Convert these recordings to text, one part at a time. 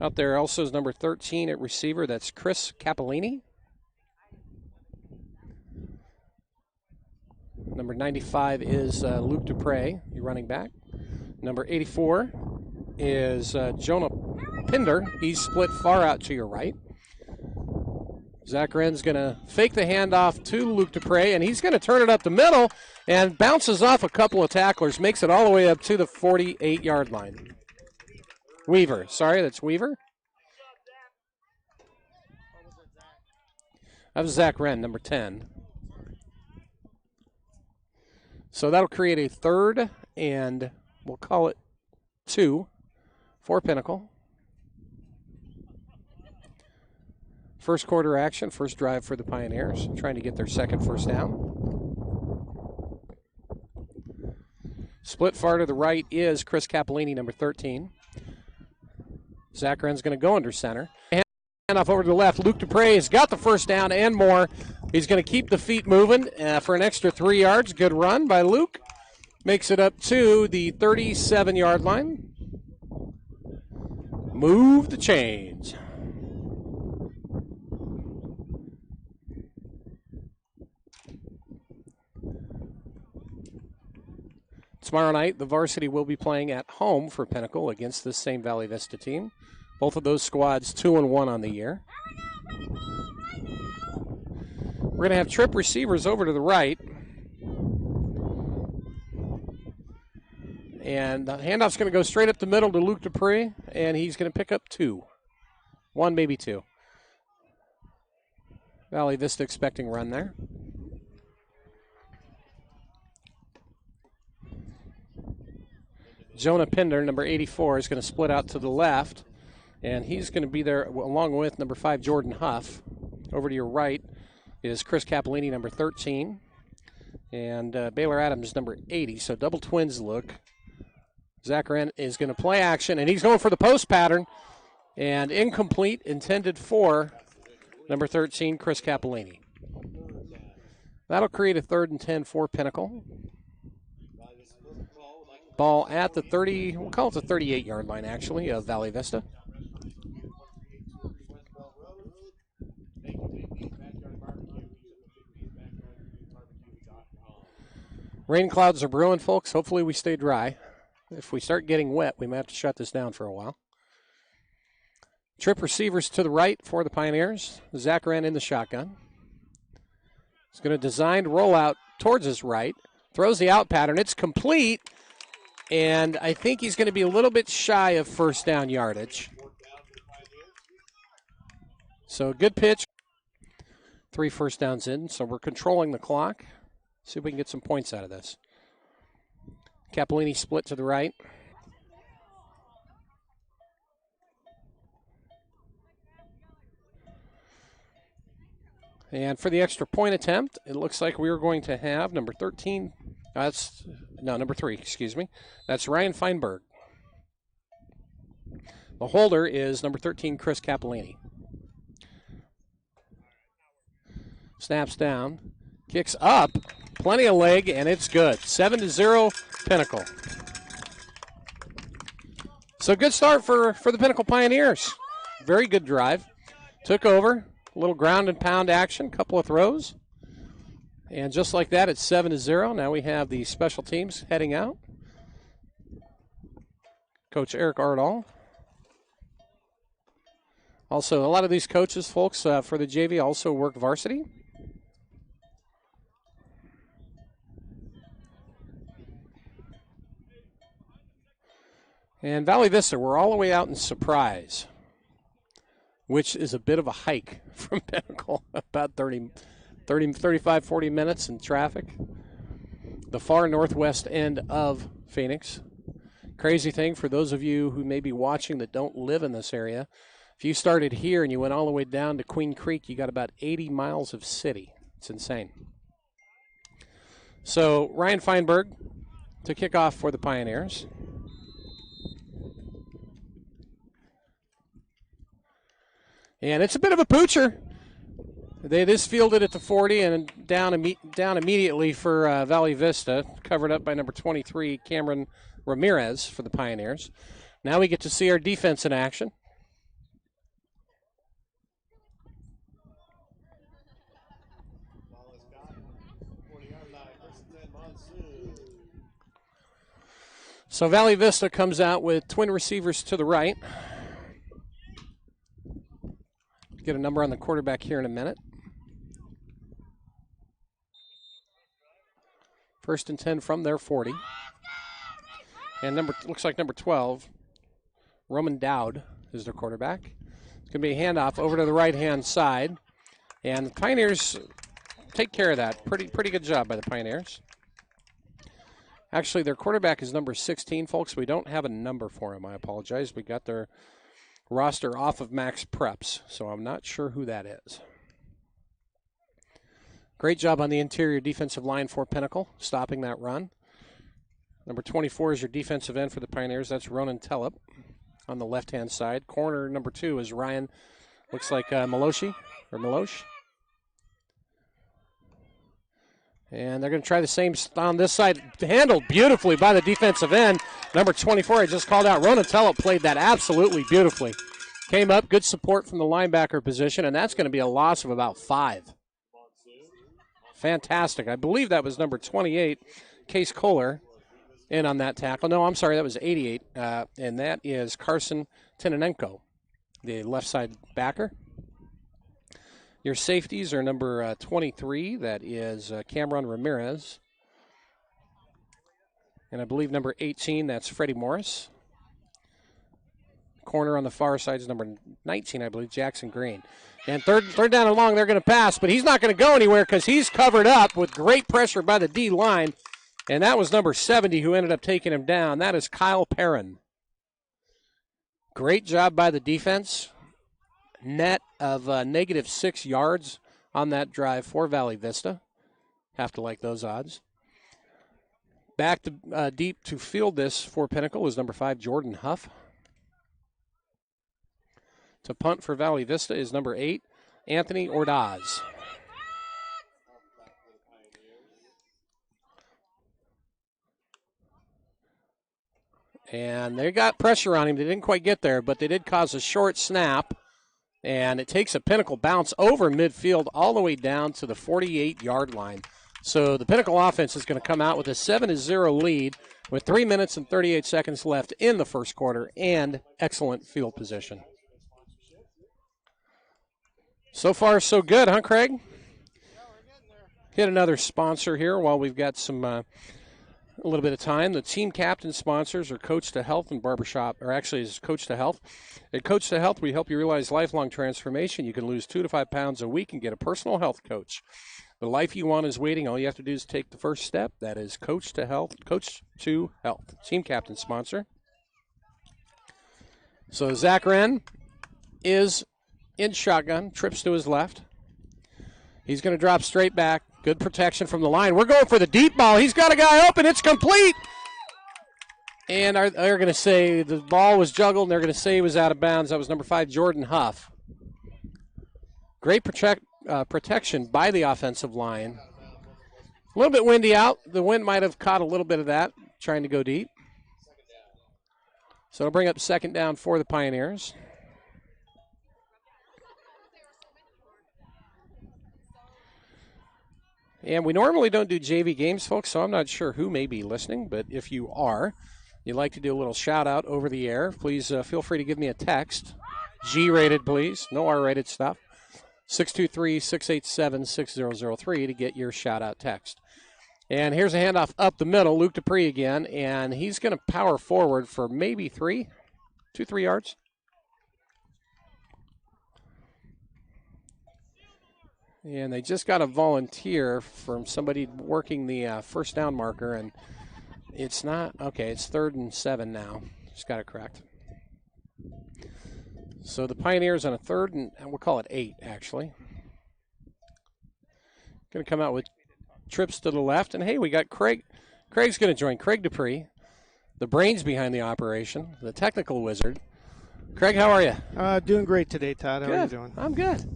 Out there also is number 13 at receiver. That's Chris Cappellini. Number 95 is Luke Dupre, your running back. Number 84 is Jonah Pinder. He's split far out to your right. Zach Wren's going to fake the handoff to Luke Dupre, and he's going to turn it up the middle and bounces off a couple of tacklers, makes it all the way up to the 48-yard line. Weaver. Sorry, that's Weaver. That was Zach Wren, number 10. So that'll create a 3rd and we'll call it 2 for Pinnacle. First quarter action, first drive for the Pioneers, trying to get their second first down. Split far to the right is Chris Cappellini, number 13. Zach Wren's going to go under center. Handoff over to the left. Luke Dupre has got the first down and more. He's going to keep the feet moving for an extra 3 yards. Good run by Luke. Makes it up to the 37-yard line. Move the chains. Tomorrow night, the varsity will be playing at home for Pinnacle against this same Valley Vista team. Both of those squads 2-1 on the year. We're going to have trip receivers over to the right. And the handoff's going to go straight up the middle to Luke Dupree, and he's going to pick up 2. 1, maybe 2. Valley Vista expecting run there. Jonah Pinder, number 84, is going to split out to the left, and he's going to be there along with number 5, Jordan Huff. Over to your right is Chris Cappellini, number 13, and Baylor Adams, number 80. So double twins look. Zach Wren is going to play action, and he's going for the post pattern, and incomplete, intended for number 13, Chris Cappellini. That'll create a 3rd and 10 for Pinnacle. Ball at the 30, we'll call it the 38-yard line, actually, of Valley Vista. Rain clouds are brewing, folks. Hopefully we stay dry. If we start getting wet, we might have to shut this down for a while. Trip receivers to the right for the Pioneers. Zach Wren in the shotgun. He's going to design rollout towards his right. Throws the out pattern. It's complete. And I think he's going to be a little bit shy of first down yardage. So good pitch. 3 first downs in, so we're controlling the clock. See if we can get some points out of this. Cappellini split to the right. And for the extra point attempt, it looks like we are going to have number 13. Number 3, excuse me. That's Ryan Feinberg. The holder is number 13, Chris Cappellini. Snaps down, kicks up, plenty of leg, and it's good. 7-0 Pinnacle. So good start for the Pinnacle Pioneers. Very good drive. Took over, a little ground and pound action, couple of throws. And just like that, it's 7-0. Now we have the special teams heading out. Coach Eric Ardall. Also, a lot of these coaches, folks, for the JV also work varsity. And Valley Vista, we're all the way out in Surprise, which is a bit of a hike from Pinnacle, about 35, 40 minutes in traffic. The far northwest end of Phoenix. Crazy thing for those of you who may be watching that don't live in this area, if you started here and you went all the way down to Queen Creek, you got about 80 miles of city. It's insane. So Ryan Feinberg to kick off for the Pioneers. And it's a bit of a poocher. They just fielded at the 40 and down immediately for Valley Vista, covered up by number 23, Cameron Ramirez for the Pioneers. Now we get to see our defense in action. So Valley Vista comes out with twin receivers to the right. Get a number on the quarterback here in a minute. 1st and 10 from their 40. And looks like number 12, Roman Dowd, is their quarterback. It's going to be a handoff over to the right-hand side. And the Pioneers take care of that. Pretty good job by the Pioneers. Actually, their quarterback is number 16, folks. We don't have a number for him. I apologize. We got their roster off of Max Preps, so I'm not sure who that is. Great job on the interior defensive line for Pinnacle, stopping that run. Number 24 is your defensive end for the Pioneers. That's Ronan Tellup on the left-hand side. Corner number 2 is Ryan, looks like Milosh. And they're going to try the same on this side. Handled beautifully by the defensive end. Number 24, I just called out. Ronan Tellup played that absolutely beautifully. Came up, good support from the linebacker position, and that's going to be a loss of about 5. Fantastic. I believe that was number 28, Case Kohler, in on that tackle. No, I'm sorry, that was 88, and that is Carson Tinanenko, the left side backer. Your safeties are number 23, that is Cameron Ramirez. And I believe number 18, that's Freddie Morris. Corner on the far side is number 19, I believe, Jackson Green. And third down and long, they're going to pass, but he's not going to go anywhere because he's covered up with great pressure by the D line. And that was number 70 who ended up taking him down. That is Kyle Perrin. Great job by the defense. Net of -6 yards on that drive for Valley Vista. Have to like those odds. Back to deep to field this for Pinnacle is number 5, Jordan Huff. To punt for Valley Vista is number 8, Anthony Ordaz. And they got pressure on him. They didn't quite get there, but they did cause a short snap. And it takes a Pinnacle bounce over midfield all the way down to the 48-yard line. So the Pinnacle offense is going to come out with a 7-0 lead with 3 minutes and 38 seconds left in the first quarter and excellent field position. So far, so good, huh, Craig? Hit another sponsor here while we've got some a little bit of time. The team captain sponsors are Coach to Health and Barbershop, or actually is Coach to Health. At Coach to Health, we help you realize lifelong transformation. You can lose 2 to 5 pounds a week and get a personal health coach. The life you want is waiting. All you have to do is take the first step. That is Coach to Health. Coach to Health. Team captain sponsor. So Zach Wren is in shotgun, trips to his left. He's going to drop straight back. Good protection from the line. We're going for the deep ball. He's got a guy open. It's complete. And they're going to say the ball was juggled, and they're going to say he was out of bounds. That was number 5, Jordan Huff. Great protection by the offensive line. A little bit windy out. The wind might have caught a little bit of that, trying to go deep. So it'll bring up 2nd down for the Pioneers. And we normally don't do JV games, folks, so I'm not sure who may be listening, but if you are, you'd like to do a little shout-out over the air, please feel free to give me a text. G-rated, please. No R-rated stuff. 623-687-6003 to get your shout-out text. And here's a handoff up the middle, Luke Dupree again, and he's going to power forward for maybe 3 yards. And they just got a volunteer from somebody working the first down marker, and it's not, okay, it's 3rd and 7 now. Just got it correct. So the Pioneers on a 3rd and we'll call it 8, actually. Going to come out with trips to the left, and hey, we got Craig. Craig's going to join Craig Dupree, the brains behind the operation, the technical wizard. Craig, how are you? Doing great today, Todd. How good. are you doing?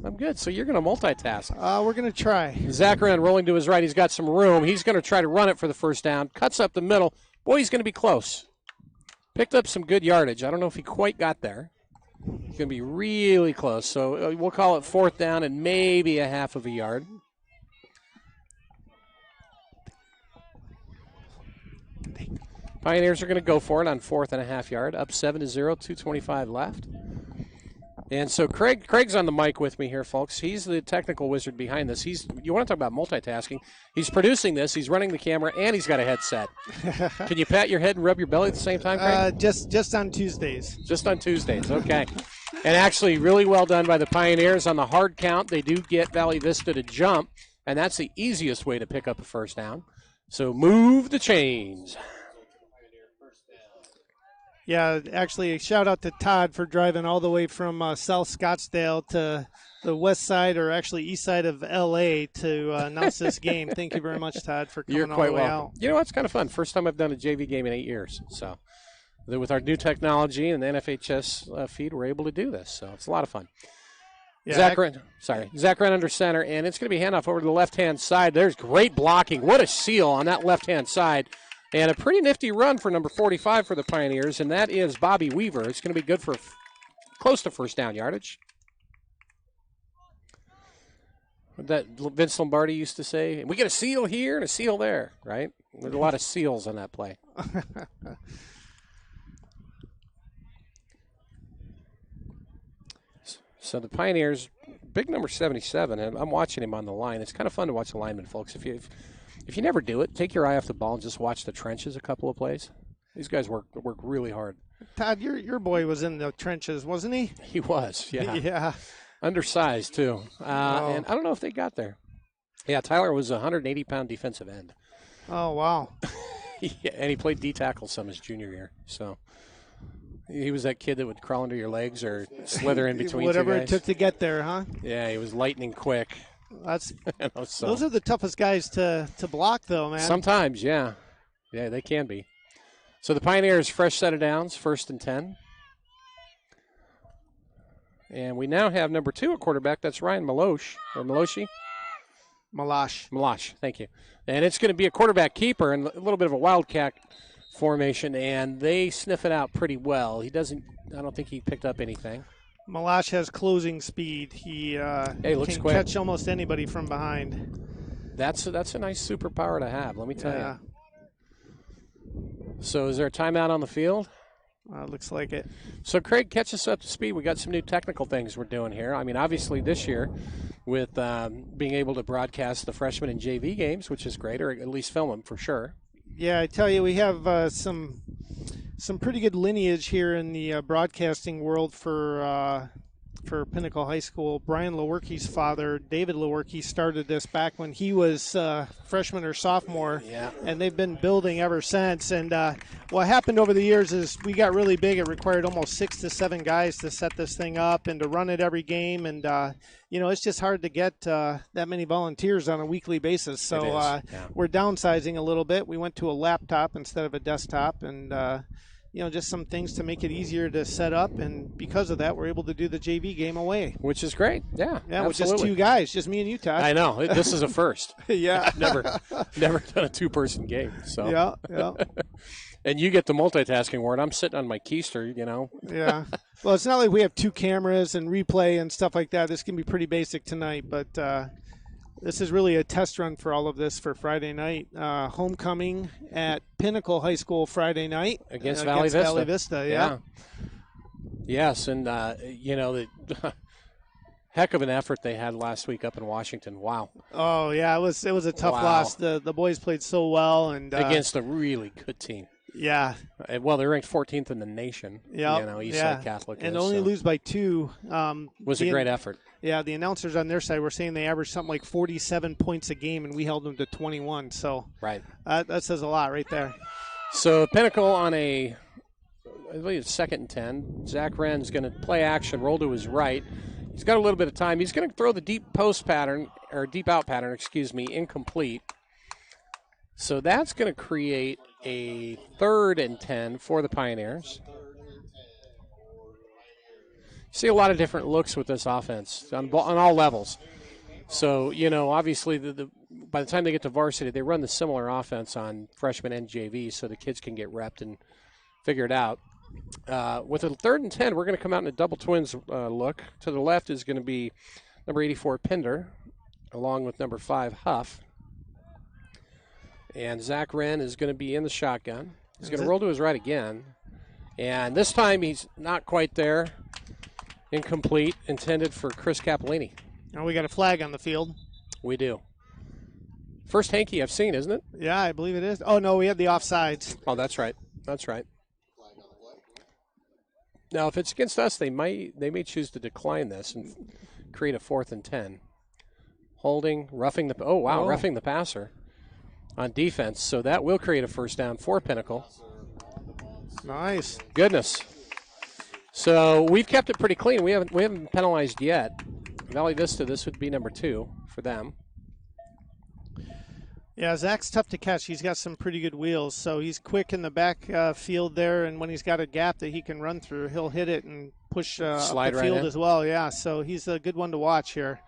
I'm good. So you're going to multitask. We're going to try. Zach Wren rolling to his right. He's got some room. He's going to try to run it for the first down. Cuts up the middle. Boy, he's going to be close. Picked up some good yardage. I don't know if he quite got there. He's going to be really close. So we'll call it 4th down and maybe a half of a yard. Pioneers are going to go for it on 4.5 yard, up 7-0, 2:25 left. And so Craig's on the mic with me here, folks. He's the technical wizard behind this. You want to talk about multitasking. He's producing this, he's running the camera, and he's got a headset. Can you pat your head and rub your belly at the same time, Craig? Just on Tuesdays. Just on Tuesdays, okay. And actually, really well done by the Pioneers. On the hard count, they do get Valley Vista to jump, and that's the easiest way to pick up a first down. So move the chains. Yeah, actually, a shout out to Todd for driving all the way from South Scottsdale to the west side, or actually east side of L.A. to announce this game. Thank you very much, Todd, for coming all the way out. You know, it's kind of fun. First time I've done a JV game in 8 years. So with our new technology and the NFHS feed, we're able to do this. So it's a lot of fun. Yeah, Zach Wren under center, and it's going to be handoff over to the left-hand side. There's great blocking. What a seal on that left-hand side. And a pretty nifty run for number 45 for the Pioneers, and that is Bobby Weaver. It's going to be good for close to first down yardage. That Vince Lombardi used to say, we get a seal here and a seal there, right? There's a lot of seals on that play. So the Pioneers, big number 77, and I'm watching him on the line. It's kind of fun to watch the linemen, folks. If you never do it, take your eye off the ball and just watch the trenches a couple of plays. These guys work really hard. Todd, your boy was in the trenches, wasn't he? He was, yeah. Yeah. Undersized, too. And I don't know if they got there. Yeah, Tyler was a 180-pound defensive end. Oh, wow. Yeah, and he played D-tackle some his junior year. So he was that kid that would crawl under your legs or slither in between whatever two guys. It took to get there, huh? Yeah, he was lightning quick. Those are the toughest guys to block, though, man. Sometimes, yeah. Yeah, they can be. So the Pioneers, fresh set of downs, 1st and 10. And we now have number 2 at quarterback. That's Ryan Malash. Malash, thank you. And it's going to be a quarterback keeper and a little bit of a wildcat formation, and they sniff it out pretty well. I don't think he picked up anything. Malash has closing speed. He looks can quick. Catch almost anybody from behind. That's a nice superpower to have, let me tell you. So is there a timeout on the field? Looks like it. So, Craig, catch us up to speed. We got some new technical things we're doing here. I mean, obviously this year with being able to broadcast the freshman and JV games, which is great, or at least film them for sure. Yeah, I tell you, we have some pretty good lineage here in the broadcasting world for Pinnacle High School. Brian Lewerke's father, David Lewerke, started this back when he was freshman or sophomore, and they've been building ever since. And what happened over the years is we got really big. It required almost 6 to 7 guys to set this thing up and to run it every game. And, it's just hard to get that many volunteers on a weekly basis. So we're downsizing a little bit. We went to a laptop instead of a desktop, and just some things to make it easier to set up, and because of that, we're able to do the JV game away. Which is great, yeah. With just 2 guys, just me and you, Todd. I know, this is a first. Yeah. I've never done a 2-person game, so. Yeah. And you get the multitasking word. I'm sitting on my keister, Yeah. Well, it's not like we have 2 cameras and replay and stuff like that. This can be pretty basic tonight, but this is really a test run for all of this for Friday night. Homecoming at Pinnacle High School Friday night. Against Valley Vista, yeah. Yes, and, the heck of an effort they had last week up in Washington. Wow. Oh, yeah, it was a tough loss. The boys played so well. And against a really good team. Yeah. Well, they're ranked 14th in the nation. Yeah. Eastside Catholic. And only lose by 2. Was a great effort. Yeah, the announcers on their side were saying they averaged something like 47 points a game, and we held them to 21. So right. That says a lot right there. So Pinnacle on I believe it's 2nd and 10. Zach Wren's going to play action, roll to his right. He's got a little bit of time. He's going to throw the deep out pattern, incomplete. So that's going to create a 3rd and 10 for the Pioneers. See a lot of different looks with this offense on all levels. So, obviously by the time they get to varsity, they run the similar offense on freshman and JV so the kids can get repped and figure it out. With a 3rd and 10, we're going to come out in a double twins look. To the left is going to be number 84, Pinder, along with number 5, Huff. And Zach Wren is going to be in the shotgun. He's going to roll to his right again. And this time he's not quite there. Incomplete, intended for Chris Capellini. Now we got a flag on the field. We do. First hanky I've seen, isn't it? Yeah, I believe it is. Oh, no, we had the offsides. Oh, that's right. That's right. Now, if it's against us, they may choose to decline this and create a 4th and 10. Holding, roughing the roughing the passer on defense. So that will create a first down for Pinnacle. Nice. Goodness. So we've kept it pretty clean. We haven't been penalized yet. Valley Vista, this would be number 2 for them. Yeah, Zach's tough to catch. He's got some pretty good wheels, so he's quick in the back field there, and when he's got a gap that he can run through, he'll hit it and push slide up the right field in. as well. Yeah, so he's a good one to watch here.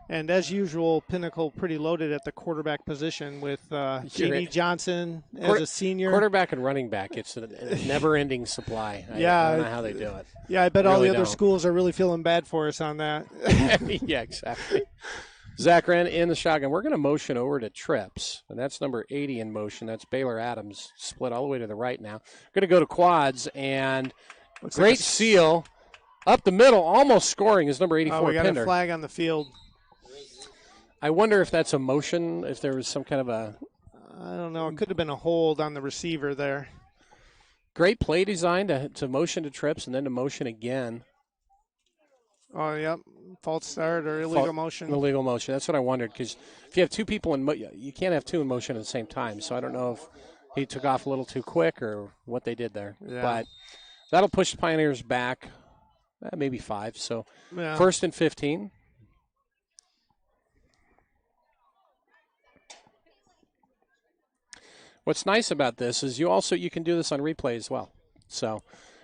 And as usual, Pinnacle pretty loaded at the quarterback position with Jamie Johnson as a senior. Quarterback and running back, it's a never-ending supply. I don't know how they do it. Yeah, I bet all the other schools are really feeling bad for us on that. Yeah, exactly. Zach Wren in the shotgun. We're going to motion over to trips, and that's number 80 in motion. That's Baylor Adams, split all the way to the right now. Going to go to quads, and great seal up the middle, almost scoring is number 84, we got Pinder. a flag on the field. I wonder if that's a motion, if there was some kind of a... I don't know. It could have been a hold on the receiver there. Great play design to motion to trips and then to motion again. Oh, yep. False start or illegal motion. Illegal motion. That's what I wondered, because if you have 2 people you can't have 2 in motion at the same time. So I don't know if he took off a little too quick or what they did there. Yeah. But that'll push the Pioneers back maybe 5. So yeah. 1st and 15. What's nice about this is you can do this on replay as well. So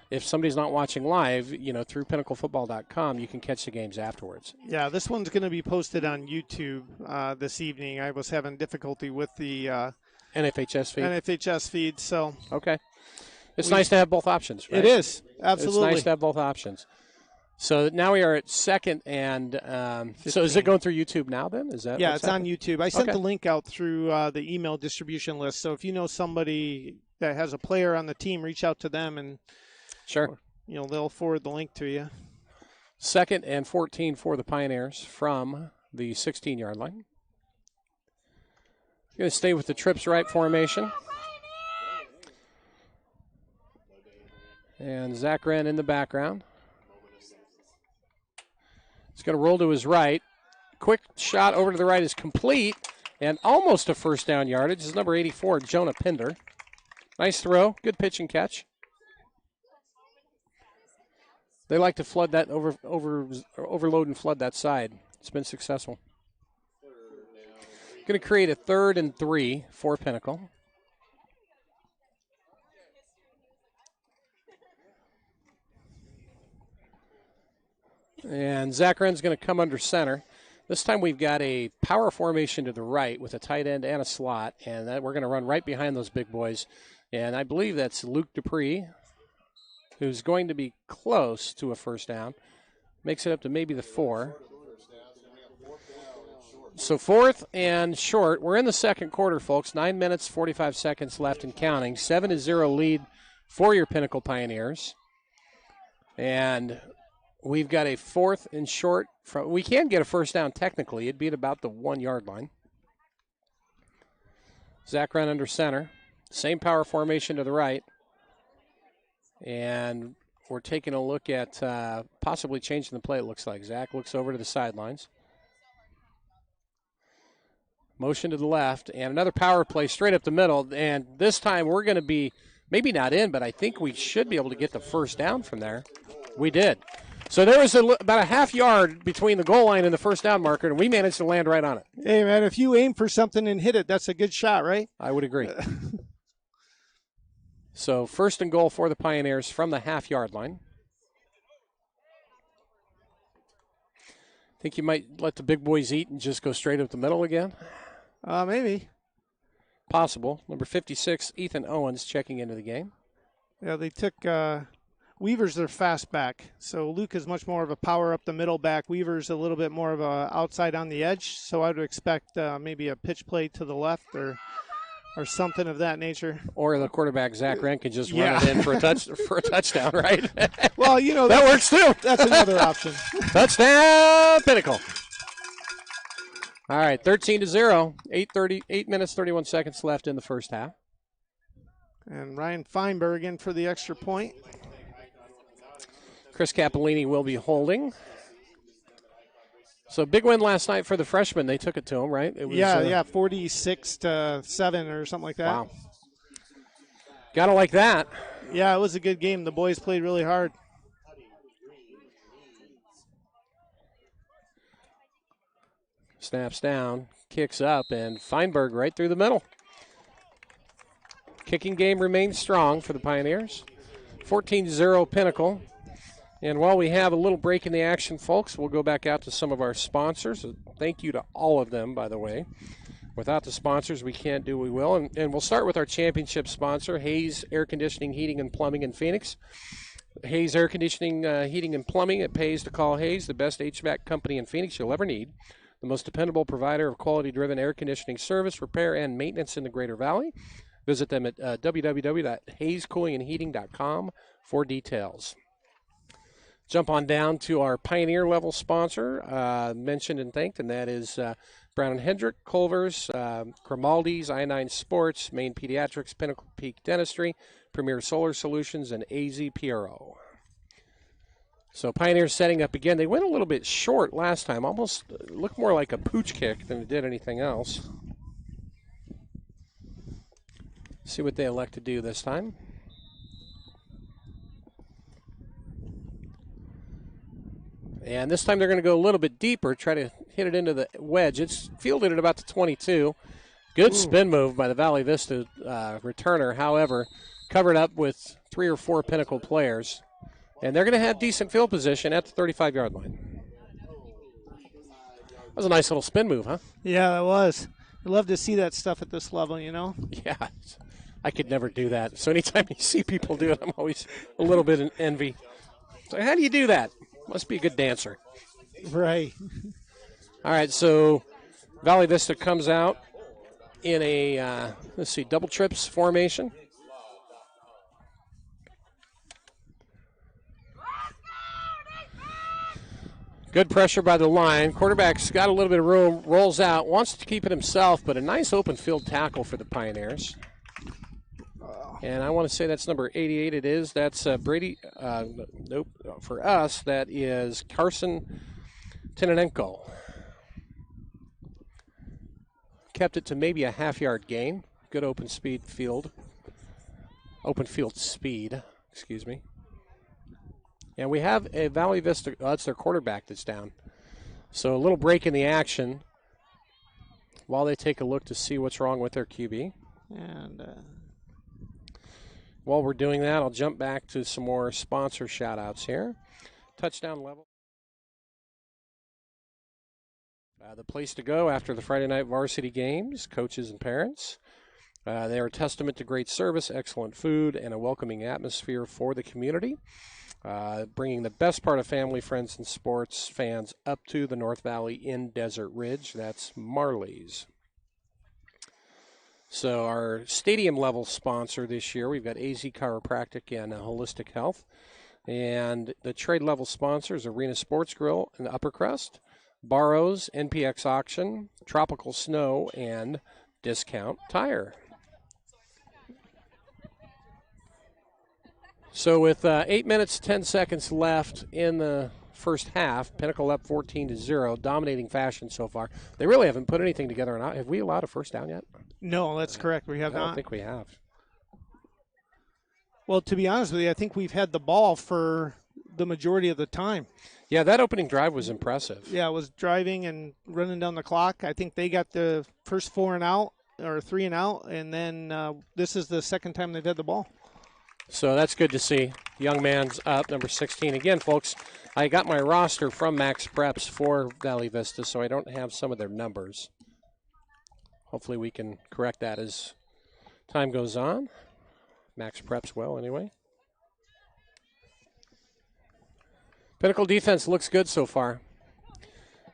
if somebody's not watching live, through pinnaclefootball.com, you can catch the games afterwards. Yeah, this one's going to be posted on YouTube this evening. I was having difficulty with the NFHS feed, so. Okay. It's nice to have both options, right? It is, absolutely. It's nice to have both options. So now we are at 2nd and so is it going through YouTube now then? Is that? Yeah, it's on YouTube. I sent the link out through the email distribution list. So if you know somebody that has a player on the team, reach out to them and sure, they'll forward the link to you. 2nd and 14 for the Pioneers from the 16-yard line. Going to stay with the trips right formation. And Zach Wren in the background. He's going to roll to his right. Quick shot over to the right is complete and almost a first down yardage. This is number 84, Jonah Pinder. Nice throw. Good pitch and catch. They like to flood that overload and flood that side. It's been successful. Going to create a 3rd and 3 for Pinnacle. And Zach Wren's going to come under center. This time we've got a power formation to the right with a tight end and a slot, and we're going to run right behind those big boys. And I believe that's Luke Dupree, who's going to be close to a first down. Makes it up to maybe the 4. So 4th and short. We're in the second quarter, folks. 9 minutes, 45 seconds left and counting. 7-0 lead for your Pinnacle Pioneers. And we've got a 4th and short. We can get a first down technically. It'd be at about the 1-yard line. Zach Wren under center. Same power formation to the right. And we're taking a look at possibly changing the play, it looks like. Zach looks over to the sidelines. Motion to the left. And another power play straight up the middle. And this time we're going to be maybe not in, but I think we should be able to get the first down from there. We did. So there was about a half yard between the goal line and the first down marker, and we managed to land right on it. Hey, man, if you aim for something and hit it, that's a good shot, right? I would agree. So 1st and goal for the Pioneers from the half-yard line. Think you might let the big boys eat and just go straight up the middle again? Maybe. Possible. Number 56, Ethan Owens, checking into the game. Yeah, they took Weaver's their fast back. So Luke is much more of a power up the middle back. Weaver's a little bit more of a outside on the edge. So I would expect maybe a pitch play to the left or or something of that nature. Or the quarterback, Zach Wren, can just run it in for a touchdown, right? Well, that works too. That's another option. Touchdown, Pinnacle. All right, 13-0. 8 minutes, 31 seconds left in the first half. And Ryan Feinberg in for the extra point. Chris Capolini will be holding. So big win last night for the freshmen. They took it to them, right? It was, 46-7 or something like that. Wow. Gotta like that. Yeah, it was a good game. The boys played really hard. Snaps down, kicks up, and Feinberg right through the middle. Kicking game remains strong for the Pioneers. 14-0 Pinnacle. And while we have a little break in the action, folks, we'll go back out to some of our sponsors. Thank you to all of them, by the way. Without the sponsors, we can't do what we will. And we'll start with our championship sponsor, Hayes Air Conditioning, Heating, and Plumbing in Phoenix. Hayes Air Conditioning, Heating, and Plumbing. It pays to call Hayes, the best HVAC company in Phoenix you'll ever need. The most dependable provider of quality-driven air conditioning service, repair, and maintenance in the Greater Valley. Visit them at www.hayescoolingandheating.com for details. Jump on down to our Pioneer level sponsor, mentioned and thanked, and that is Brown & Hendrick, Culver's, Grimaldi's, I-9 Sports, Maine Pediatrics, Pinnacle Peak Dentistry, Premier Solar Solutions, and AZ PRO. So Pioneers setting up again. They went a little bit short last time, almost looked more like a pooch kick than it did anything else. See what they elect to do this time. And this time they're going to go a little bit deeper, try to hit it into the wedge. It's fielded at about the 22. Good spin move by the Valley Vista returner. However, covered up with 3 or 4 Pinnacle players. And they're going to have decent field position at the 35-yard line. That was a nice little spin move, huh? Yeah, that was. I love to see that stuff at this level, you know? Yeah, I could never do that. So anytime you see people do it, I'm always a little bit in envy. So how do you do that? Must be a good dancer. Right. All right, so Valley Vista comes out in a, double trips formation. Good pressure by the line. Quarterback's got a little bit of room, rolls out, wants to keep it himself, but a nice open field tackle for the Pioneers. And I want to say that's number 88. It is. That's Brady. Nope. For us, that is Carson Tinanenko. Kept it to maybe a half-yard gain. Good open field speed, excuse me. And we have a Valley Vista, that's their quarterback that's down. So a little break in the action while they take a look to see what's wrong with their QB. And while we're doing that, I'll jump back to some more sponsor shout-outs here. Touchdown level. The place to go after the Friday night varsity games, coaches and parents. They are a testament to great service, excellent food, and a welcoming atmosphere for the community. Bringing the best part of family, friends, and sports fans up to the North Valley in Desert Ridge. That's Marley's. So our stadium level sponsor this year, we've got AZ Chiropractic and Holistic Health. And the trade level sponsors, Arena Sports Grill and Upper Crust, Barrows, NPX Auction, Tropical Snow, and Discount Tire. So with 8 minutes, 10 seconds left in the first half, Pinnacle up 14-0, dominating fashion so far. They really haven't put anything together. Have we allowed a first down yet? No, that's correct. We have not. I don't think we have. Well, to be honest with you, I think we've had the ball for the majority of the time. Yeah, that opening drive was impressive. Yeah, it was driving and running down the clock. I think they got the first 4 and out, or 3 and out, and then this is the second time they've had the ball. So that's good to see. Young man's up, number 16. Again, folks, I got my roster from Max Preps for Valley Vista, so I don't have some of their numbers. Hopefully we can correct that as time goes on. Max Preps will, anyway. Pinnacle defense looks good so far.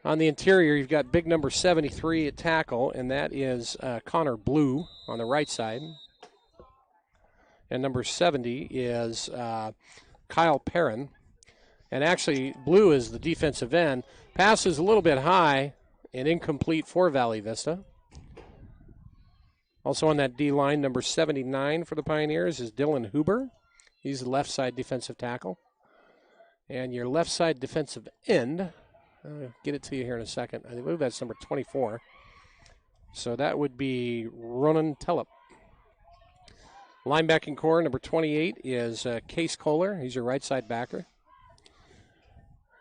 On the interior, you've got big number 73 at tackle, and that is Connor Blue on the right side. And number 70 is Kyle Perrin. And actually, Blue is the defensive end. Pass is a little bit high and incomplete for Valley Vista. Also on that D-line, number 79 for the Pioneers is Dylan Huber. He's the left side defensive tackle. And your left side defensive end, I'll get it to you here in a second. I believe that's number 24. So that would be Ronan Tellup. Linebacking core, number 28 is Case Kohler. He's your right side backer.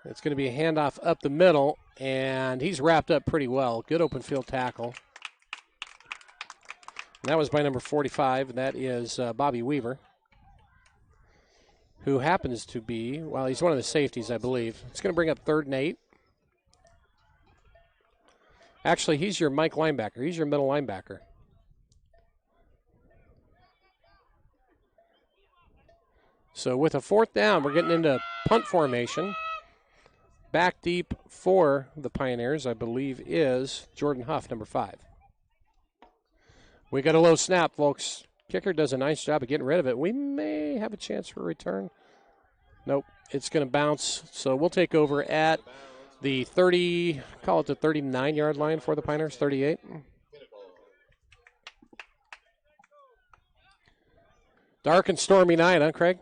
It's going to be a handoff up the middle, and he's wrapped up pretty well. Good open field tackle. And that was by number 45, and that is Bobby Weaver, who happens to be, well, he's one of the safeties, I believe. It's going to bring up 3rd and 8. Actually, he's your Mike linebacker. He's your middle linebacker. So with a 4th down, we're getting into punt formation. Back deep for the Pioneers, I believe, is Jordan Huff, number 5. We got a low snap, folks. Kicker does a nice job of getting rid of it. We may have a chance for a return. Nope, it's going to bounce. So we'll take over at the 30, call it the 39-yard line for the Pioneers, 38. Dark and stormy night, huh, Craig?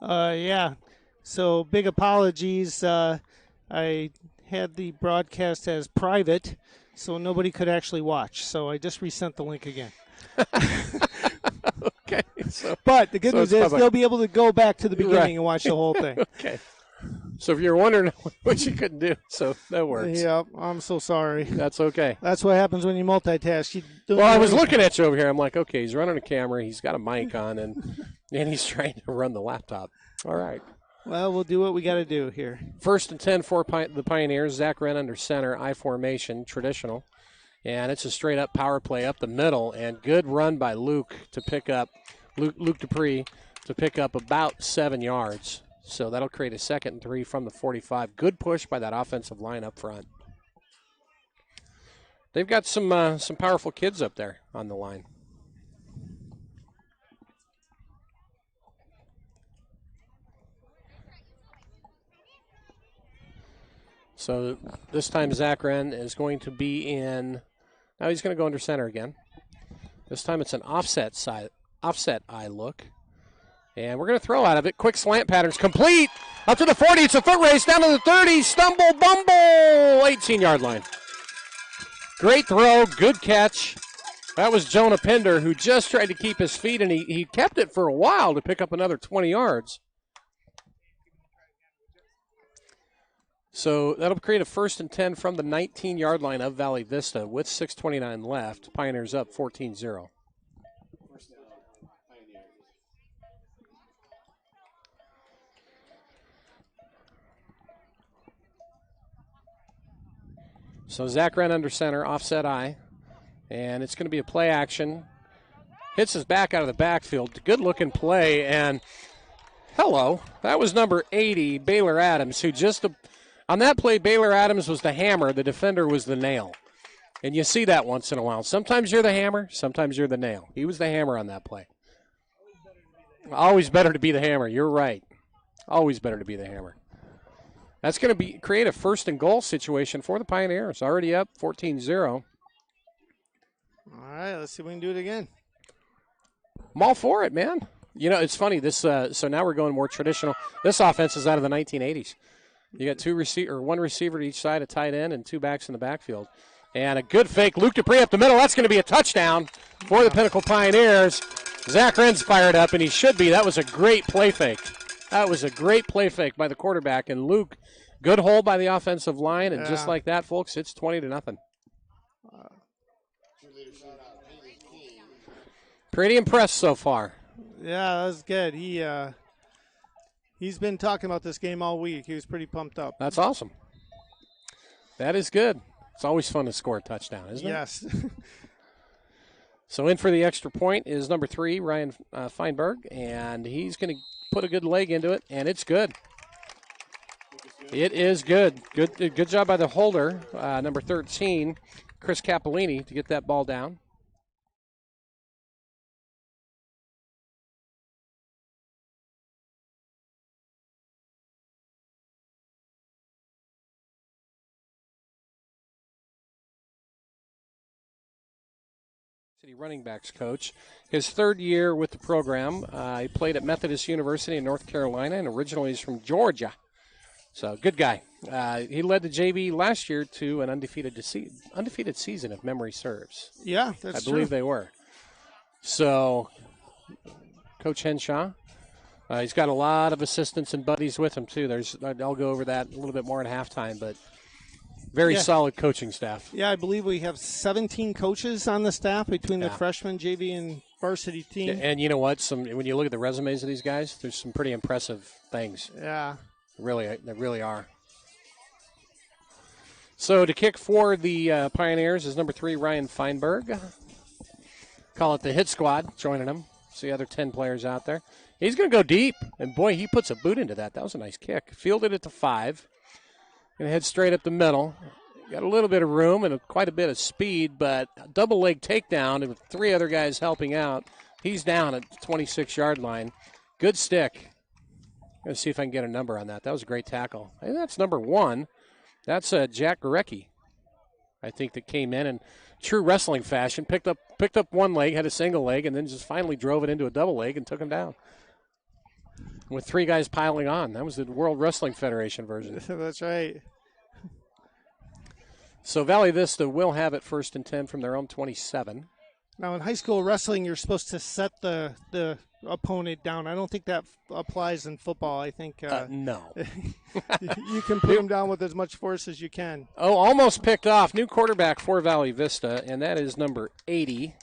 Yeah. So big apologies. I had the broadcast as private, so nobody could actually watch. So I just resent the link again. Okay. But the good news is they'll be able to go back to the beginning right. and watch the whole thing. Okay. So if you're wondering what you couldn't do, so that works. Yeah, I'm so sorry. That's okay. That's what happens when you multitask. Well, I was looking at you over here. I'm like, okay, he's running a camera. He's got a mic on, and he's trying to run the laptop. All right. Well, we'll do what we got to do here. 1st and 10 for the Pioneers. Zach Wren under center, I formation, traditional. And it's a straight-up power play up the middle, and good run by Luke to pick up, Luke Dupree to pick up about 7 yards. So that'll create a 2nd and 3 from the 45. Good push by that offensive line up front. They've got some powerful kids up there on the line. So this time Zach Wren is going to be in. Now he's going to go under center again. This time it's an offset eye look. And we're going to throw out of it. Quick slant patterns complete. Up to the 40. It's a foot race. Down to the 30. Stumble, bumble. 18-yard line. Great throw. Good catch. That was Jonah Pender, who just tried to keep his feet, and he kept it for a while to pick up another 20 yards. So that'll create a 1st and 10 from the 19-yard line of Valley Vista with 6:29 left. Pioneers up 14-0. So Zach Wren under center, offset eye. And it's going to be a play action. Hits his back out of the backfield. Good-looking play. And hello, that was number 80, Baylor Adams, who just on that play, Baylor Adams was the hammer. The defender was the nail. And you see that once in a while. Sometimes you're the hammer. Sometimes you're the nail. He was the hammer on that play. Always better to be the hammer. You're right. Always better to be the hammer. That's going to create a 1st and goal situation for the Pioneers. Already up 14-0. All right, let's see if we can do it again. I'm all for it, man. You know, it's funny. This so now we're going more traditional. This offense is out of the 1980s. You got one receiver to each side, a tight end, and 2 backs in the backfield. And a good fake. Luke Dupree up the middle. That's going to be a touchdown for the Pinnacle Pioneers. Zach Wren's fired up, and he should be. That was a great play fake. That was a great play fake by the quarterback. And Luke, good hold by the offensive line. And just like that, folks, it's 20-0. Pretty impressed so far. Yeah, that was good. He's been talking about this game all week. He was pretty pumped up. That's awesome. That is good. It's always fun to score a touchdown, isn't it? Yes. So in for the extra point is number 3, Ryan Feinberg, and he's going to put a good leg into it, and it's good. It is good. Good job by the holder, number 13, Chris Capolini, to get that ball down. City running backs coach. His third year with the program. He played at Methodist University in North Carolina, and originally he's from Georgia. So, good guy. He led the JV last year to an undefeated season, if memory serves. Yeah, that's true. I believe they were. So, Coach Henshaw, he's got a lot of assistants and buddies with him, too. I'll go over that a little bit more at halftime, but very solid coaching staff. Yeah, I believe we have 17 coaches on the staff between the freshman, JV, and varsity team. And you know what? When you look at the resumes of these guys, there's some pretty impressive things. Yeah. They really are. So to kick for the Pioneers is number 3, Ryan Feinberg. Call it the hit squad joining him. See the other 10 players out there. He's going to go deep, and boy, he puts a boot into that. That was a nice kick. Fielded it to 5. Going to head straight up the middle. Got a little bit of room and quite a bit of speed, but a double leg takedown and with 3 other guys helping out. He's down at the 26-yard line. Good stick. Going to see if I can get a number on that. That was a great tackle. I think that's number 1. That's Jack Gorecki, I think, that came in true wrestling fashion, picked up one leg, had a single leg, and then just finally drove it into a double leg and took him down. With 3 guys piling on. That was the World Wrestling Federation version. That's right. So Valley Vista will have it 1st and 10 from their own 27. Now, in high school wrestling, you're supposed to set the opponent down. I don't think that applies in football. I think no. You can put them down with as much force as you can. Oh, almost picked off. New quarterback for Valley Vista, and that is number 80.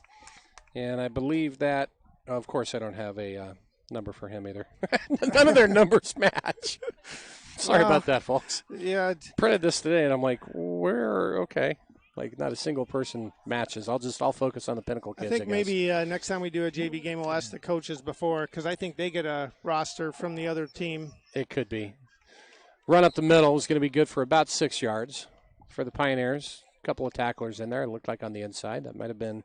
And I believe that, of course, I don't have a number for him either. None of their numbers match. Sorry about that, folks. Yeah. Printed this today, and I'm like, okay. Like, not a single person matches. I'll focus on the Pinnacle kids, I think maybe next time we do a JV game, we'll ask the coaches before, because I think they get a roster from the other team. It could be. Run up the middle is going to be good for about 6 yards for the Pioneers. A couple of tacklers in there. It looked like on the inside. That might have been,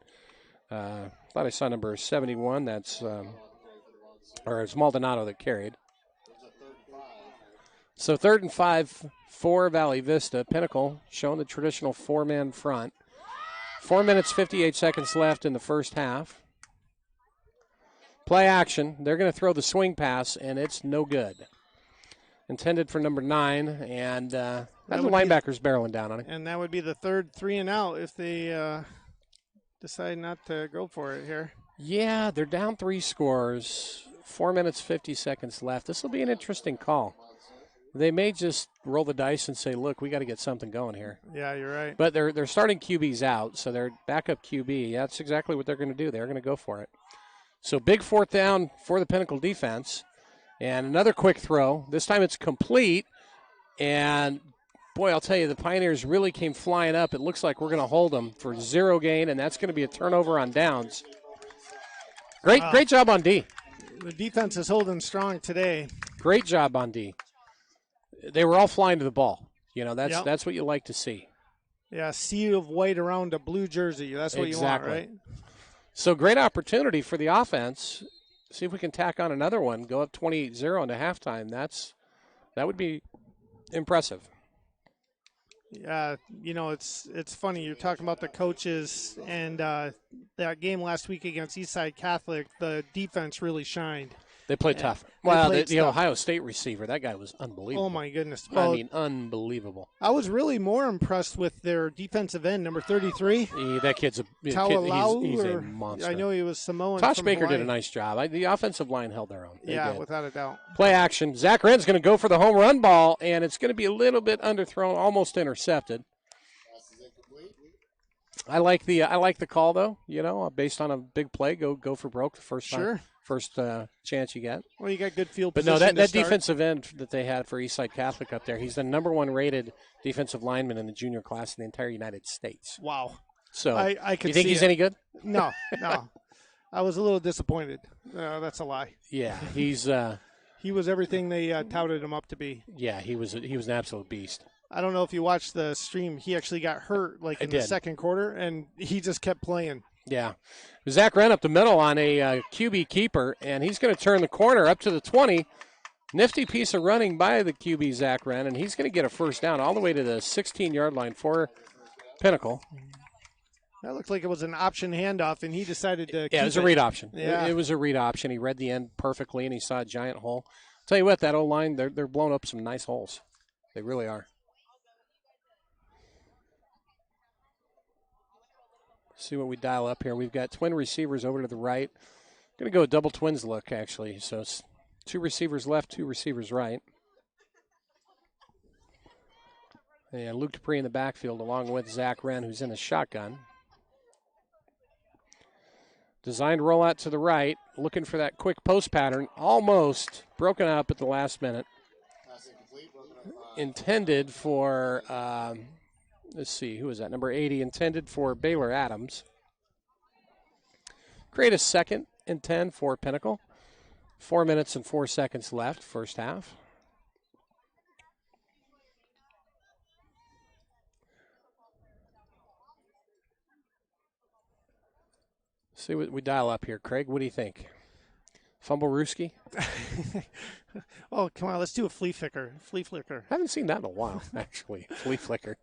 thought I saw number 71. That's, or it's Maldonado that carried. So 3rd and 5 for Valley Vista. Pinnacle showing the traditional 4-man front. 4 minutes, 58 seconds left in the first half. Play action. They're going to throw the swing pass, and it's no good. Intended for number 9, and the linebacker's barreling down on it. And that would be the third 3 and out if they decide not to go for it here. Yeah, they're down 3 scores. 4 minutes, 50 seconds left. This will be an interesting call. They may just roll the dice and say, look, we got to get something going here. Yeah, you're right. But they're starting QBs out, so their backup QB, that's exactly what they're going to do. They're going to go for it. So big 4th down for the Pinnacle defense. And another quick throw. This time it's complete. And, boy, I'll tell you, the Pioneers really came flying up. It looks like we're going to hold them for 0 gain, and that's going to be a turnover on downs. Great job on D. The defense is holding strong today. Great job on D. They were all flying to the ball. You know, that's what you like to see. Yeah, a sea of white around a blue jersey. That's what you want, right? So great opportunity for the offense. See if we can tack on another one. Go up 28-0 into halftime. That would be impressive. Yeah, you know, it's funny. You're talking about the coaches and that game last week against Eastside Catholic. The defense really shined. They played tough. Well, the Ohio State receiver, that guy was unbelievable. Oh, my goodness. Well, I mean, unbelievable. I was really more impressed with their defensive end, number 33. That kid's he's a monster. I know he was Samoan. Tosh Baker did a nice job. The offensive line held their own. They did. Without a doubt. Play action. Zach Wren's going to go for the home run ball, and it's going to be a little bit underthrown, almost intercepted. I like the call, though, you know, based on a big play. Go for broke the first time. Sure. First chance you get. Well, you got good field but position. But no, that defensive end that they had for Eastside Catholic up there, he's the number 1 rated defensive lineman in the junior class in the entire United States. Wow. So I could you think see he's it. any good? No. I was a little disappointed. That's a lie. Yeah, he's He was everything they touted him up to be. Yeah, he was an absolute beast. I don't know if you watched the stream. He actually got hurt in the second quarter, and he just kept playing. Yeah. Zach ran up the middle on a QB keeper, and he's going to turn the corner up to the 20. Nifty piece of running by the QB, Zach Wren, and he's going to get a first down all the way to the 16-yard line for Pinnacle. That looked like it was an option handoff, and he decided to keep it was a read option. Yeah. It was a read option. He read the end perfectly, and he saw a giant hole. I'll tell you what, that O-line, they're blowing up some nice holes. They really are. See what we dial up here. We've got twin receivers over to the right. Going to go a double twins look, actually. So it's 2 receivers left, 2 receivers right. And Luke Dupree in the backfield along with Zach Wren, who's in the shotgun. Designed rollout to the right, looking for that quick post pattern. Almost broken up at the last minute. Intended for, let's see, who is that? Number 80, intended for Baylor Adams. Create a 2nd and 10 for Pinnacle. 4 minutes and 4 seconds left, first half. See what we dial up here, Craig. What do you think? Fumble Rooski? Oh, come on. Let's do a flea flicker. Flea flicker. I haven't seen that in a while, actually. Flea flicker.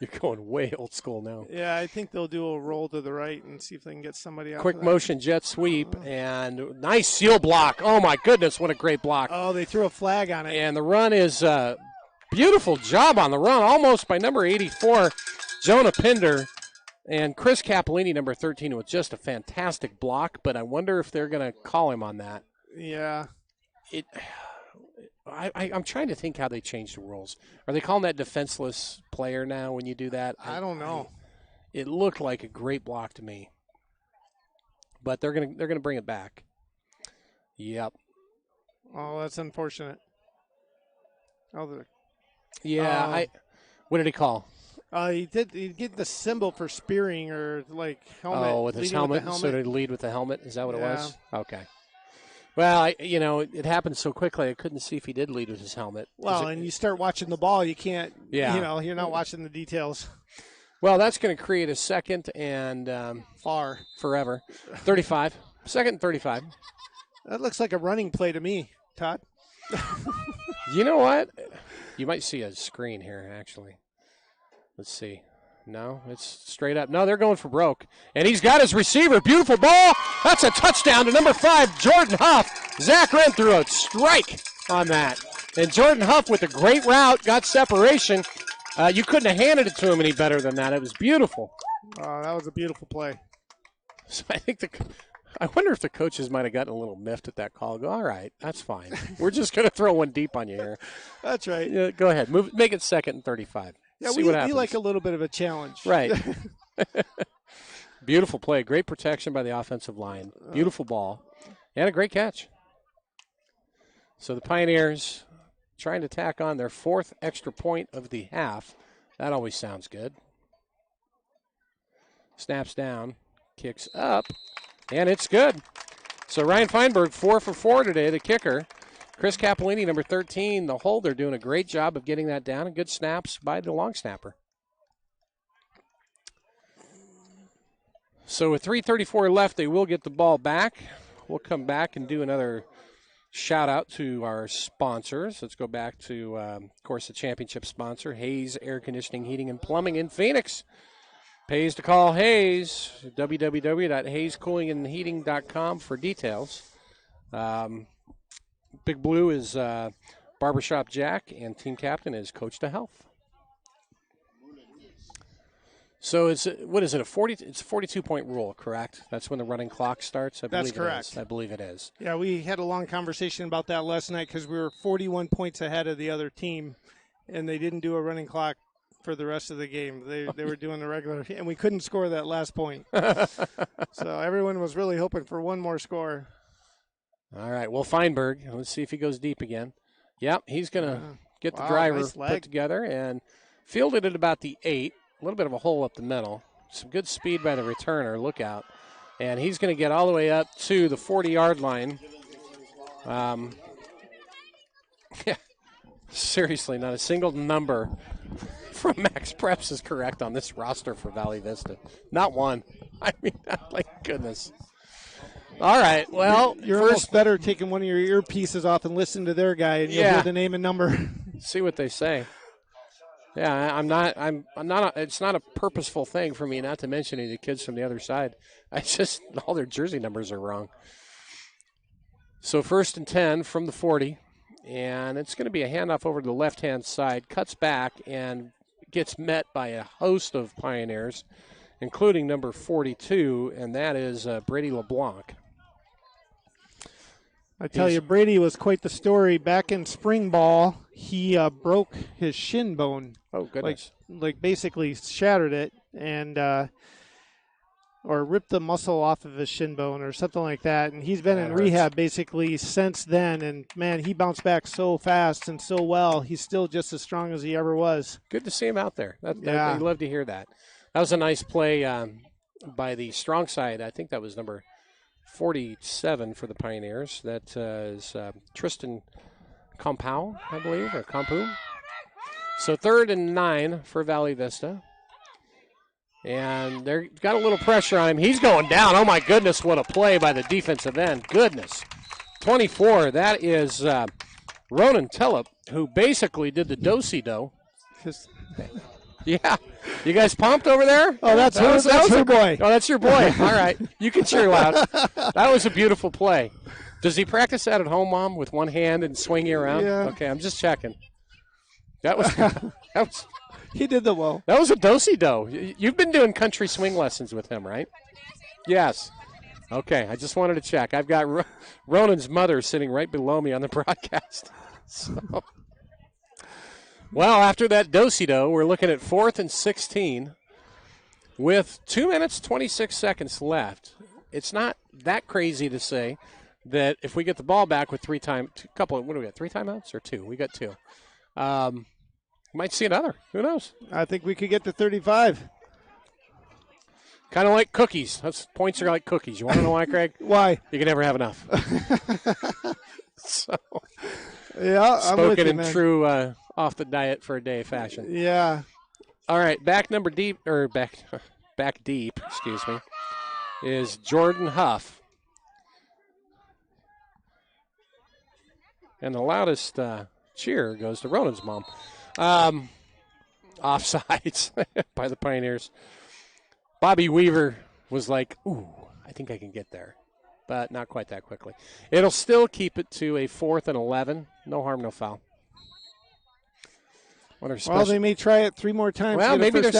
You're going way old school now. Yeah, I think they'll do a roll to the right and see if they can get somebody out. Quick motion jet sweep and nice seal block. Oh, my goodness, what a great block. Oh, they threw a flag on it. And the run is beautiful job on the run, almost by number 84, Jonah Pinder. And Chris Capolini, number 13, with just a fantastic block, but I wonder if they're going to call him on that. Yeah. I'm trying to think how they changed the rules. Are they calling that defenseless player now when you do that? I don't know. It looked like a great block to me. But they're gonna bring it back. Yep. Oh, that's unfortunate. Oh, yeah. What did he call? He did the symbol for spearing or helmet. Oh, with his helmet. With So did he lead with the helmet? Is that what it was? Yeah. Okay. Well, it happened so quickly I couldn't see if he did lead with his helmet. Well, and you start watching the ball, you can't. Yeah. You're not watching the details. Well, that's going to create a 2nd and forever. 35. 2nd and 35. That looks like a running play to me, Todd. You know what? You might see a screen here, actually. Let's see. No, it's straight up. No, they're going for broke. And he's got his receiver. Beautiful ball. That's a touchdown to number 5, Jordan Huff. Zach Wren threw a strike on that. And Jordan Huff with a great route, got separation. You couldn't have handed it to him any better than that. It was beautiful. That was a beautiful play. So I wonder if the coaches might have gotten a little miffed at that call. Go, all right, that's fine. We're just going to throw one deep on you here. That's right. Yeah, go ahead. Make it 2nd and 35. Yeah, see what happens. We like a little bit of a challenge. Right. Beautiful play. Great protection by the offensive line. Beautiful ball. And a great catch. So the Pioneers trying to tack on their 4th extra point of the half. That always sounds good. Snaps down. Kicks up. And it's good. So Ryan Feinberg, 4 for 4 today, the kicker. Chris Capolini, number 13, the holder, doing a great job of getting that down, and good snaps by the long snapper. So with 3:34 left, they will get the ball back. We'll come back and do another shout-out to our sponsors. Let's go back to, of course, the championship sponsor, Hayes Air Conditioning, Heating, and Plumbing in Phoenix. Pays to call Hayes, www.hayescoolingandheating.com for details. Big Blue is Barbershop Jack, and team captain is Coach to Health. So it's a 42-point rule, correct? That's when the running clock starts? That's correct. I believe it is. Yeah, we had a long conversation about that last night because we were 41 points ahead of the other team, and they didn't do a running clock for the rest of the game. They were doing the regular, and we couldn't score that last point. So everyone was really hoping for one more score. All right, well, Feinberg, let's see if he goes deep again. Yep, he's going to get the driver put together and fielded at about the 8. A little bit of a hole up the middle. Some good speed by the returner. Look out. And he's going to get all the way up to the 40-yard line. Yeah. Seriously, not a single number from Max Preps is correct on this roster for Valley Vista. Not one. I mean, like, goodness. All right, well, you're first, almost better taking one of your earpieces off and listen to their guy, and you'll hear the name and number. See what they say. Yeah, I'm not. It's not a purposeful thing for me not to mention any of the kids from the other side. I just all their jersey numbers are wrong. So 1st and 10 from the 40. And it's going to be a handoff over to the left-hand side, cuts back, and gets met by a host of Pioneers, including number 42, and that is Brady LeBlanc. I tell you, Brady was quite the story. Back in spring ball, he broke his shin bone. Oh, goodness. Like basically shattered it, and or ripped the muscle off of his shin bone or something like that. And he's been in rehab basically since then. And, man, he bounced back so fast and so well. He's still just as strong as he ever was. Good to see him out there. I'd love to hear that. That was a nice play by the strong side. I think that was number 47 for the Pioneers. That is Tristan Compow, I believe, or Compu. So 3rd and 9 for Valley Vista. And they've got a little pressure on him. He's going down. Oh, my goodness, what a play by the defensive end. Goodness. 24, that is Ronan Tellep, who basically did the do-si-do. Yeah. You guys pumped over there? Oh, that's her boy. Oh, that's your boy. All right. You can cheer loud. That was a beautiful play. Does he practice that at home, Mom, with one hand and swing you around? Yeah. Okay, I'm just checking. That was he did the well. That was a do-si-do. You've been doing country swing lessons with him, right? Yes. Okay, I just wanted to check. I've got Ronan's mother sitting right below me on the broadcast. So, well, after that do-si-do, we're looking at 4th and 16 with 2 minutes, 26 seconds left. It's not that crazy to say that if we get the ball back with three timeouts or 2? We got 2. Might see another. Who knows? I think we could get to 35. Kind of like cookies. Points are like cookies. You want to know why, Craig? Why? You can never have enough. So, yeah, I'm with spoken you, in man. true off the diet for a day fashion. Yeah. All right, back deep. Excuse me, is Jordan Huff, and the loudest cheer goes to Ronan's mom. Offsides by the Pioneers. Bobby Weaver was like, ooh, I think I can get there. But not quite that quickly. It'll still keep it to a 4th and 11. No harm, no foul. Well, they may try it 3 more times. Well, maybe they're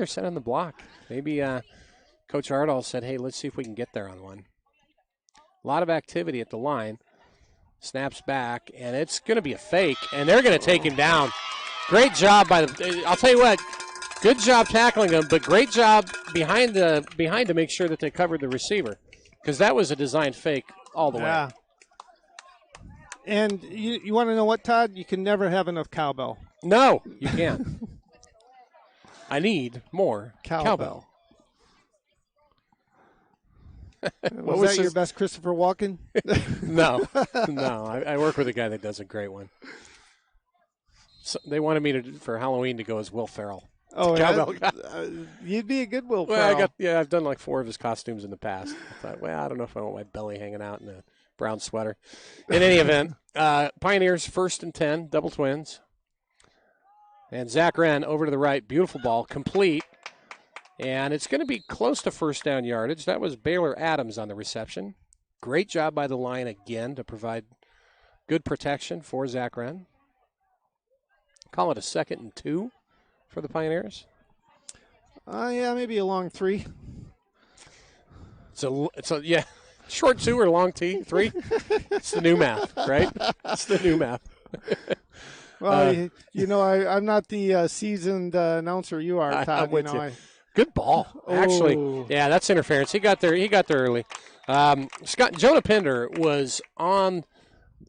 setting the block. Maybe Coach Ardall said, hey, let's see if we can get there on one. A lot of activity at the line. Snaps back, and it's going to be a fake, and they're going to take him down. Great job by the – I'll tell you what, good job tackling him, but great job behind to make sure that they covered the receiver, because that was a designed fake all the way. And you want to know what, Todd? You can never have enough cowbell. No, you can't. I need more cowbell. Was that your best Christopher Walken? No. I work with a guy that does a great one. So they wanted me for Halloween to go as Will Ferrell. Oh, you'd be a good Will Ferrell. Ferrell. I've done like 4 of his costumes in the past. I thought, I don't know if I want my belly hanging out in a brown sweater. In any event, Pioneers 1st and 10, double twins. And Zach Wren over to the right, beautiful ball, complete. And it's going to be close to first down yardage. That was Baylor Adams on the reception. Great job by the line again to provide good protection for Zach Wren. Call it a 2nd and 2 for the Pioneers. Yeah, maybe a long 3. Yeah, short 2 or long 3? It's the new math, right? It's the new math. Well, I'm not the seasoned announcer you are, Todd. I'm with you. Good ball, actually. Yeah, that's interference. He got there early. Jonah Pinder was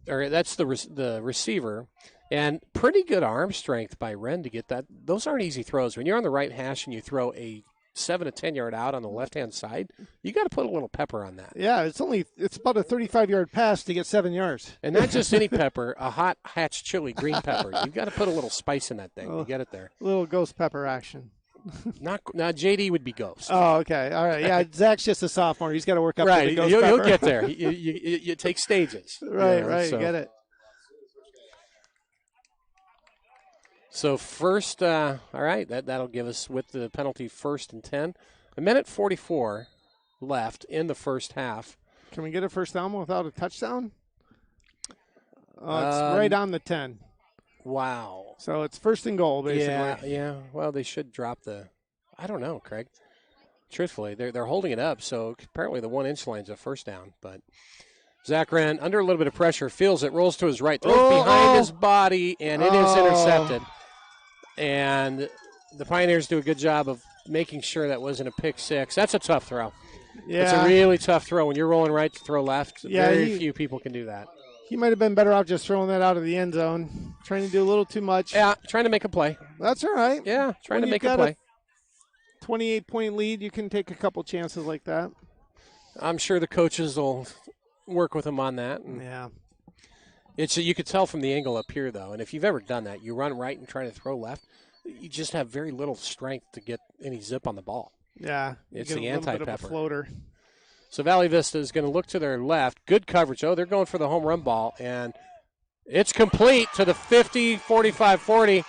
that's the receiver, and pretty good arm strength by Wren to get that. Those aren't easy throws. When you're on the right hash and you throw a 7 to 10 yard out on the left-hand side, you got to put a little pepper on that. Yeah, it's about a 35-yard pass to get 7 yards. And not just any pepper, a hot Hatch chili green pepper. You got to put a little spice in that thing to get it there. A little ghost pepper action. Now JD would be ghost. Oh, okay. All right. Yeah, Zach's just a sophomore. He's got to work up to the ghost He'll pepper. get there. You take stages. Right, so. Get it. So first, all right, that'll give us with the penalty 1st and 10. 1:44 left in the first half. Can we get a first down without a touchdown? It's right on the 10. Wow. So it's 1st and goal, basically. Yeah. Well, they should drop the. I don't know, Craig. Truthfully, they're holding it up, so apparently the 1-inch line's a first down. But Zach Wren, under a little bit of pressure, feels it, rolls to his right, throws behind his body, and it is intercepted. And the Pioneers do a good job of making sure that wasn't a pick six. That's a tough throw. Yeah. It's a really tough throw. When you're rolling right to throw left, Yeah, very few people can do that. He might have been better off just throwing that out of the end zone, trying to do a little too much. Yeah, trying to make a play. That's all right. Yeah, trying to make a play. 28-point lead, you can take a couple chances like that. I'm sure the coaches will work with him on that. Yeah. You could tell from the angle up here, though, and if you've ever done that, you run right and try to throw left, you just have very little strength to get any zip on the ball. Yeah. It's the anti-pepper. Floater. So Valley Vista is going to look to their left. Good coverage. Oh, they're going for the home run ball, and it's complete to the 50, 45, 40.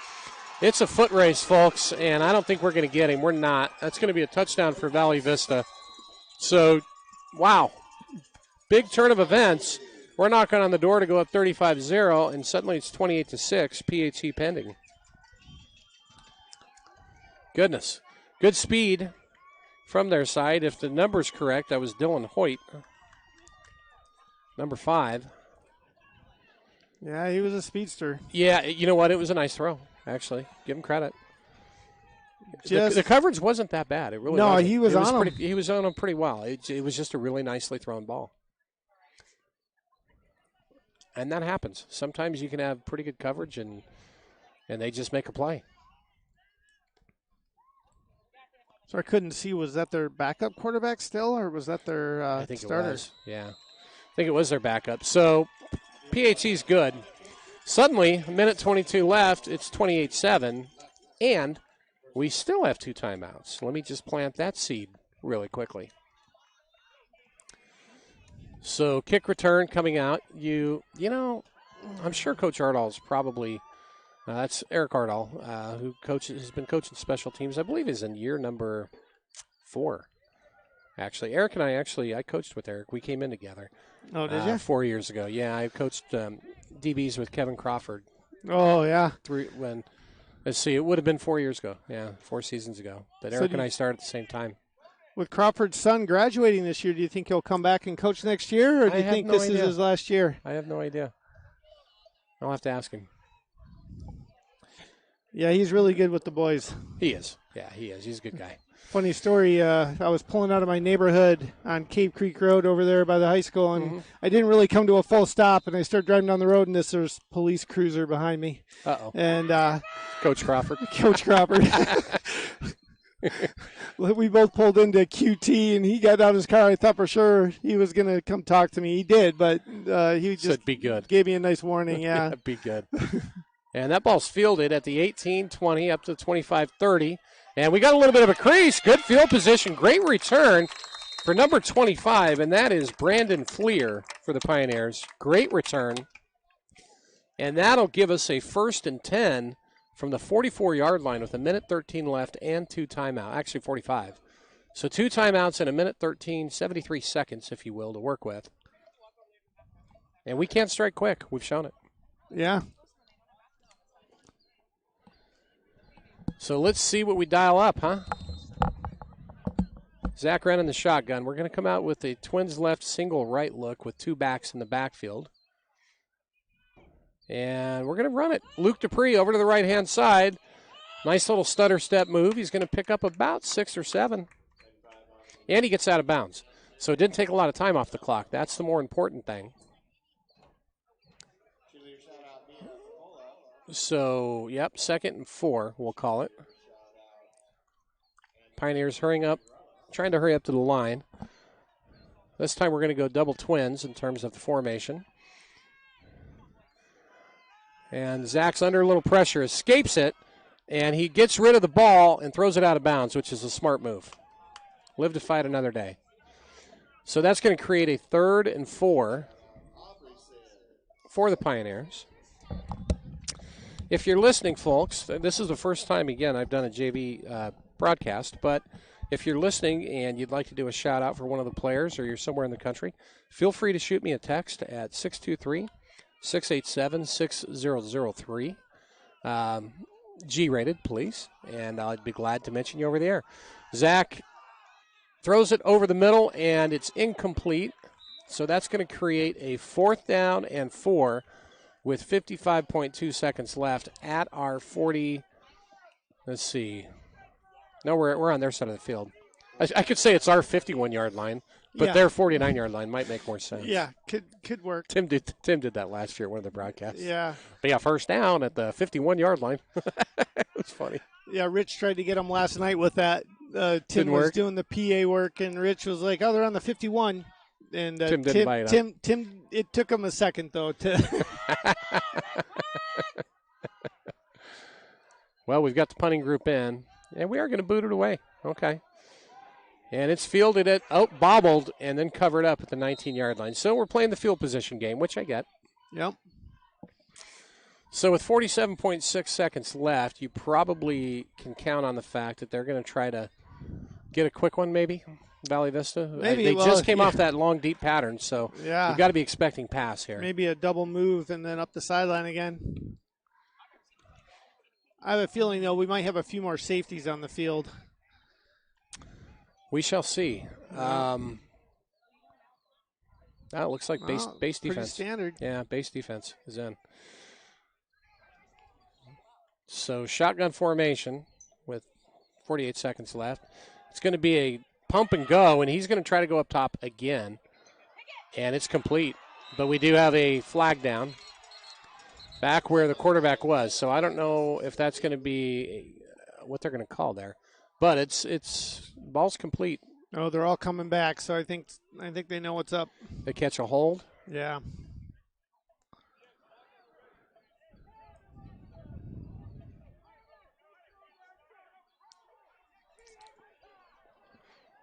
It's a foot race, folks, and I don't think we're going to get him. We're not. That's going to be a touchdown for Valley Vista. So, wow. Big turn of events. We're knocking on the door to go up 35-0, and suddenly it's 28-6, PHE pending. Goodness. Good speed from their side. If the number's correct, that was Dylan Hoyt, number 5. Yeah, he was a speedster. Yeah, you know what? It was a nice throw, actually. Give him credit. The coverage wasn't that bad. It really wasn't. He was on him. He was on him pretty well. It was just a really nicely thrown ball. And that happens. Sometimes you can have pretty good coverage, and they just make a play. So I couldn't see, was that their backup quarterback still, or was that their I think starter? It was, yeah. I think it was their backup. So PHE's good. Suddenly, 1:22 left, it's 28-7, and we still have 2 timeouts. Let me just plant that seed really quickly. So kick return coming out. You know, I'm sure Coach Ardall's probably that's Eric Ardall, who has been coaching special teams. I believe is in year number 4. Actually, Eric and I coached with Eric. We came in together. Oh, did you? 4 years ago. Yeah, I coached DBs with Kevin Crawford. Oh, yeah. Let's see, it would have been 4 years ago. Yeah, 4 seasons ago. That Eric and I started at the same time. With Crawford's son graduating this year, do you think he'll come back and coach next year, or do you think this is his last year? I have no idea. I'll have to ask him. Yeah, he's really good with the boys. He is. Yeah, he is. He's a good guy. Funny story, I was pulling out of my neighborhood on Cave Creek Road over there by the high school, and I didn't really come to a full stop, and I started driving down the road, and there's police cruiser behind me. Uh-oh. And Coach Crawford. Coach Crawford. We both pulled into QT, and he got out of his car. I thought for sure he was going to come talk to me. He did, but he just said, "Be good." Gave me a nice warning, yeah. Be good. And that ball's fielded at the 18-20 up to the 25-30. And we got a little bit of a crease. Good field position. Great return for number 25, and that is Brandon Fleer for the Pioneers. Great return. And that'll give us a 1st and 10 from the 44-yard line with 1:13 left and 2 timeouts. Actually, 45. So 2 timeouts in 1:13, 73 seconds, if you will, to work with. And we can't strike quick. We've shown it. Yeah. So let's see what we dial up, huh? Zach Wren in the shotgun. We're going to come out with a twins left, single right look with 2 backs in the backfield. And we're going to run it. Luke Dupree over to the right-hand side. Nice little stutter step move. He's going to pick up about 6 or 7. And he gets out of bounds. So it didn't take a lot of time off the clock. That's the more important thing. So, yep, 2nd and 4, we'll call it. Pioneers hurrying up, trying to hurry up to the line. This time we're going to go double twins in terms of the formation. And Zach's under a little pressure, escapes it, and he gets rid of the ball and throws it out of bounds, which is a smart move. Live to fight another day. So that's going to create a 3rd and 4 for the Pioneers. If you're listening, folks, this is the first time, again, I've done a JV broadcast, but if you're listening and you'd like to do a shout-out for one of the players or you're somewhere in the country, feel free to shoot me a text at 623-687-6003. G-rated, please, and I'd be glad to mention you over the air. Zach throws it over the middle, and it's incomplete, so that's going to create a 4th down and 4 with 55.2 seconds left at our 40. Let's see. No, we're on their side of the field. I could say it's our 51-yard line, but their 49-yard line might make more sense. Yeah, could work. Tim did that last year at one of the broadcasts. Yeah. But yeah, first down at the 51-yard line. It was funny. Yeah, Rich tried to get him last night with that. Tim was doing the PA work, and Rich was like, "Oh, they're on the 51." And Tim didn't buy it. Tim, it took him a second though to. Well, we've got the punting group in, and we are going to boot it away. Okay. And it's fielded at, bobbled, and then covered up at the 19-yard line. So we're playing the field position game, which I get. Yep. So with 47.6 seconds left, you probably can count on the fact that they're going to try to get a quick one, maybe, Valley Vista. Maybe. They just came off that long, deep pattern, so you've got to be expecting pass here. Maybe a double move and then up the sideline again. I have a feeling, though, we might have a few more safeties on the field. We shall see. It looks like base defense. Pretty standard. Yeah, base defense is in. So shotgun formation with 48 seconds left. It's going to be a pump and go, and he's going to try to go up top again. And it's complete. But we do have a flag down back where the quarterback was. So I don't know if that's going to be what they're going to call there. But it's ball's complete. Oh, they're all coming back, so I think they know what's up. They catch a hold. Yeah.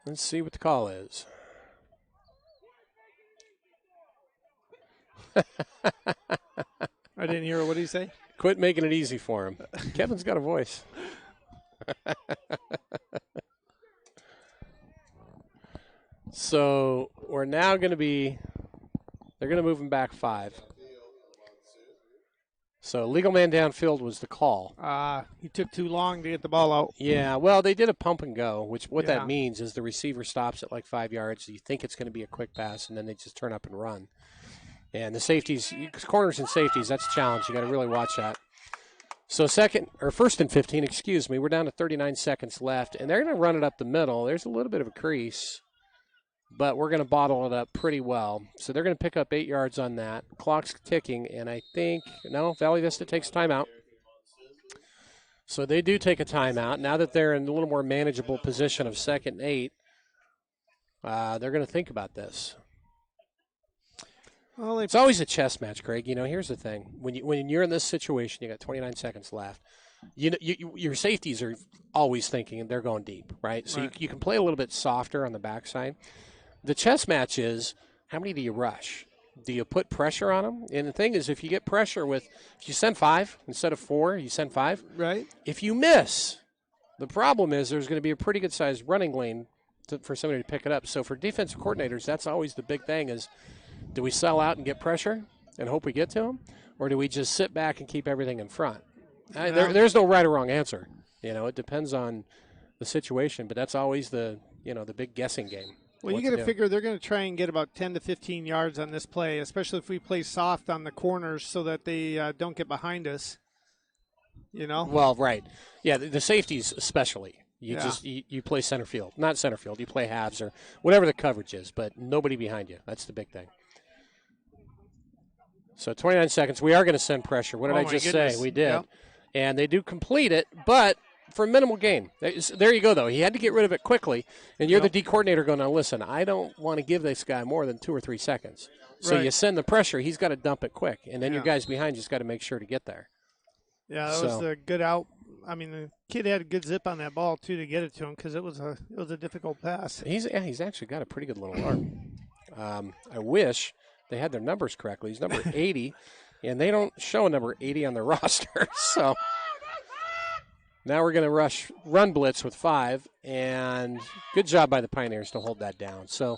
Let's see what the call is. I didn't hear it. What did he say? Quit making it easy for him. Kevin's got a voice. So we're now going to be, they're going to move him back 5. So legal man downfield was the call. He took too long to get the ball out. Yeah, well, they did a pump and go, which what that means is the receiver stops at like 5 yards. You think it's going to be a quick pass, and then they just turn up and run. And the safeties, corners and safeties, that's a challenge. You got to really watch that. So first and 15, we're down to 39 seconds left, and they're going to run it up the middle. There's a little bit of a crease, but we're going to bottle it up pretty well. So they're going to pick up 8 yards on that. Clock's ticking, and I think, Valley Vista takes a timeout. So they do take a timeout. Now that they're in a little more manageable position of 2nd and 8, they're going to think about this. Well, it's always a chess match, Craig. Here's the thing. When you're in this situation, you got 29 seconds left. Your safeties are always thinking, and they're going deep, right? So you can play a little bit softer on the backside. The chess match is, how many do you rush? Do you put pressure on them? And the thing is, if you get pressure if you send 5 instead of 4, you send 5. Right. If you miss, the problem is there's going to be a pretty good-sized running lane for somebody to pick it up. So for defensive coordinators, that's always the big thing is, do we sell out and get pressure and hope we get to them? Or do we just sit back and keep everything in front? There's no right or wrong answer. It depends on the situation, but that's always the big guessing game. Well, you got to figure they're going to try and get about 10 to 15 yards on this play, especially if we play soft on the corners so that they don't get behind us. Well, right. Yeah, the safeties especially. You play center field. Not center field. You play halves or whatever the coverage is, but nobody behind you. That's the big thing. So 29 seconds. We are going to send pressure. What did I just say? We did. Yep. And they do complete it, but for minimal gain. There you go, though. He had to get rid of it quickly, and you're the D coordinator going, now listen, I don't want to give this guy more than 2 or 3 seconds. So you send the pressure. He's got to dump it quick, and then your guys behind just got to make sure to get there. Yeah, that was a good out. I mean, the kid had a good zip on that ball too to get it to him because it was a difficult pass. He's actually got a pretty good little arm. I wish they had their numbers correctly. He's number 80, and they don't show a number 80 on their roster. So now we're going to run blitz with 5, and good job by the Pioneers to hold that down. So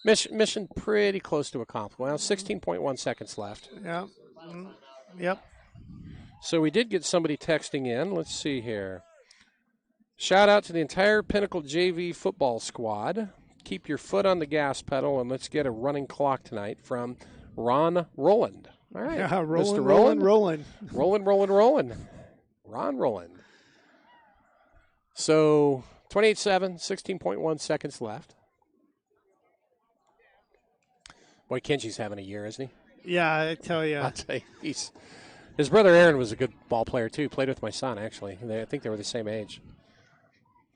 mission pretty close to accomplished. Well, 16.1 seconds left. Yeah. Yep. So we did get somebody texting in. Let's see here. Shout out to the entire Pinnacle JV football squad. Keep your foot on the gas pedal, and let's get a running clock tonight from Ron Roland. All right. Yeah, Mr. rolling. Rolling. Ron Roland. So 28-7, 16.1 seconds left. Boy, Kenji's having a year, isn't he? Yeah, I tell you. I'll tell you, his brother Aaron was a good ball player, too. Played with my son, actually. I think they were the same age.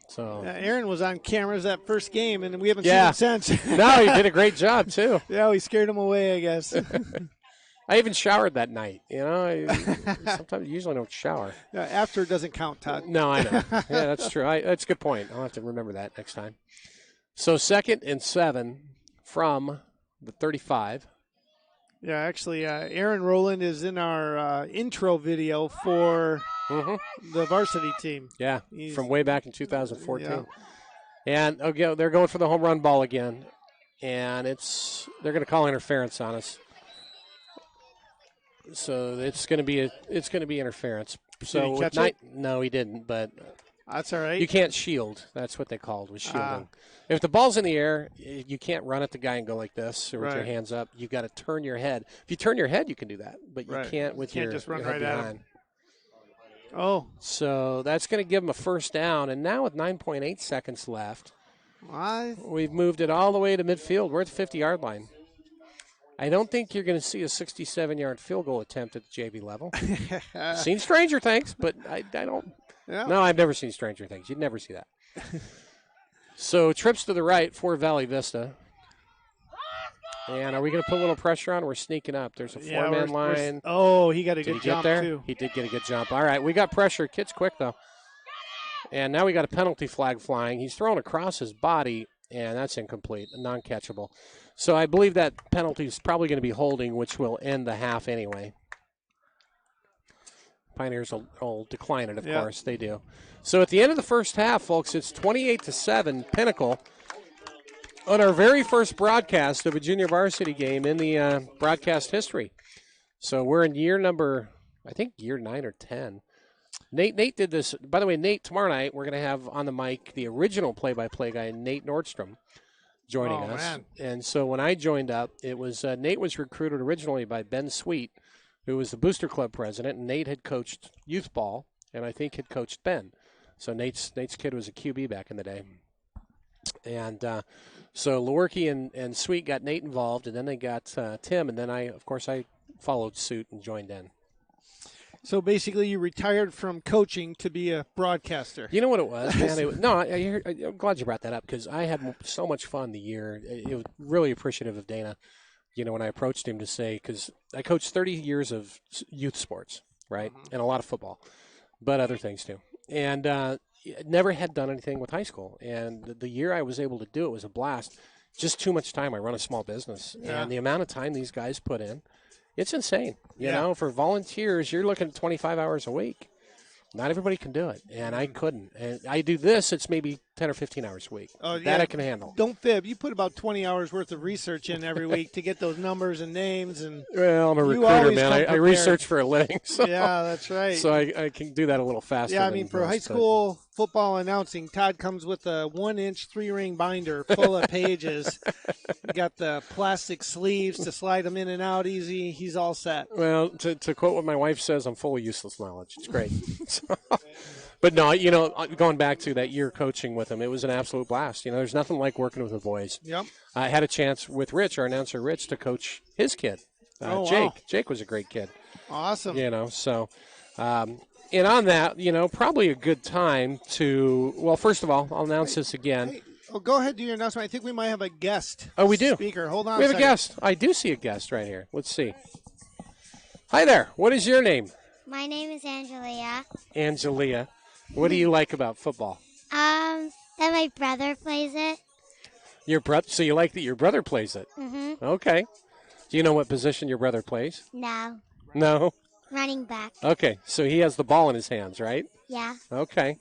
So Aaron was on cameras that first game, and we haven't seen him since. No, he did a great job, too. Yeah, we scared him away, I guess. I even showered that night. You know, sometimes usually don't shower. Yeah, after doesn't count, Todd. No, I know. Yeah, that's true. That's a good point. I'll have to remember that next time. So 2nd and 7 from the 35. Yeah, actually, Aaron Rowland is in our intro video for the varsity team. Yeah, from way back in 2014. Yeah. And okay, they're going for the home run ball again, and they're going to call interference on us. So it's going to be interference. So did he catch it? No, he didn't. But that's all right. You can't shield. That's what they called was shielding. If the ball's in the air, you can't run at the guy and go like this or with your hands up. You've got to turn your head. If you turn your head, you can do that, but you can't with your just run your right head at behind. him. Oh, so that's going to give them a first down. And now with 9.8 seconds left, we've moved it all the way to midfield. We're at the 50-yard line. I don't think you're going to see a 67-yard field goal attempt at the JV level. Seen Stranger Things, but I don't. Yeah. No, I've never seen Stranger Things. You'd never see that. So trips to the right for Valley Vista. And are we going to put a little pressure on? We're sneaking up. There's a four-man line. He got a good jump, too. He did get a good jump. All right, we got pressure. Kid's quick, though. And now we got a penalty flag flying. He's thrown across his body, and that's incomplete, non-catchable. So I believe that penalty is probably going to be holding, which will end the half anyway. Pioneers will decline it, of course. They do. So at the end of the first half, folks, it's 28-7, Pinnacle. On our very first broadcast of a junior varsity game in the broadcast history. So we're in year 9 or 10. Nate did this. By the way, Nate, tomorrow night we're going to have on the mic the original play-by-play guy, Nate Nordstrom, joining us. Man. And so when I joined up, it was Nate was recruited originally by Ben Sweet, who was the Booster Club president, and Nate had coached youth ball, and I think had coached Ben. So Nate's kid was a QB back in the day. And so Lewerke and Sweet got Nate involved, and then they got Tim, and then I followed suit and joined in. So basically you retired from coaching to be a broadcaster. You know what it was, man? I'm glad you brought that up because I had so much fun the year. It was really appreciative of Dana, when I approached him to say, because I coached 30 years of youth sports, right, and a lot of football, but other things too. And never had done anything with high school. And the year I was able to do it was a blast. Just too much time. I run a small business. Yeah. And the amount of time these guys put in, it's insane. You know, for volunteers, you're looking at 25 hours a week. Not everybody can do it, and I couldn't. And I do this, it's maybe 10 or 15 hours a week. That I can handle. Don't fib. You put about 20 hours worth of research in every week to get those numbers and names. And well, I'm a recruiter, man. I research for a living. So, yeah, that's right. So I can do that a little faster. Yeah, I mean, for high school football announcing, Todd comes with a 1-inch 3-ring binder full of pages. Got the plastic sleeves to slide them in and out easy. He's all set. Well, to quote what my wife says, I'm full of useless knowledge. It's great. But no, going back to that year coaching with him, it was an absolute blast. There's nothing like working with the boys. Yep. I had a chance with Rich, our announcer Rich, to coach his kid, Jake. Wow. Jake was a great kid. Awesome. So And on that, probably a good time to, well, first of all, I'll announce this again. Hey, go ahead, do your announcement. I think we might have a guest. Oh, we do. Speaker. Hold on. We have a a guest. I do see a guest right here. Let's see. Hi there. What is your name? My name is Angelia. Angelia. What do you like about football? That my brother plays it. So you like that your brother plays it? Mm-hmm. Okay. Do you know what position your brother plays? No. No? Running back. Okay. So he has the ball in his hands, right? Yeah. Okay.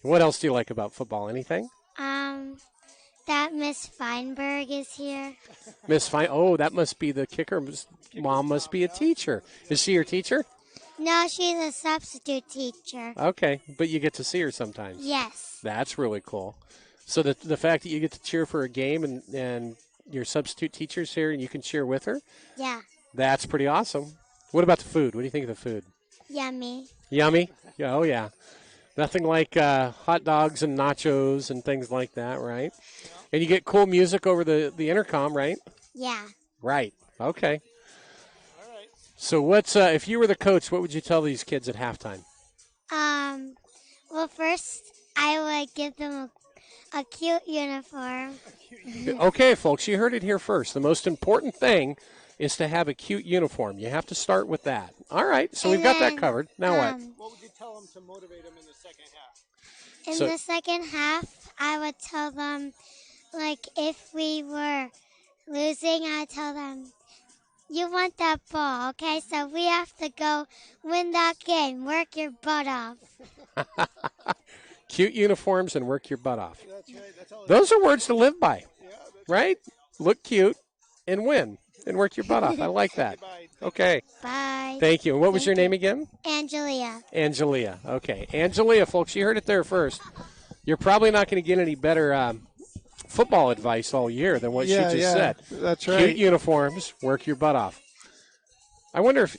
What else do you like about football? Anything? That Miss Feinberg is here. That must be the kicker. Mom must be a teacher. Is she your teacher? No, she's a substitute teacher. Okay, but you get to see her sometimes. Yes. That's really cool. So the fact that you get to cheer for a game and your substitute teacher's here and you can cheer with her, Yeah. that's pretty awesome. What about the food? What do you think of the food? Yummy. Yummy? Yeah, oh, yeah. Nothing like hot dogs and nachos and things like that, right? And you get cool music over the intercom, right? Yeah. Right. Okay. All right. So what's if you were the coach, what would you tell these kids at halftime? Well, first I would give them a cute uniform. Okay, folks, you heard it here first. The most important thing is to have a cute uniform. You have to start with that. All right, so we've got that covered. Now what? What would you tell them to motivate them in the second half? In the second half, I would tell them, like, if we were losing, I'd tell them, you want that ball, okay? So we have to go win that game. Work your butt off. Cute uniforms and work your butt off. That's right. Those are words to live by, right? Look cute and win and work your butt off. I like that. Okay. Bye. Thank you. And what was your name again? Angelia. Angelia. Okay. Angelia, folks, you heard it there first. You're probably not going to get any better football advice all year than what she just said. That's right. Cute uniforms, work your butt off. I wonder if,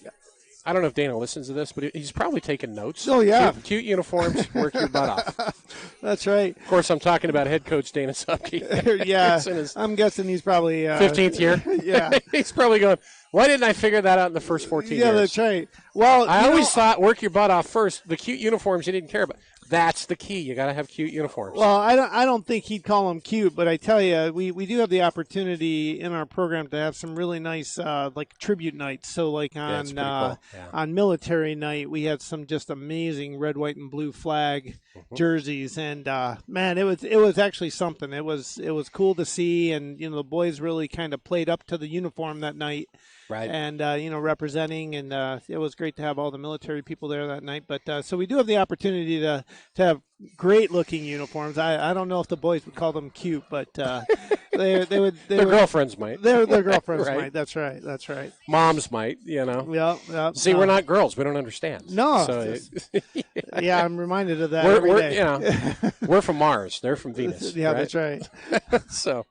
I don't know if Dana listens to this, but he's probably taking notes. Oh, yeah. Cute uniforms, work your butt off. That's right. Of course, I'm talking about head coach Dana Subke. Yeah. In his I'm guessing he's probably 15th year. Yeah. He's probably going, why didn't I figure that out in the first 14 years? Yeah, that's right. Well, I always thought work your butt off first. The cute uniforms you didn't care about. That's the key. You got to have cute uniforms. Well, I don't think he'd call them cute, but I tell you, we do have the opportunity in our program to have some really nice like tribute nights. So like on military night, we had some just amazing red, white, and blue flag jerseys, and man, it was actually something. It was cool to see, and the boys really kind of played up to the uniform that night. Right. And, representing, and it was great to have all the military people there that night. But so we do have the opportunity to have great-looking uniforms. I don't know if the boys would call them cute, but they would. Their girlfriends might. Their girlfriends Right. might. That's right. That's right. Moms might, Yeah. See, we're not girls. We don't understand. No. So, yeah, I'm reminded of that we're, every day. We're from Mars. They're from Venus. Yeah, right? that's right. So,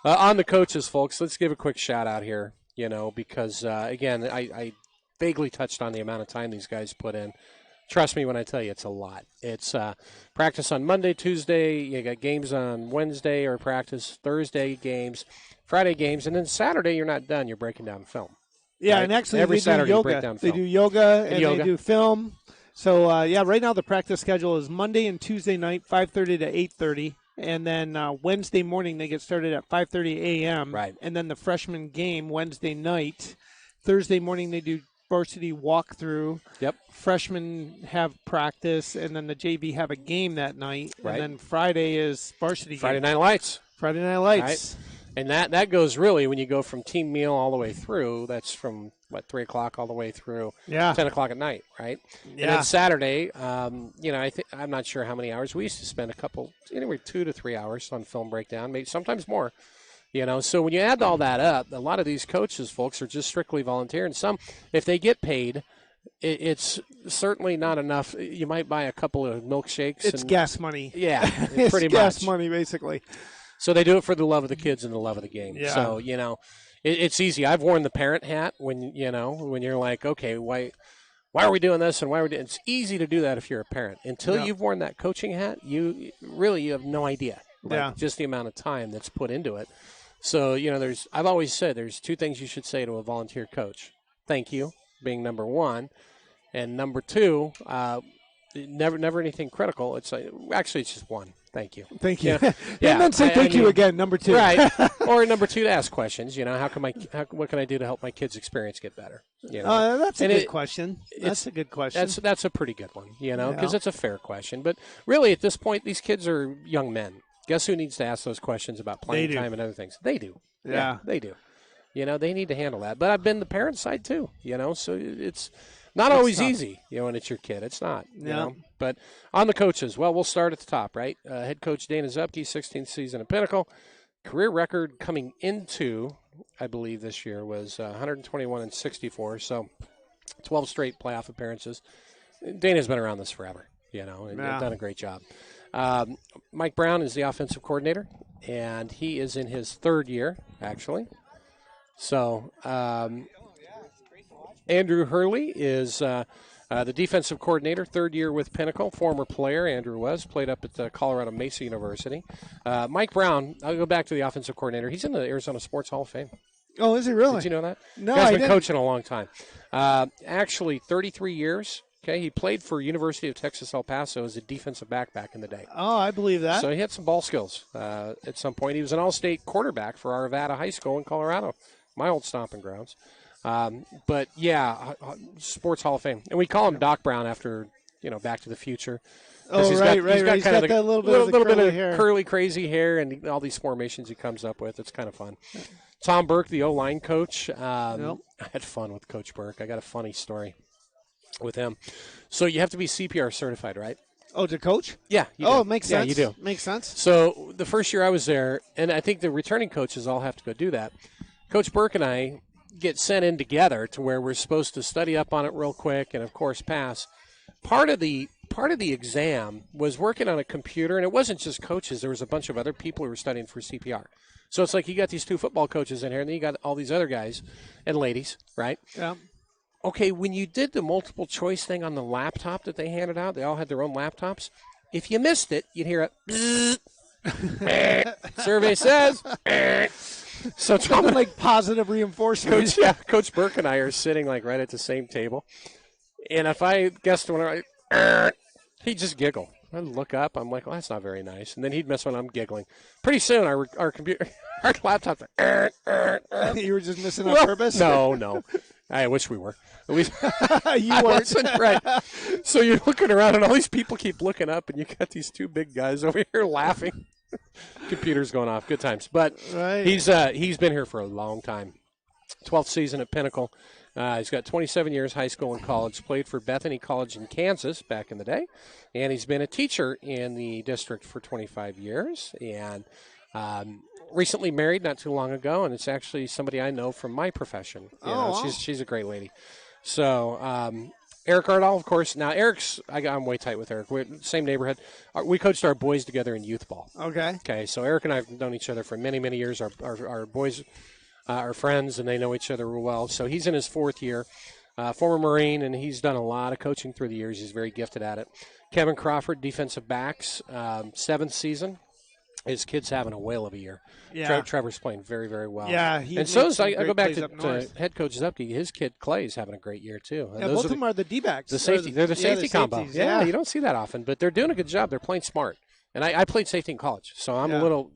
on the coaches, folks, let's give a quick shout-out here. Because, again, I vaguely touched on the amount of time these guys put in. Trust me when I tell you it's a lot. It's practice on Monday, Tuesday. You got games on Wednesday or practice Thursday games, Friday games, and then Saturday you're not done. You're breaking down film. Yeah, right? and actually every they Saturday do you break yoga. down They film. do yoga and yoga. they do film. So, right now the practice schedule is Monday and Tuesday night, 5:30 to 8:30. And then Wednesday morning they get started at 5:30 a.m. Right. And then the freshman game Wednesday night. Thursday morning they do varsity walkthrough. Yep. Freshmen have practice, and then the JV have a game that night. Right. And then Friday is varsity Friday game. Night Lights. Friday Night Lights. Right. And that goes really when you go from team meal all the way through. That's from 3 o'clock all the way through 10 o'clock at night, right? Yeah. And then Saturday, I'm not sure how many hours. We used to spend anywhere 2 to 3 hours on film breakdown, maybe sometimes more. So when you add all that up, a lot of these coaches, folks, are just strictly volunteer. And some, if they get paid, it's certainly not enough. You might buy a couple of milkshakes. It's gas money. Yeah, It's pretty gas much. money, basically. So they do it for the love of the kids and the love of the game. Yeah. So, it's easy. I've worn the parent hat when you're like, okay, why are we doing this and why are we doing It's easy to do that if you're a parent. Until you've worn that coaching hat, you have no idea. Just the amount of time that's put into it. So, I've always said there's two things you should say to a volunteer coach. Thank you, being number one. And number 2, never anything critical. It's actually it's just 1. Thank you. Thank you. Yeah. And then say thank you again, number 2. Right. Or number 2, to ask questions. What can I do to help my kids' experience get better? That's a good question. That's a good question. That's a pretty good one, because it's a fair question. But really, at this point, these kids are young men. Guess who needs to ask those questions about playing time and other things? They do. Yeah, they do. They need to handle that. But I've been the parent side too, so it's not always easy, when it's your kid. It's not, But on the coaches, well, we'll start at the top, right? Head coach Dana Zupke, 16th season at Pinnacle. Career record coming into, I believe this year, was 121-64, so 12 straight playoff appearances. Dana's been around this forever, and done a great job. Mike Brown is the offensive coordinator, and he is in his 3rd year, actually. So Andrew Hurley is the defensive coordinator, 3rd year with Pinnacle. Former player, Andrew played up at Colorado Mesa University. Mike Brown, I'll go back to the offensive coordinator. He's in the Arizona Sports Hall of Fame. Oh, is he really? Did you know that? No, Guy's I been didn't. coaching a long time. Actually, 33 years. Okay, he played for University of Texas El Paso as a defensive back in the day. Oh, I believe that. So he had some ball skills at some point. He was an all-state quarterback for Arvada High School in Colorado, my old stomping grounds. But, yeah, Sports Hall of Fame. And we call him Doc Brown after, Back to the Future. Oh, He's right. got He's kind got of that little bit of hair. Curly, crazy hair and all these formations he comes up with. It's kind of fun. Tom Burke, the O-line coach. I had fun with Coach Burke. I got a funny story with him. So you have to be CPR certified, right? Oh, to coach? Yeah. You do. Oh, it makes sense. Yeah, you do. Makes sense. So the first year I was there, and I think the returning coaches all have to go do that. Coach Burke and I get sent in together to where we're supposed to study up on it real quick and, of course, pass. Part of the exam was working on a computer, and it wasn't just coaches. There was a bunch of other people who were studying for CPR. So it's like you got these 2 football coaches in here, and then you got all these other guys and ladies, right? Yeah. Okay, when you did the multiple choice thing on the laptop that they handed out, they all had their own laptops. If you missed it, you'd hear a survey says. So something like positive reinforcement. Coach Burke and I are sitting like right at the same table, and if I guessed one, he'd just giggle. I'd look up. I'm like, well, that's not very nice. And then he'd mess when I'm giggling. Pretty soon, our computer, our laptop. You were just missing on purpose? No. I wish we were. At least you weren't. Right. So you're looking around, and all these people keep looking up, and you got these 2 big guys over here laughing. Computer's going off. Good times. But he's been here for a long time. 12th season at Pinnacle. He's got 27 years high school and college. Played for Bethany College in Kansas back in the day. And he's been a teacher in the district for 25 years. And recently married not too long ago, and it's actually somebody I know from my profession. Wow. She's a great lady. So Eric Ardall, of course. Now, I'm way tight with Eric. We're in the same neighborhood. We coached our boys together in youth ball. Okay, so Eric and I have known each other for many, many years. Our boys are friends, and they know each other real well. So he's in his 4th year. Former Marine, and he's done a lot of coaching through the years. He's very gifted at it. Kevin Crawford, defensive backs, 7th season. His kid's having a whale of a year. Yeah. Trevor's playing very, very well. Yeah, and so is, I go back to head coach Zupke. His kid Clay's having a great year too. And both of them are the D-backs. They're the safety combo. Safeties, yeah, you don't see that often, but they're doing a good job. They're playing smart. And I played safety in college, so I'm a little,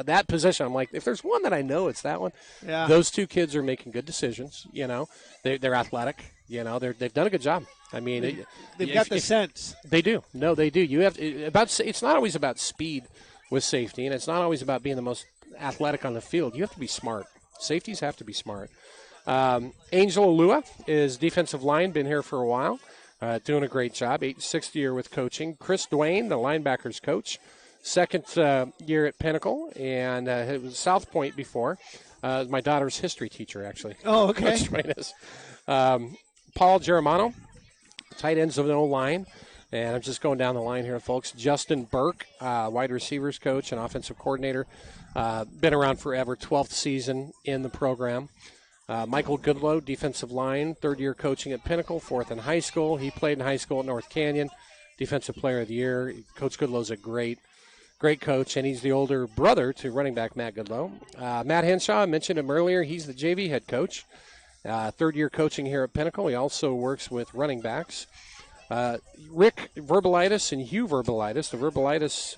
that position. I'm like, if there's one that I know, it's that one. Yeah. Those 2 kids are making good decisions. They're athletic. They've done a good job. I mean, they've got the sense. They do. No, they do. It's not always about speed with safety, and it's not always about being the most athletic on the field. You have to be smart. Safeties have to be smart. Angel Alua is defensive line, been here for a while, doing a great job. 6th year with coaching. Chris Dwayne, the linebackers coach, 2nd year at Pinnacle, and it was South Point before. My daughter's history teacher, actually. Oh, okay. Coach Dwayne is. Paul Germano, tight ends of the O-line. And I'm just going down the line here, folks. Justin Burke, wide receivers coach and offensive coordinator. Been around forever, 12th season in the program. Michael Goodlow, defensive line, 3rd year coaching at Pinnacle, 4th in high school. He played in high school at North Canyon, defensive player of the year. Coach Goodlow's a great coach, and he's the older brother to running back Matt Goodlow. Matt Henshaw, I mentioned him earlier. He's the JV head coach. third-year coaching here at Pinnacle. He also works with running backs. Rick Verbalitis and Hugh Verbalitis, the Verbalitis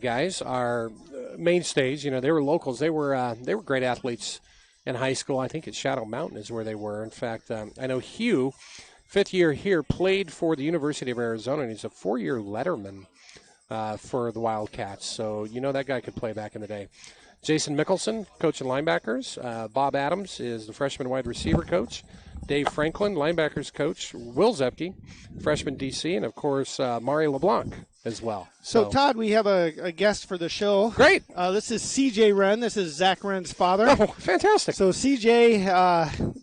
guys, are mainstays. They were locals. They were great athletes in high school. I think at Shadow Mountain is where they were. In fact, I know Hugh, fifth year here, played for the University of Arizona, and he's a 4-year letterman for the Wildcats. So that guy could play back in the day. Jason Mickelson, coaching linebackers. Bob Adams is the freshman wide receiver coach. Dave Franklin, linebackers coach. Will Zepke, freshman DC. And, of course, Mari LeBlanc as well. So, Todd, we have a guest for the show. Great. This is C.J. Wren. This is Zach Wren's father. Oh, fantastic. So C.J.,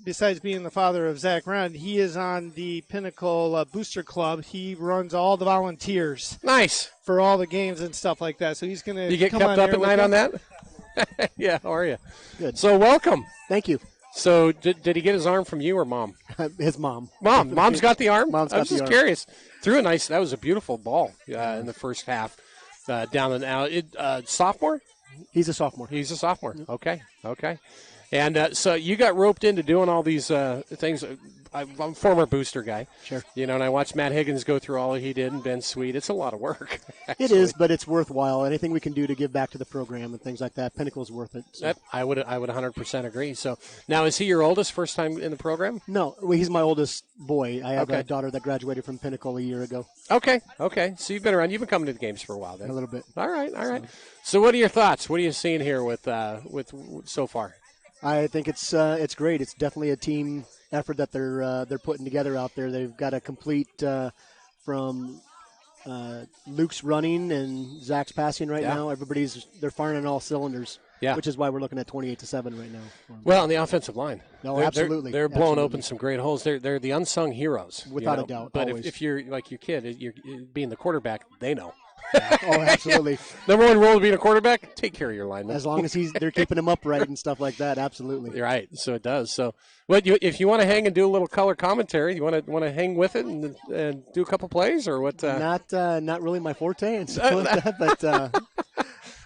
besides being the father of Zach Wren, he is on the Pinnacle Booster Club. He runs all the volunteers. Nice. For all the games and stuff like that. So he's going to You get kept up at night on that? Yeah, how are you? Good. So welcome. Thank you. So did he get his arm from you or Mom? His mom. Mom's got the arm? Mom's I got was the just arm. curious. Threw a nice, that was a beautiful ball in the first half down and out. Sophomore? He's a sophomore. He's a sophomore. Okay. And so you got roped into doing all these things. I'm a former booster guy. Sure. And I watched Matt Higgins go through all he did and Ben Sweet. It's a lot of work. It is, but it's worthwhile. Anything we can do to give back to the program and things like that, Pinnacle's worth it. So. I would 100% agree. So now, is he your oldest, first time in the program? No, well, he's my oldest boy. I have a daughter that graduated from Pinnacle a year ago. Okay. So you've been around. You've been coming to the games for a while then. A little bit. All right. So what are your thoughts? What are you seeing here with so far? I think it's great. It's definitely a team effort that they're putting together out there. They've got a complete from Luke's running and Zach's passing right now. They're firing on all cylinders. Yeah. Which is why we're looking at 28-7 right now. Well, on the offensive line. No, absolutely. They're blowing open some great holes. They're the unsung heroes. Without a doubt. But always. if you're like your kid, you're being the quarterback, they know. Oh, absolutely. Number one rule of being a quarterback: take care of your lineman. As long as they're keeping him upright and stuff like that, absolutely. You're right. So it does. So, if you want to hang and do a little color commentary, you want to hang with it and do a couple plays, or what? Not really my forte and stuff like that,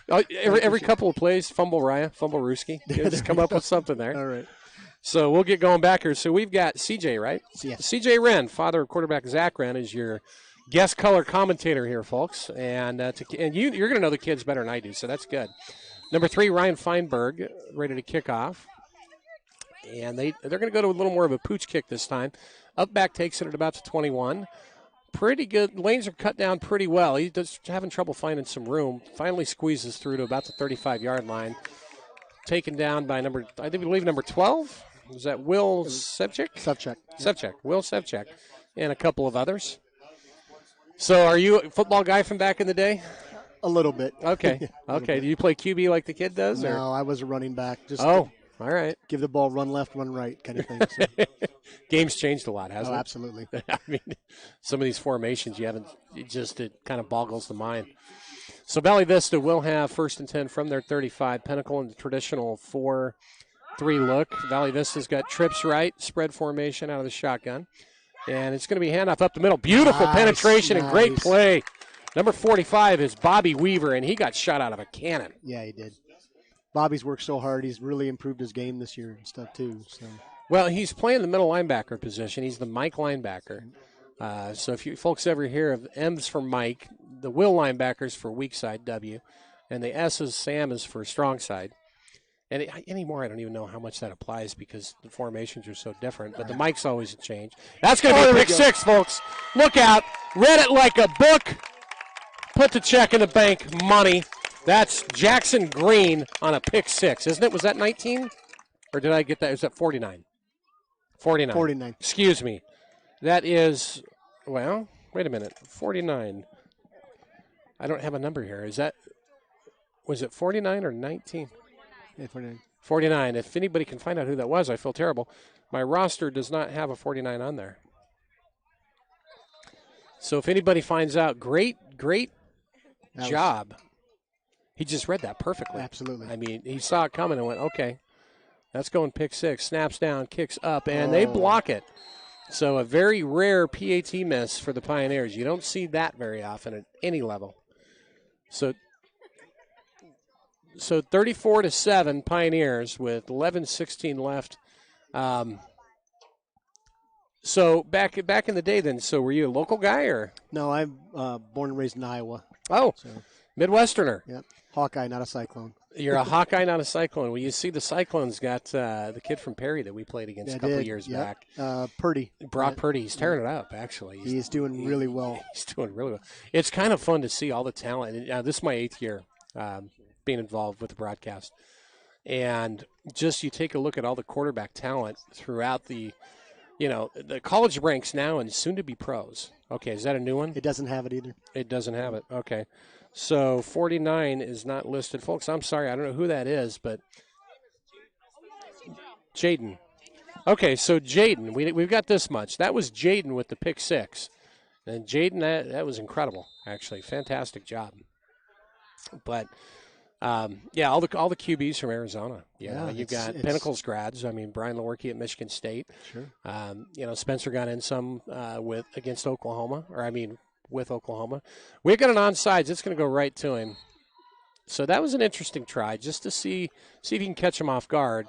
but every couple of plays, fumble Raya, fumble Ruski. Just come up with something there. All right. So we'll get going back here. So we've got CJ, right? Yes. CJ Wren, father of quarterback Zach Wren, is your guest color commentator here, folks. And you're going to know the kids better than I do, so that's good. Number 3, Ryan Feinberg, ready to kick off. And they're going to go to a little more of a pooch kick this time. Up back takes it at about the 21. Pretty good. Lanes are cut down pretty well. He's just having trouble finding some room. Finally squeezes through to about the 35-yard line. Taken down by number 12. Was that Will Sevchik? Sevchik. Will Sevchik. And a couple of others. So are you a football guy from back in the day? A little bit. Okay. Okay. Do you play QB like the kid does? No, I was a running back. All right. Give the ball run left, run right kind of thing. So. Game's changed a lot, hasn't it? Absolutely. I mean, some of these formations it kind of boggles the mind. So Valley Vista will have 1st and 10 from their 35. Pinnacle in the traditional 4-3 look. Valley Vista's got trips right, spread formation out of the shotgun. And it's going to be handoff up the middle. Beautiful penetration and great play. Number 45 is Bobby Weaver, and he got shot out of a cannon. Yeah, he did. Bobby's worked so hard. He's really improved his game this year and stuff, too. So. Well, he's playing the middle linebacker position. He's the Mike linebacker. So if you folks ever hear of M's for Mike, the Will linebackers for weak side, W, and the S's, Sam, is for strong side. And anymore, I don't even know how much that applies because the formations are so different. But the Mike's always a change. That's going to be pick 6, folks. Look out. Read it like a book. Put the check in the bank. Money. That's Jackson Green on a pick 6, isn't it? Was that 19? Or did I get that? Was that 49? 49. 49. Excuse me. That is, well, wait a minute. 49. I don't have a number here. Was it 49 or 19? Yeah, 49. 49. If anybody can find out who that was, I feel terrible. My roster does not have a 49 on there. So if anybody finds out, great job. He just read that perfectly. Absolutely. I mean, he saw it coming and went, okay, that's going pick 6. Snaps down, kicks up, and they block it. So a very rare PAT miss for the Pioneers. You don't see that very often at any level. So 34-7 Pioneers with 11:16 left So back in the day, then. So were you a local guy or? No, I'm born and raised in Iowa. Oh, So, Midwesterner. yep. Hawkeye, not a Cyclone. You're a Hawkeye, not a Cyclone. Well, you see, the Cyclones got the kid from Perry that we played against a couple of years back. Purdy. Brock Purdy. He's tearing it up, actually. He's doing really well. He's doing really well. It's kind of fun to see all the talent. This is my 8th year being involved with the broadcast. And just you take a look at all the quarterback talent throughout the college ranks now and soon to be pros. Okay, is that a new one? It doesn't have it either. It doesn't have it. Okay. So 49 is not listed. Folks, I'm sorry. I don't know who that is, but Jaden. Okay, so Jaden, we've got this much. That was Jaden with the pick 6. And Jaden, that was incredible, actually. Fantastic job. But, all the QBs from Arizona. You've got Pinnacle's grads. I mean, Brian Lewerke at Michigan State. Sure. Spencer got in some against Oklahoma, with Oklahoma. We've got an onside. It's going to go right to him. So that was an interesting try just to see if you can catch him off guard.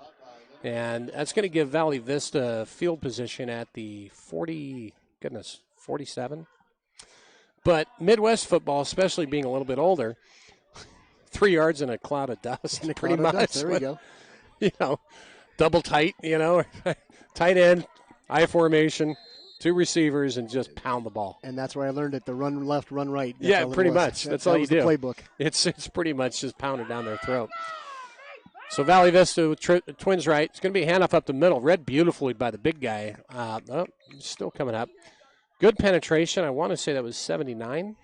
And that's going to give Valley Vista field position at the 47. But Midwest football, especially being a little bit older, 3 yards in a cloud of dust, pretty much. There we go. Double tight, tight end, I formation, 2 receivers, and just pound the ball. And that's where I learned it, the run left, run right. Yeah, pretty much. That's all you do. The playbook. It's pretty much just pounded down their throat. So Valley Vista with Twins right. It's going to be a handoff up the middle. Read beautifully by the big guy. Still coming up. Good penetration. I want to say that was 79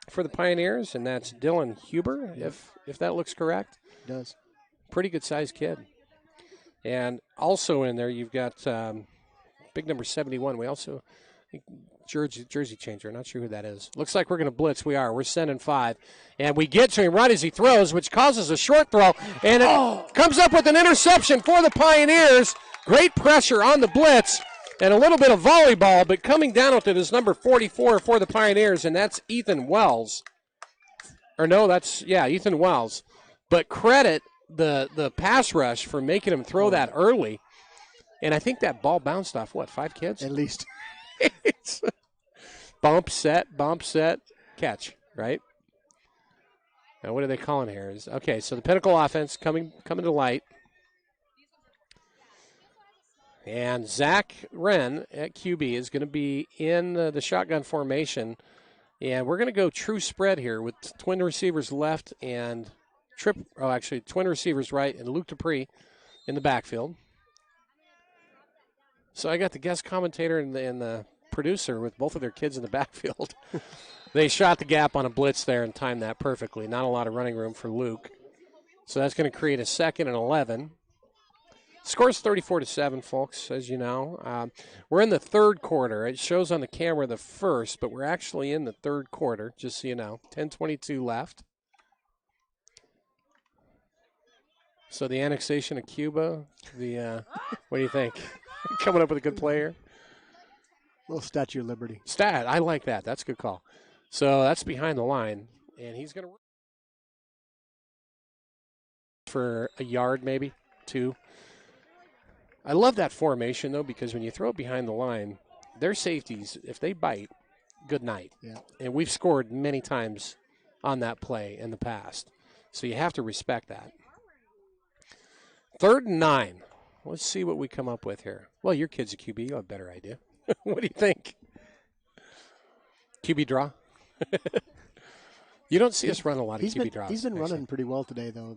for the Pioneers, and that's Dylan Huber, if that looks correct. It does. Pretty good-sized kid. And also in there, you've got big number 71. We also jersey changer. Not sure who that is. Looks like we're going to blitz. We are. We're sending 5. And we get to him right as he throws, which causes a short throw. And it comes up with an interception for the Pioneers. Great pressure on the blitz and a little bit of volleyball, but coming down with it is number 44 for the Pioneers, and that's Ethan Wells. Or no, Ethan Wells. But credit the pass rush for making him throw that early. And I think that ball bounced off, 5 kids? At least. It's bump, set, catch, right? Now, what are they calling here? Okay, so the Pinnacle offense coming to light. And Zach Wren at QB is going to be in the shotgun formation. And we're going to go true spread here with twin receivers left and twin receivers right and Luke Dupree in the backfield. So I got the guest commentator and the producer with both of their kids in the backfield. They shot the gap on a blitz there and timed that perfectly. Not a lot of running room for Luke. So that's going to create a 2nd and 11. Score's 34-7, folks, as you know. We're in the third quarter. It shows on the camera the first, but we're actually in the third quarter, just so you know. 10:22 left. So the annexation of Cuba, what do you think? Coming up with a good player? Little Statue of Liberty. I like that. That's a good call. So that's behind the line, and he's going to for a yard, maybe 2. I love that formation, though, because when you throw it behind the line, their safeties, if they bite, good night. Yeah. And we've scored many times on that play in the past. So you have to respect that. 3rd and 9. Let's see what we come up with here. Well, your kid's a QB. You have a better idea. What do you think? QB draw? You don't see us run a lot of QB draws. He's been running pretty well today, though.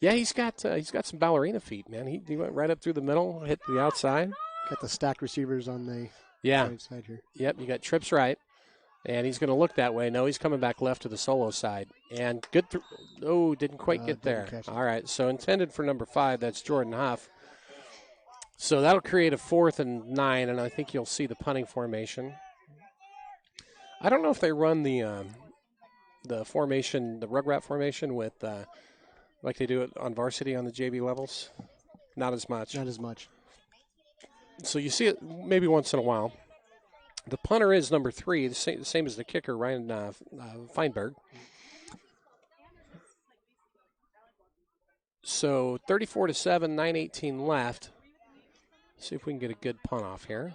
Yeah, he's got some ballerina feet, man. He went right up through the middle, hit the outside. Got the stacked receivers on the right side here. Yep, you got trips right, and he's going to look that way. No, he's coming back left to the solo side. And good didn't quite get there. All right, so intended for number 5, that's Jordan Huff. So that'll create a 4th and 9, and I think you'll see the punting formation. I don't know if they run the formation, the rug rat formation with like they do it on varsity on the JV levels. Not as much. Not as much. So you see it maybe once in a while. The punter is number 3, the same as the kicker, Ryan Feinberg. So 34-7, 9:18 left. See if we can get a good punt off here.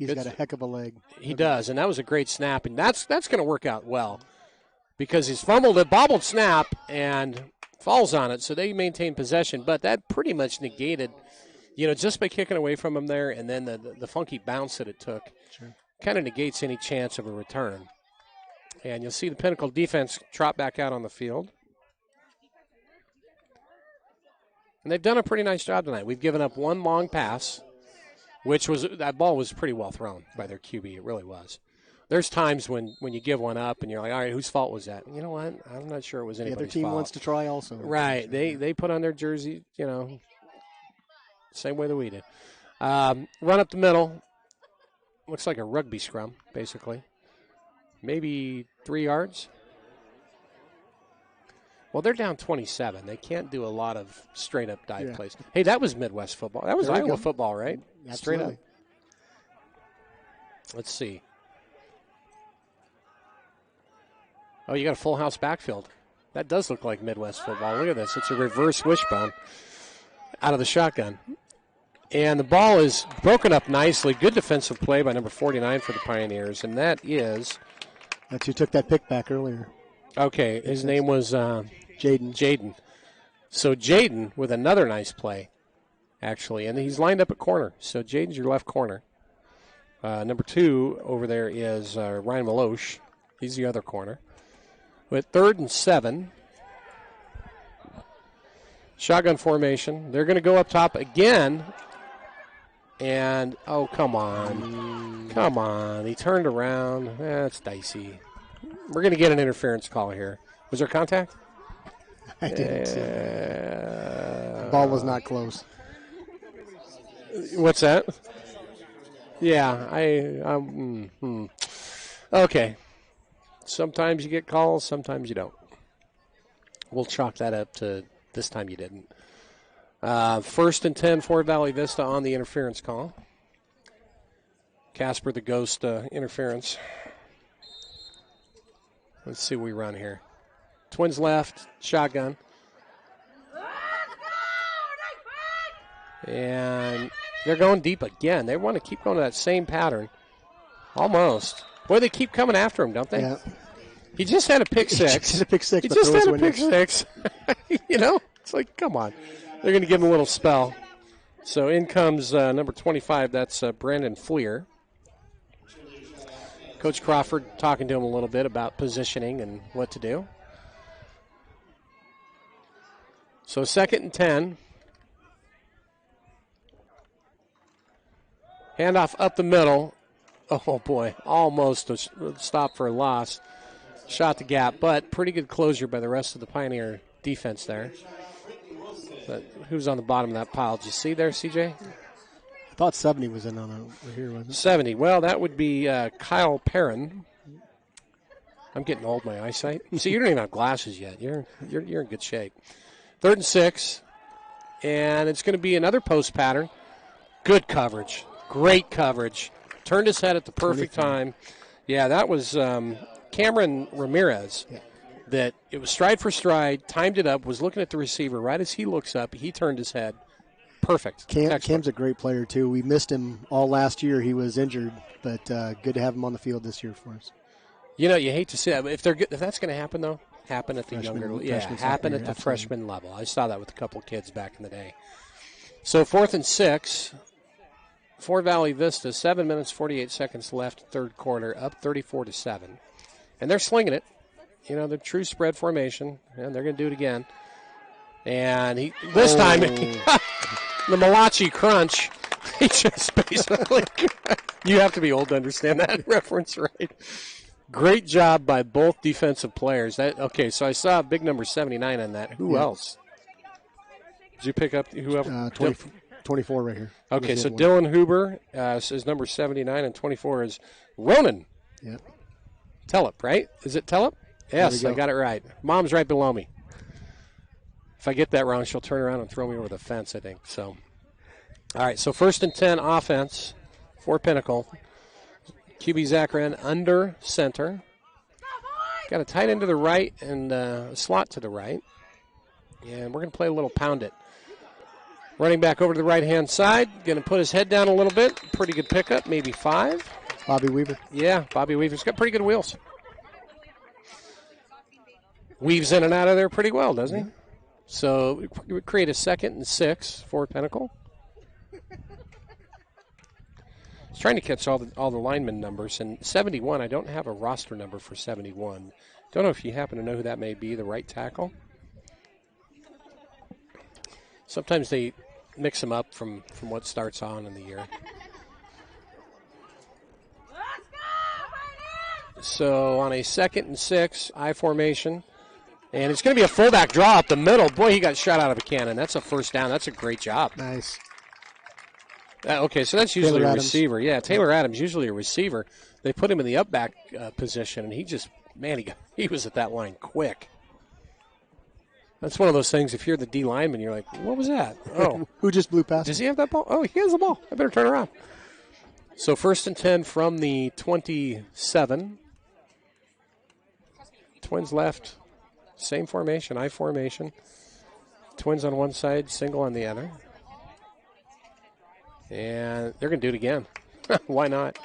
He's got a heck of a leg. He does, and that was a great snap, and that's going to work out well because he's fumbled a bobbled snap and falls on it, so they maintain possession. But that pretty much negated, just by kicking away from him there, and then the funky bounce that it took, kind of negates any chance of a return. And you'll see the Pinnacle defense trot back out on the field. And they've done a pretty nice job tonight. We've given up one long pass, that ball was pretty well thrown by their QB. It really was. There's times when you give one up and you're like, all right, whose fault was that? You know what? I'm not sure it was anybody's fault. The other team wants to try also. Right. They put on their jersey, same way that we did. Run up the middle. Looks like a rugby scrum, basically. Maybe 3 yards. Well, they're down 27. They can't do a lot of straight-up dive plays. Hey, that was Midwest football. That was Iowa football, right? Absolutely. Straight up. Let's see. Oh, you got a full house backfield. That does look like Midwest football. Look at this. It's a reverse wishbone out of the shotgun. And the ball is broken up nicely. Good defensive play by number 49 for the Pioneers, and that is... That's who took that pick back earlier. Okay, his name was... Jaden. So Jaden with another nice play, actually, and he's lined up at corner. So Jaden's your left corner. Number 2 over there is Ryan Maloche. He's the other corner. With 3rd and 7. Shotgun formation. They're going to go up top again. And, oh, come on. Come on. He turned around. That's dicey. We're going to get an interference call here. Was there contact? I didn't see it. The ball was not close. What's that? Yeah, Okay. Sometimes you get calls, sometimes you don't. We'll chalk that up to this time you didn't. 1st and 10 for Valley Vista on the interference call. Casper the Ghost interference. Let's see what we run here. Twins left, shotgun. And they're going deep again. They want to keep going to that same pattern. Almost. Boy, they keep coming after him, don't they? Yeah. He just had a pick six. He just had a pick six. It's like, come on. They're going to give him a little spell. So in comes number 25. That's Brandon Fleer. Coach Crawford talking to him a little bit about positioning and what to do. So 2nd and 10. Handoff up the middle. Oh, boy. Almost a stop for a loss. Shot the gap, but pretty good closure by the rest of the Pioneer defense there. But who's on the bottom of that pile? Did you see there, CJ? I thought 70 was in on over here, wasn't it? 70. Well, that would be Kyle Perrin. I'm getting old, my eyesight. See, you don't even have glasses yet. You're in good shape. 3rd and 6, and it's going to be another post pattern. Good coverage. Great coverage. Turned his head at the perfect time. Yeah, that was Cameron Ramirez. Yeah. That it was stride for stride, timed it up, was looking at the receiver. Right as he looks up, he turned his head. Perfect. Cam's a great player, too. We missed him all last year. He was injured, but good to have him on the field this year for us. You hate to see that. If that's going to happen, though, happen at the happen at the freshman level. I saw that with a couple of kids back in the day. So 4th and 6 for Valley Vista. 7 minutes, 48 seconds left, 3rd quarter, up 34-7. And they're slinging it. The true spread formation, and they're going to do it again. And this time, the Malachi crunch, he just basically, you have to be old to understand that reference, right? Great job by both defensive players. So I saw big number 79 on that. Who else? Did you pick up whoever? 24 right here. Okay, so Dylan Huber is number 79, and 24 is Ronan. Yeah. Tellep, right? Is it Tellep? Yes, I got it right. Mom's right below me. If I get that wrong, she'll turn around and throw me over the fence, I think. So, all right, so 1st and 10 offense for Pinnacle. QB Zach Wren under center. Got a tight end to the right and a slot to the right. And we're going to play a little pound it. Running back over to the right-hand side. Going to put his head down a little bit. Pretty good pickup, maybe 5. Bobby Weaver. Yeah, Bobby Weaver's got pretty good wheels. Weaves in and out of there pretty well, doesn't he? So we would create a 2nd and 6 for Pinnacle. I was trying to catch all the lineman numbers, and 71, I don't have a roster number for 71. Don't know if you happen to know who that may be, the right tackle. Sometimes they mix them up from what starts on in the year. So on a 2nd and 6, I formation. And it's going to be a fullback draw up the middle. Boy, he got shot out of a cannon. That's a first down. That's a great job. Nice. Okay, so that's usually Taylor a Adams. receiver. Yeah, Taylor Adams, usually a receiver. They put him in the up back position, and he just, man, he was at that line quick. That's one of those things, if you're the D lineman, you're like, what was that? Oh. Who just blew past Does him? he have that ball? Oh, he has the ball. I better turn around. So 1st and 10 from the 27. Twins left. Same formation, I formation. Twins on one side, single on the other. And they're going to do it again. Why not?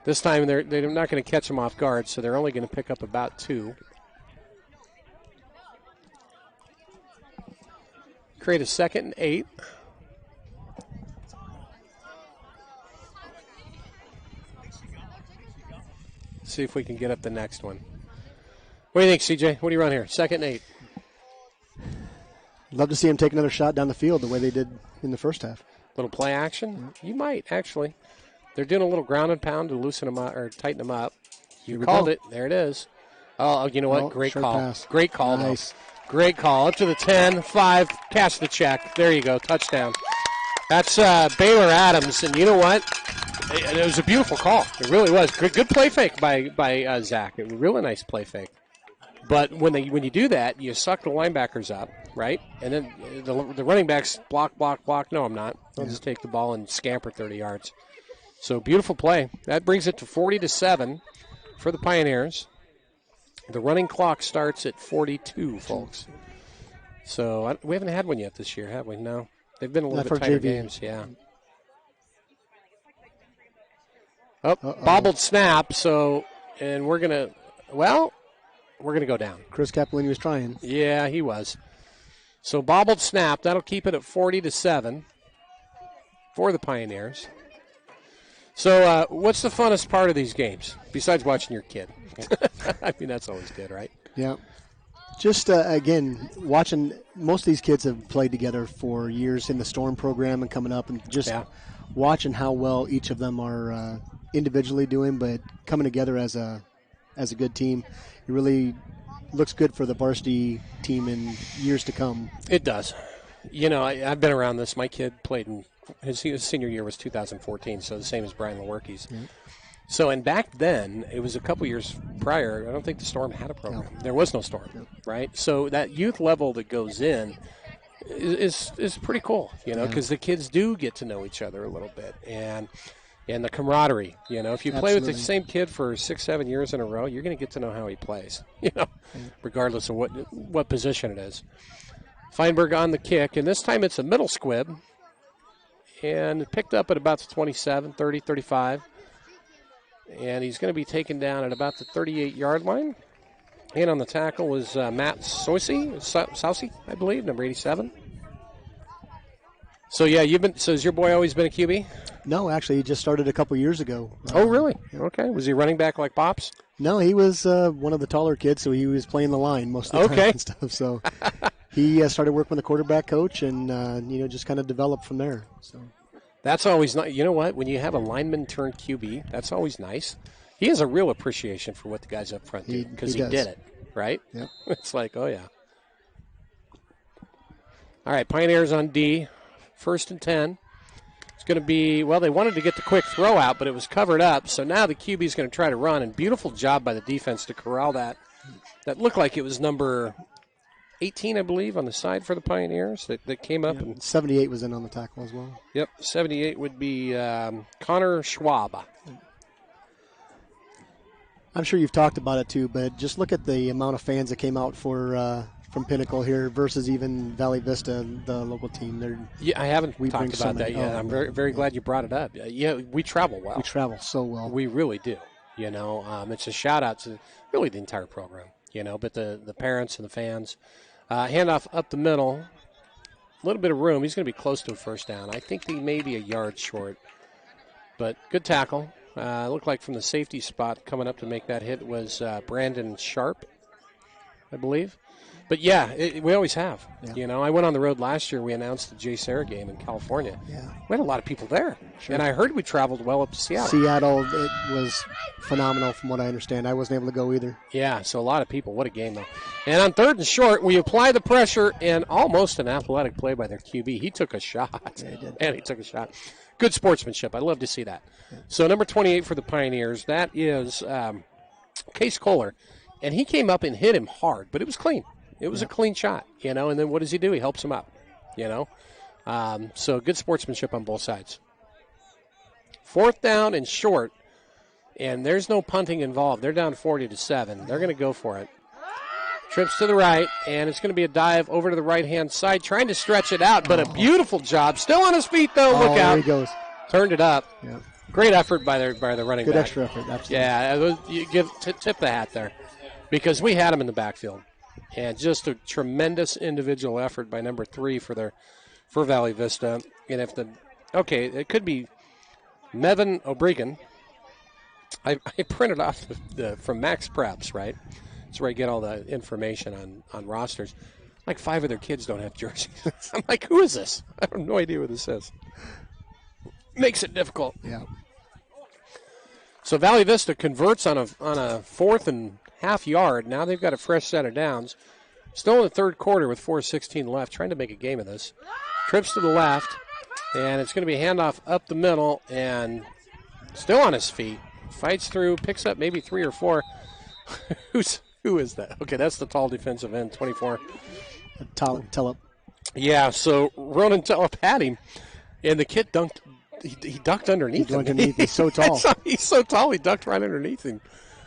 This time they're not going to catch them off guard, so they're only going to pick up about 2. Create a 2nd and 8. See if we can get up the next one. What do you think, CJ? What do you run here? 2nd and 8. Love to see him take another shot down the field the way they did in the first half. Little play action? You might, actually. They're doing a little ground and pound to loosen them up or tighten them up. You called it. There it is. Oh, you know what? Great short call. pass. Great call, Nice. though. Great call. Up to the 10, 5, cash the check. There you go. Touchdown. That's Baylor Adams, and you know what? It was a beautiful call. It really was. Good play fake by Zach. It was a really nice play fake. But when you do that, you suck the linebackers up, right? And then the running backs block. No, I'm not. I'll just take the ball and scamper 30 yards. So beautiful play. That brings it to 40-7 for the Pioneers. The running clock starts at 42, folks. So we haven't had one yet this year, have we? No. They've been a little bit tighter games, yeah. Oh, bobbled snap. So, and we're going to go down. Chris Capolini was trying. Yeah, he was. So bobbled snap. That'll keep it at 40-7 for the Pioneers. So what's the funnest part of these games besides watching your kid? I mean, that's always good, right? Yeah. Just, again, watching most of these kids have played together for years in the Storm program and coming up, and just watching how well each of them are individually doing, but coming together as a good team. It really looks good for the varsity team in years to come. It does. You know, I've been around this. My kid played in his senior year was 2014, so the same as Brian Lewerke's. Mm-hmm. So, and back then, it was a couple years prior, I don't think the Storm had a program. No. There was no Storm, right? So that youth level that goes in is pretty cool, you know, because the kids do get to know each other a little bit. And the camaraderie, you know, if you play with the same kid for 6-7 years in a row, you're going to get to know how he plays, you know, regardless of what position it is. Feinberg on the kick, and this time it's a middle squib, and it picked up at about the 27, 30, 35. And he's going to be taken down at about the 38-yard line. And on the tackle was Matt Sousey, I believe, number 87. So, yeah, has your boy always been a QB? No, actually, he just started a couple years ago. Oh, really? Okay. Was he running back like Pops? No, he was one of the taller kids, so he was playing the line most of the time and stuff. So he started working with the quarterback coach and, just kind of developed from there. So. That's always nice. You know what? When you have a lineman turned QB, that's always nice. He has a real appreciation for what the guys up front do because he did it, right? Yep. It's like, oh, yeah. All right, Pioneers on D, 1st and 10. It's going to be, they wanted to get the quick throw out, but it was covered up. So now the QB is going to try to run, and beautiful job by the defense to corral that. That looked like it was number 18, I believe, on the side for the Pioneers that came up. And 78 was in on the tackle as well. Yep, 78 would be Connor Schwab. I'm sure you've talked about it too, but just look at the amount of fans that came out for from Pinnacle here versus even Valley Vista, the local team. Yeah, I haven't we bring talked about that yet. I'm very glad you brought it up. Yeah, we travel well. We travel so well. We really do. It's a shout out to really the entire program. But the parents and the fans. Handoff up the middle. A little bit of room. He's going to be close to a first down. I think he may be a yard short. But good tackle. Looked like from the safety spot coming up to make that hit was Brandon Sharp, I believe. But, yeah, we always have. Yeah. I went on the road last year. We announced the Jay Sarah game in California. Yeah. We had a lot of people there. Sure. And I heard we traveled well up to Seattle. Seattle, it was phenomenal from what I understand. I wasn't able to go either. Yeah, so a lot of people. What a game, though. And on 3rd and short, we apply the pressure and almost an athletic play by their QB. He took a shot. Yeah, he did. And he took a shot. Good sportsmanship. I love to see that. Yeah. So number 28 for the Pioneers, that is Case Kohler. And he came up and hit him hard, but it was clean. It was a clean shot, and then what does he do? He helps him up, So good sportsmanship on both sides. 4th down and short, and there's no punting involved. They're down 40-7. They're going to go for it. Trips to the right, and it's going to be a dive over to the right-hand side, trying to stretch it out, but a beautiful job. Still on his feet, though. Look out. There he goes. Turned it up. Yeah. Great effort by the running Good back. extra effort, absolutely. Yeah, you tip the hat there because we had him in the backfield. And just a tremendous individual effort by number 3 for Valley Vista. And it could be Mevin O'Brien. I printed off from Max Preps, right? That's where I get all the information on rosters. Like 5 of their kids don't have jerseys. I'm like, who is this? I have no idea who this is. Makes it difficult. Yeah. So Valley Vista converts on a 4th and half yard. Now they've got a fresh set of downs. Still in the 3rd quarter with 4:16 left, trying to make a game of this. Trips to the left, and it's going to be a handoff up the middle, and still on his feet. Fights through, picks up maybe 3 or 4. Who is that? Okay, that's the tall defensive end, 24. Tell Yeah, so Ronan Tellep had him, and the kid dunked. He ducked underneath him. He's so tall. He's so tall, he ducked right underneath him.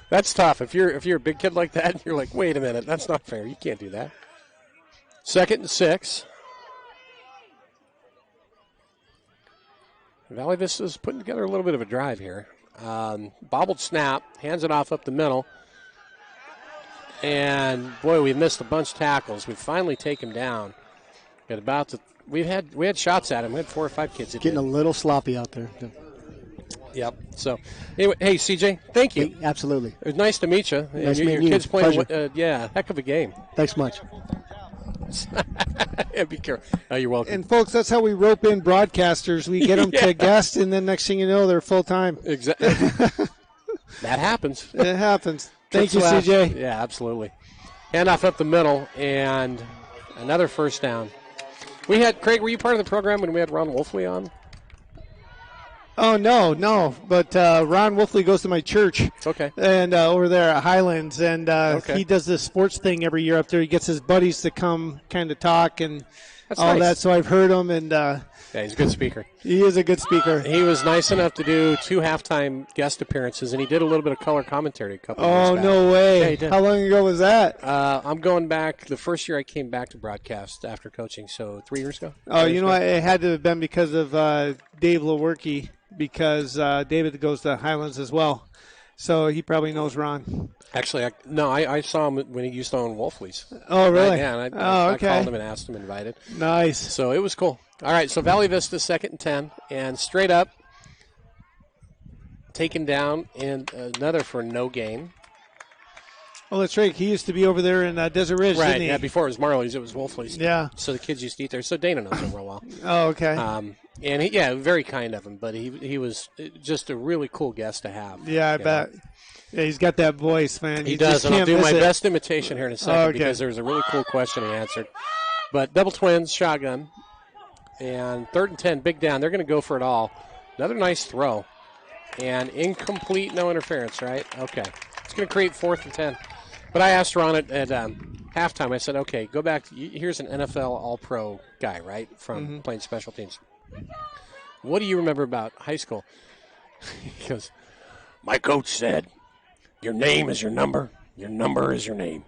That's tough. If you're a big kid like that, you're like, wait a minute, that's not fair. You can't do that. 2nd and 6. Valley Vista's putting together a little bit of a drive here. Bobbled snap, hands it off up the middle. And, boy, we missed a bunch of tackles. We finally take him down. We had shots at him. We had 4 or 5 kids. Getting a little sloppy out there. Yep. So, anyway, hey, CJ, thank you. Hey, absolutely. It was nice to meet you. Nice your meeting you. kids playing, Pleasure. heck of a game. Thanks much. Yeah, be careful. Oh, you're welcome. And, folks, that's how we rope in broadcasters. We get them to guest, and then next thing you know, they're full-time. Exactly. That happens. It happens. Thank you, Trips left. CJ. Yeah, absolutely. Handoff up the middle, and another first down. Craig, were you part of the program when we had Ron Wolfley on? Oh, no. But Ron Wolfley goes to my church. Okay. And over there at Highlands. And okay. He does this sports thing every year up there. He gets his buddies to come kind of talk and That's all nice. that. So I've heard him. And yeah, he's a good speaker. He is a good speaker. He was nice enough to do 2 halftime guest appearances, and he did a little bit of color commentary a couple of years back. No way. Yeah, he did. How long ago was that? I'm going back the first year I came back to broadcast after coaching, so 3 years ago. Oh, you know what? It had to have been because of Dave Lewerke, because David goes to Highlands as well. So he probably knows Ron. Actually, I saw him when he used to own Wolfley's. Oh, really? I okay. I called him and asked him, invited. Nice. So it was cool. All right, so Valley Vista 2nd and 10, and straight up, taken down, and another for no gain. Oh, that's right. He used to be over there in Desert Ridge, Right, didn't he? yeah, before it was Marley's, it was Wolfley's. Yeah. So the kids used to eat there. So Dana knows him real well. Oh, okay. And very kind of him, but he was just a really cool guest to have. Yeah, I bet. Yeah, he's got that voice, man. He You does, just and I'll can't do miss my it. best imitation here in a second Okay. because there was a really cool question he answered. But double twins, shotgun, and 3rd and 10, big down. They're going to go for it all. Another nice throw, and incomplete, no interference, right? Okay. It's going to create 4th and 10. But I asked Ron at halftime, I said, okay, go back. Here's an NFL All-Pro guy, right, from playing special teams. What do you remember about high school? He goes, my coach said, your name is your number is your name,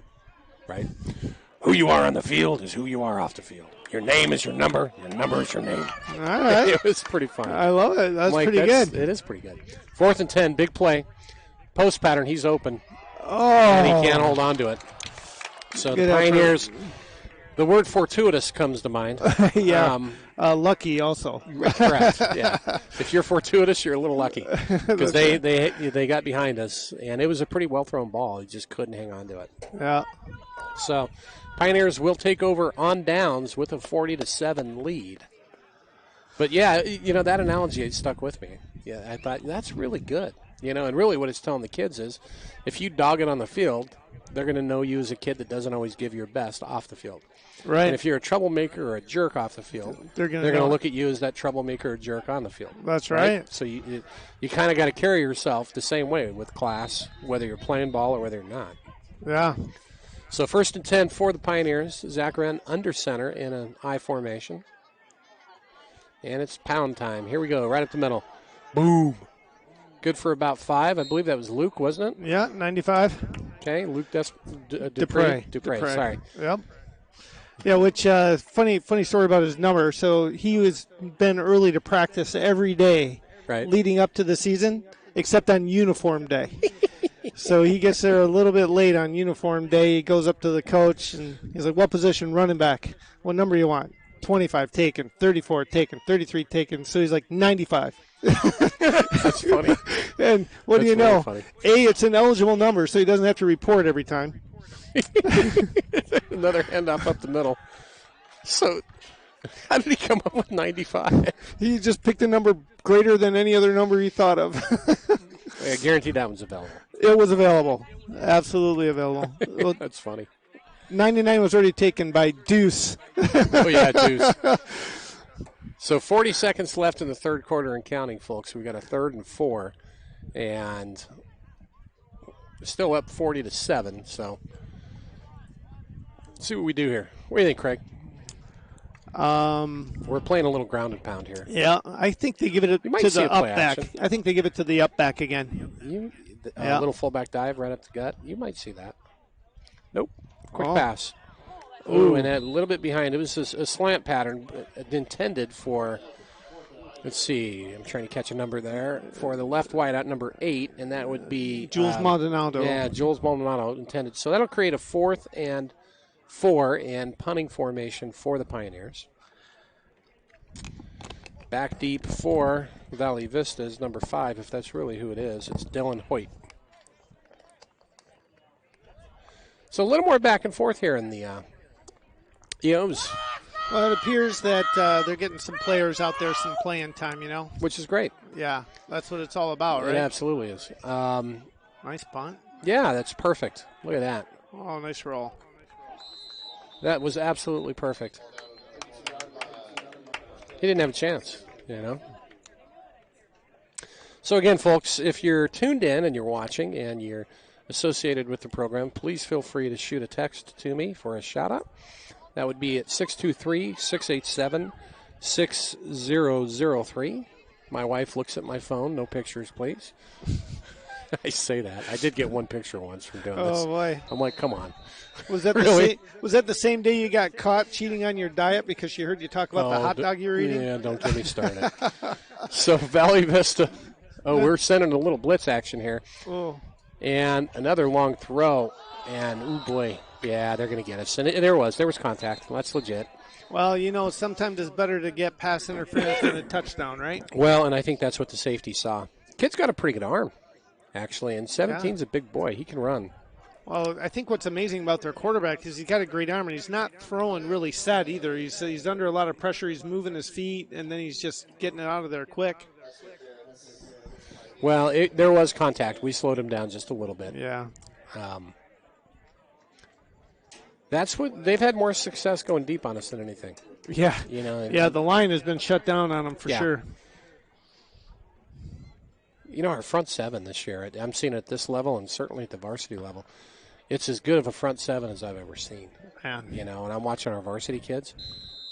right? Who you are on the field is who you are off the field. Your name is your number. Your number is your name. All right. It was pretty fun. I love it. That's Mike, pretty good. It is pretty good. 4th and 10, big play. Post pattern, he's open. Oh. And he can't hold on to it. So Good the effort. Pioneers, the word fortuitous comes to mind. Yeah. Lucky also. Correct. Yeah. If you're fortuitous, you're a little lucky because they got behind us, and it was a pretty well thrown ball. He just couldn't hang on to it. Yeah. So Pioneers will take over on downs with a 40-7 lead. But yeah, that analogy stuck with me. Yeah, I thought that's really good. And really what it's telling the kids is, if you dog it on the field, they're going to know you as a kid that doesn't always give your best off the field. Right. And if you're a troublemaker or a jerk off the field, they're going to look at you as that troublemaker or jerk on the field. That's right. So you kind of got to carry yourself the same way with class, whether you're playing ball or whether you're not. Yeah. So 1st and 10 for the Pioneers. Zach Wren under center in an I formation. And it's pound time. Here we go, right up the middle. Boom. Good for about 5. I believe that was Luke, wasn't it? Yeah, 95. Okay, Luke Dupre. Sorry. Yep. Yeah, which funny story about his number. So he was been early to practice every day leading up to the season, except on uniform day. So he gets there a little bit late on uniform day. He goes up to the coach, and he's like, what position? Running back. What number you want? 25 taken, 34 taken, 33 taken. So he's like 95. That's funny. And what do you know? Funny. It's an eligible number, so he doesn't have to report every time. Another handoff up the middle. So how did he come up with 95? He just picked a number greater than any other number he thought of. I guarantee that one's available. It was available. Absolutely available. Well, that's funny. 99 was already taken by Deuce. Oh, yeah, Deuce. So 40 seconds left in the third quarter and counting, folks. We got a 3rd and 4, and still up 40-7. So let's see what we do here. What do you think, Craig? We're playing a little ground and pound here. Yeah, I think they give it to the up back. I think they give it to the up back again. A little fullback dive right up the gut. You might see that. Nope. Quick pass. Ooh, and a little bit behind. It was a slant pattern intended for, let's see, I'm trying to catch a number there, for the left wide out number 8, and that would be Jules Maldonado. Yeah, Jules Maldonado intended. So that'll create a 4th and 4 and punting formation for the Pioneers. Back deep for Valley Vista is number 5, if that's really who it is. It's Dylan Hoyt. So a little more back and forth here in the Well, it appears that they're getting some players out there some playing time, which is great. Yeah, that's what it's all about, right? It absolutely is. Nice punt. Yeah, that's perfect. Look at that. Oh, nice roll. That was absolutely perfect. He didn't have a chance, So again, folks, if you're tuned in and you're watching and you're associated with the program, please feel free to shoot a text to me for a shout-out. That would be at 623-687-6003. My wife looks at my phone. No pictures, please. I say that. I did get one picture once from doing this. Oh, boy. I'm like, come on. Was that really? Was that the same day you got caught cheating on your diet because she heard you talk about the hot dog you were eating? Yeah, don't get me started. So Valley Vista. Oh, we're sending a little blitz action here. Oh. And another long throw. And, oh, boy. Yeah, they're going to get us. And there was contact. That's legit. Well, sometimes it's better to get pass interference than a touchdown, right? Well, and I think that's what the safety saw. Kid's got a pretty good arm, actually. And 17's a big boy. He can run. Well, I think what's amazing about their quarterback is he's got a great arm, and he's not throwing really set either. He's under a lot of pressure. He's moving his feet, and then he's just getting it out of there quick. Well, there was contact. We slowed him down just a little bit. Yeah. That's what they've had more success going deep on us than anything. Yeah. The line has been shut down on them for sure. Our front seven this year, I'm seeing it at this level and certainly at the varsity level, it's as good of a front seven as I've ever seen. Yeah. And I'm watching our varsity kids.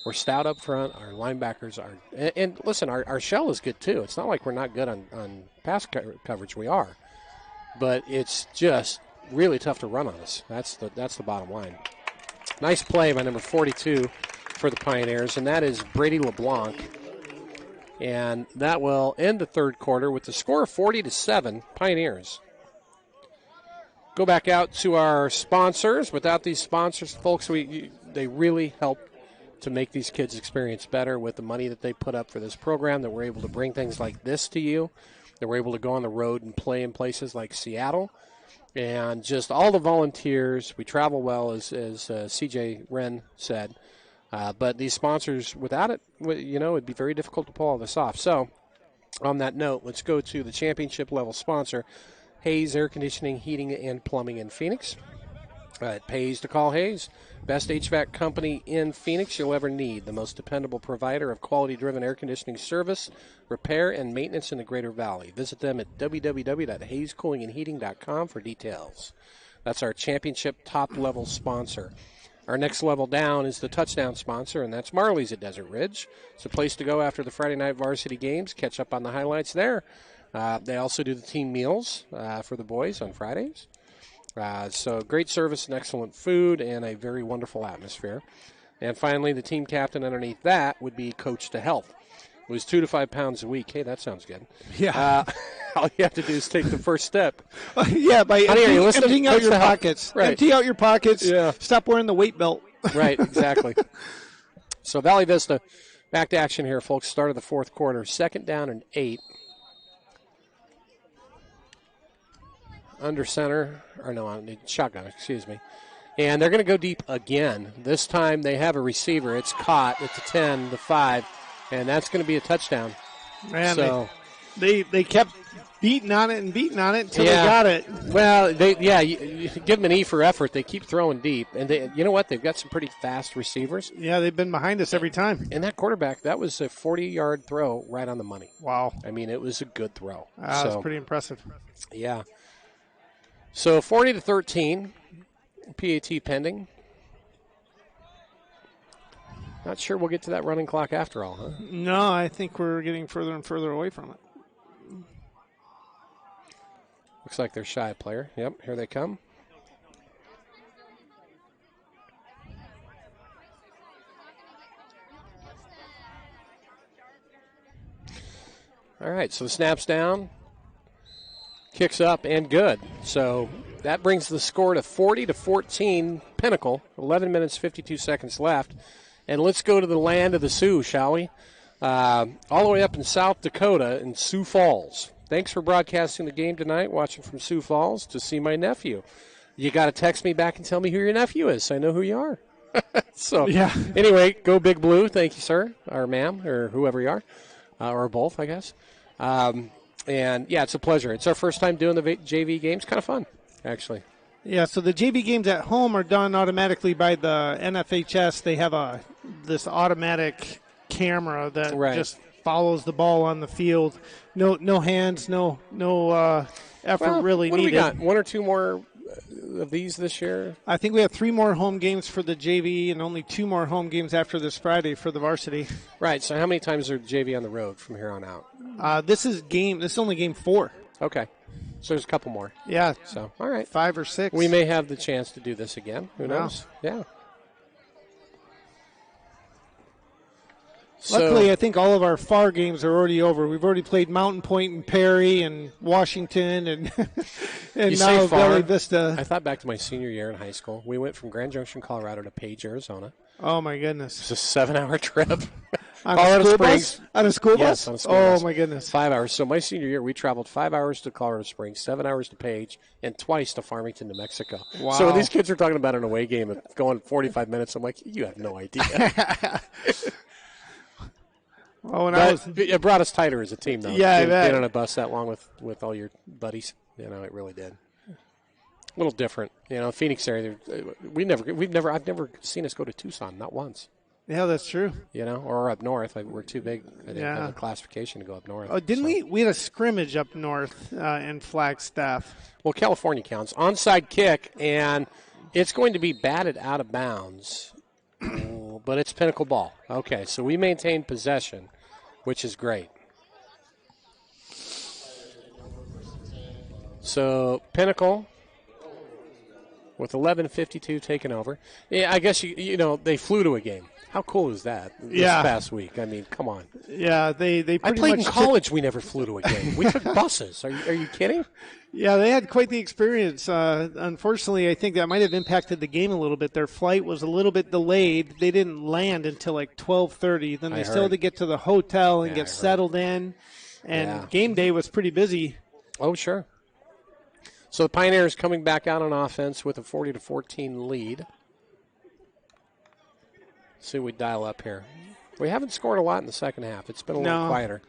We're stout up front. Our linebackers are – and listen, our shell is good too. It's not like we're not good on pass coverage. We are. But it's just really tough to run on us. That's the bottom line. Nice play by number 42 for the Pioneers, and that is Brady LeBlanc. And that will end the third quarter with the score of 40-7, Pioneers. Go back out to our sponsors. Without these sponsors, folks, they really help to make these kids' experience better with the money that they put up for this program, that we're able to bring things like this to you, that we're able to go on the road and play in places like Seattle. And just all the volunteers. We travel well, as C.J. Wren said. But these sponsors, without it, it'd be very difficult to pull all this off. So, on that note, let's go to the championship-level sponsor, Hayes Air Conditioning, Heating, and Plumbing in Phoenix. It pays to call Hayes. Best HVAC company in Phoenix you'll ever need. The most dependable provider of quality-driven air conditioning service, repair, and maintenance in the Greater Valley. Visit them at www.hayescoolingandheating.com for details. That's our championship top-level sponsor. Our next level down is the touchdown sponsor, and that's Marley's at Desert Ridge. It's a place to go after the Friday night varsity games. Catch up on the highlights there. They also do the team meals for the boys on Fridays. So great service and excellent food and a very wonderful atmosphere. And finally, the team captain underneath that would be Coach to Health. It was 2 to 5 pounds a week. Hey, that sounds good. Yeah. All you have to do is take the first step. Yeah, by emptying out your pockets. Right. Empty out your pockets. Yeah. Stop wearing the weight belt. Right, exactly. So Valley Vista, back to action here, folks. Start of the fourth quarter. 2nd down and 8. Under center, or no, on shotgun, excuse me. And they're going to go deep again. This time they have a receiver. It's caught at the 10, the 5, and that's going to be a touchdown. Man, so they kept beating on it until they got it. Well, you give them an E for effort. They keep throwing deep, and you know what? They've got some pretty fast receivers. Yeah, they've been behind us every time. And that quarterback, that was a 40-yard throw right on the money. Wow. I mean, it was a good throw. That's pretty impressive. Yeah. So 40-13, PAT pending. Not sure we'll get to that running clock after all, huh? No, I think we're getting further and further away from it. Looks like they're shy player. Yep, here they come. All right, so the snap's down. Kicks up and good. So that brings the score to 40-14 Pinnacle. 11 minutes, 52 seconds left. And let's go to the land of the Sioux, shall we? All the way up in South Dakota in Sioux Falls. Thanks for broadcasting the game tonight, watching from Sioux Falls to see my nephew. You got to text me back and tell me who your nephew is so I know who you are. So, yeah. Anyway, go Big Blue. Thank you, sir, or ma'am, or whoever you are, or both, I guess. And, yeah, it's a pleasure. It's our first time doing the JV games. Kind of fun, actually. Yeah, so the JV games at home are done automatically by the NFHS. They have this automatic camera that just follows the ball on the field. No hands, no effort really needed. What do we got? 1 or 2 more of these this year? I think we have 3 more home games for the JV and only 2 more home games after this Friday for the varsity. Right, so how many times are JV on the road from here on out? This is only game 4. Okay. So there's a couple more. Yeah. So, all right. 5 or 6. We may have the chance to do this again. Who knows? Yeah. Luckily, I think all of our far games are already over. We've already played Mountain Point and Perry and Washington and now Valley Vista. I thought back to my senior year in high school. We went from Grand Junction, Colorado to Page, Arizona. Oh, my goodness. It's a 7-hour trip. On a school bus? On a school bus? Yes, on a school bus. Oh, my goodness. 5 hours. So my senior year, we traveled 5 hours to Colorado Springs, 7 hours to Page, and twice to Farmington, New Mexico. Wow. So when these kids are talking about an away game of going 45 minutes, I'm like, you have no idea. Well, it brought us tighter as a team, though. Yeah, Being on a bus that long with all your buddies, it really did. A little different, Phoenix area. I've never seen us go to Tucson, not once. Yeah, that's true. Or up north. We're too big. I didn't have a classification to go up north. Oh, didn't we? We had a scrimmage up north in Flagstaff. Well, California counts. Onside kick, and it's going to be batted out of bounds. But it's Pinnacle ball. Okay, so we maintain possession, which is great. So Pinnacle with 11:52 taken over. Yeah, I guess you know they flew to a game. How cool is that? This past week. I mean, come on. Yeah, they pretty I played much in college. We never flew to a game. We took buses. Are you kidding? Yeah, they had quite the experience. Unfortunately, I think that might have impacted the game a little bit. Their flight was a little bit delayed. They didn't land until like 12:30. Then they still had to get to the hotel and get settled in. And game day was pretty busy. Oh, sure. So the Pioneers coming back out on offense with a 40-14 lead. See if we dial up here. We haven't scored a lot in the second half. It's been a little quieter.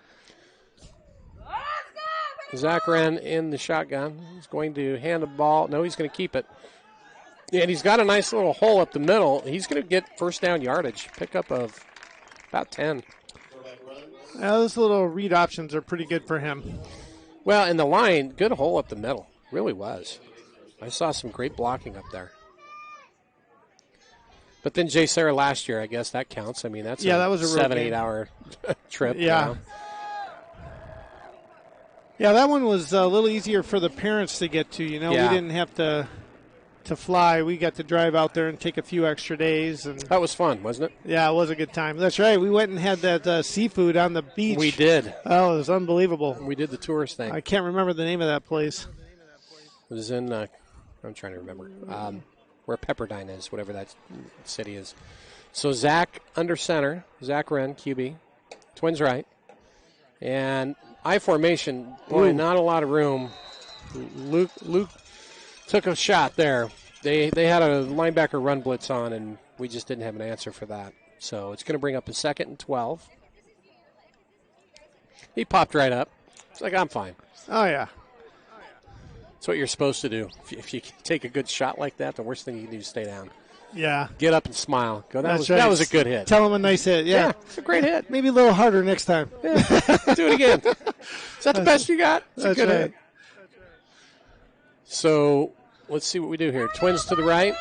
Zach Wren in the shotgun. He's going to hand the ball. No, he's going to keep it. And he's got a nice little hole up the middle. He's going to get first down yardage. Pickup of about 10. Those little read options are pretty good for him. Well, and the line, good hole up the middle. Really was. I saw some great blocking up there. But then Jay Sarah last year, I guess that counts. I mean, that's that was a 7-8 hour trip. Yeah. You know? Yeah, that one was a little easier for the parents to get to. You know, we didn't have to fly. We got to drive out there and take a few extra days. And that was fun, wasn't it? Yeah, it was a good time. That's right. We went and had that seafood on the beach. We did. Oh, it was unbelievable. We did the tourist thing. I can't remember the name of that place. It was in, I'm trying to remember, where Pepperdine is, whatever that city is. So Zach under center, Zach Wren, QB, Twins right. And I formation, boy, not a lot of room. Luke took a shot there. They had a linebacker run blitz on, and we just didn't have an answer for that. So it's going to bring up a 2nd and 12. He popped right up. It's like, I'm fine. Oh, yeah. That's what you're supposed to do. If you take a good shot like that, the worst thing you can do is stay down. Yeah. Get up and smile. Go. That was a good hit. Tell him a nice hit. Yeah. It's a great hit. Maybe a little harder next time. Yeah. Do it again. Is that the best you got? It's a good hit. So let's see what we do here. Twins to the right.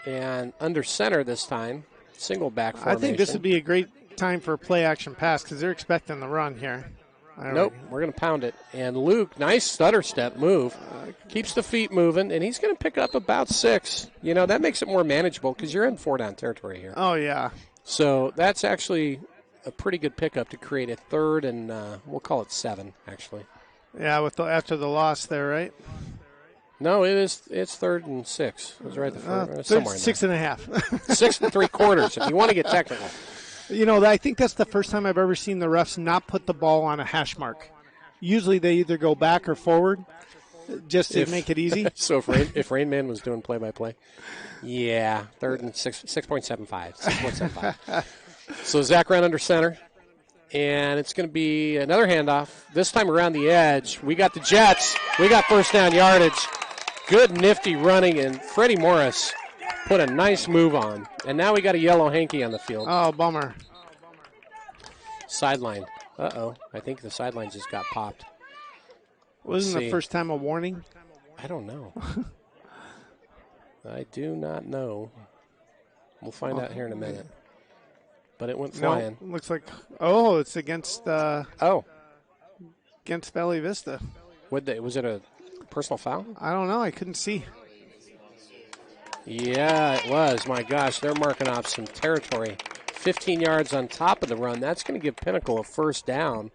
And under center this time. Single back formation. I think this would be a great time for a play action pass because they're expecting the run here. Nope, we're going to pound it. And Luke, nice stutter step move. Keeps the feet moving, and he's going to pick up about 6. You know, that makes it more manageable because you're in 4-down territory here. Oh, yeah. So that's actually a pretty good pickup to create a 3rd and we'll call it 7, actually. Yeah, after the loss there, right? No, it's 3rd and 6. It was right somewhere in 6 and a half. 6 3/4 if you want to get technical. You know, I think that's the first time I've ever seen the refs not put the ball on a hash mark. Usually they either go back or forward just to make it easy. So if Rain Man was doing play-by-play, 3rd and 6.75. So Zach Wren under center, and it's going to be another handoff. This time around the edge. We got the Jets. We got first down yardage. Good nifty running, and Freddie Morris put a nice move on. And now we got a yellow hanky on the field. Oh, bummer. Sideline. Uh-oh. I think the sideline just got popped. Wasn't the first time a warning? I don't know. I do not know. We'll find out here in a minute. But it went flying. No, looks like, it's against against Valley Vista. Was it a personal foul? I don't know. I couldn't see. Yeah, it was. My gosh, they're marking off some territory. 15 yards on top of the run. That's going to give Pinnacle a first down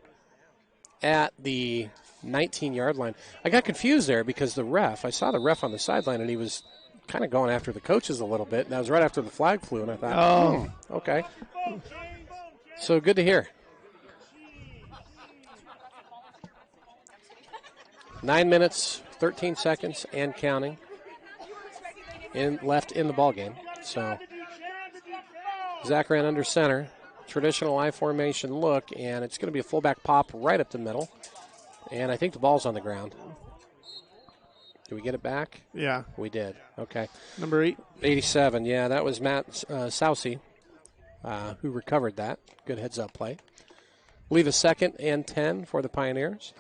at the 19-yard line. I got confused there because I saw the ref on the sideline, and he was kind of going after the coaches a little bit. And that was right after the flag flew, and I thought, okay. So good to hear. 9 minutes, 13 seconds, and counting. Left in the ball game. So Zach Wren under center, traditional I formation look, and it's going to be a fullback pop right up the middle. And I think the ball's on the ground. Did we get it back? Yeah, we did. Okay. Number 87. Yeah, that was Matt Sousey who recovered that. Good heads-up play. Leave a 2nd and 10 for the Pioneers.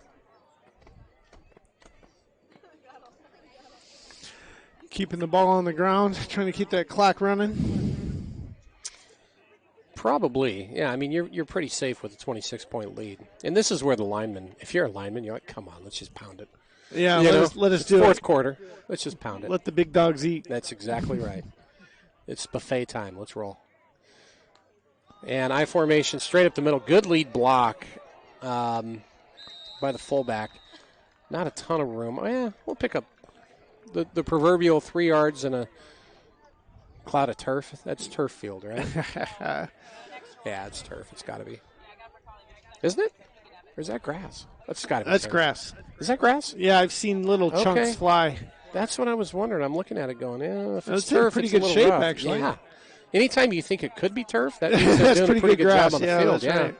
Keeping the ball on the ground, trying to keep that clock running. Probably, yeah. I mean, you're pretty safe with a 26-point lead. And this is where the lineman, if you're a lineman, you're like, come on, let's just pound it. Yeah, You know, let us it's do fourth it. quarter. Let's just pound it. Let the big dogs eat. That's exactly right. It's buffet time. Let's roll. And I formation straight up the middle. Good lead block by the fullback. Not a ton of room. Oh, yeah, we'll pick up the proverbial 3 yards and a cloud of turf. That's turf field, right? Yeah, it's turf. It's got to be. Isn't it? Or is that grass? That's got to be That's turf. grass. Is that grass? Yeah, I've seen little Okay. chunks fly. That's what I was wondering. I'm looking at it going, if it's That's in turf, pretty it's a good little shape, rough. actually. Yeah. Anytime you think it could be turf, that means they're That's doing a pretty good grass. job on the Yeah, field. that's Yeah. right.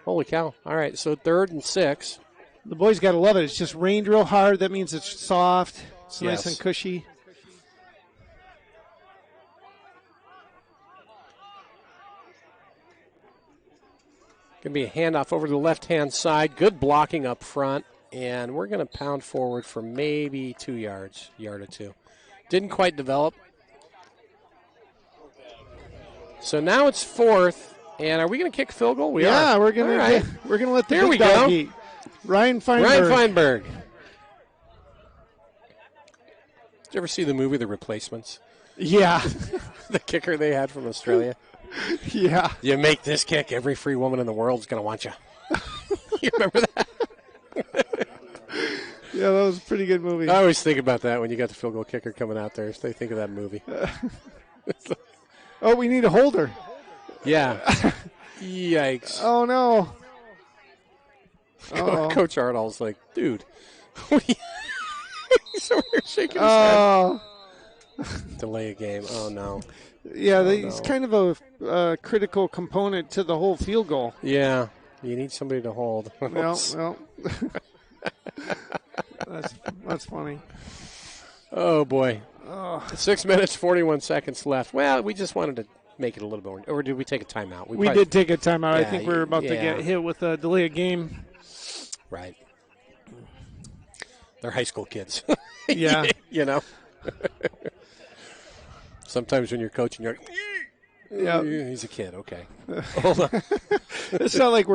Holy cow. All right, so 3rd and 6. The boys got to love it. It's just rained real hard. That means it's soft. It's nice Yes. and cushy. Going to be a handoff over to the left-hand side. Good blocking up front. And we're going to pound forward for maybe 2 yards, yard or two. Didn't quite develop. So now it's 4th. And are we going to kick field goal? We are. Yeah, we're gonna All right. let the There we big dog go. eat. Ryan Feinberg. Ryan Feinberg. Did you ever see the movie The Replacements? Yeah, The kicker they had from Australia. yeah. You make this kick, every free woman in the world is going to want you. You remember that? Yeah, that was a pretty good movie. I always think about that when you got the field goal kicker coming out there. They think of that movie. Oh, we need a holder. Yeah. Yikes. Oh, no. Uh-oh. Coach Ardall's like, dude. What are you He's over here shaking his Oh, head. Delay a game. Oh, no. yeah, he's no. kind of a critical component to the whole field goal. Yeah. You need somebody to hold. Well. That's funny. Oh, boy. Oh. 6 minutes, 41 seconds left. Well, we just wanted to make it a little bit more. Or did we take a timeout? We probably- did take a timeout. I Yeah, think we're about to yeah. get hit with a delay of game. Right. They're high school kids. Yeah. You know? Sometimes when you're coaching, you're like, Yeah. he's a kid. Okay. Hold on. It's not like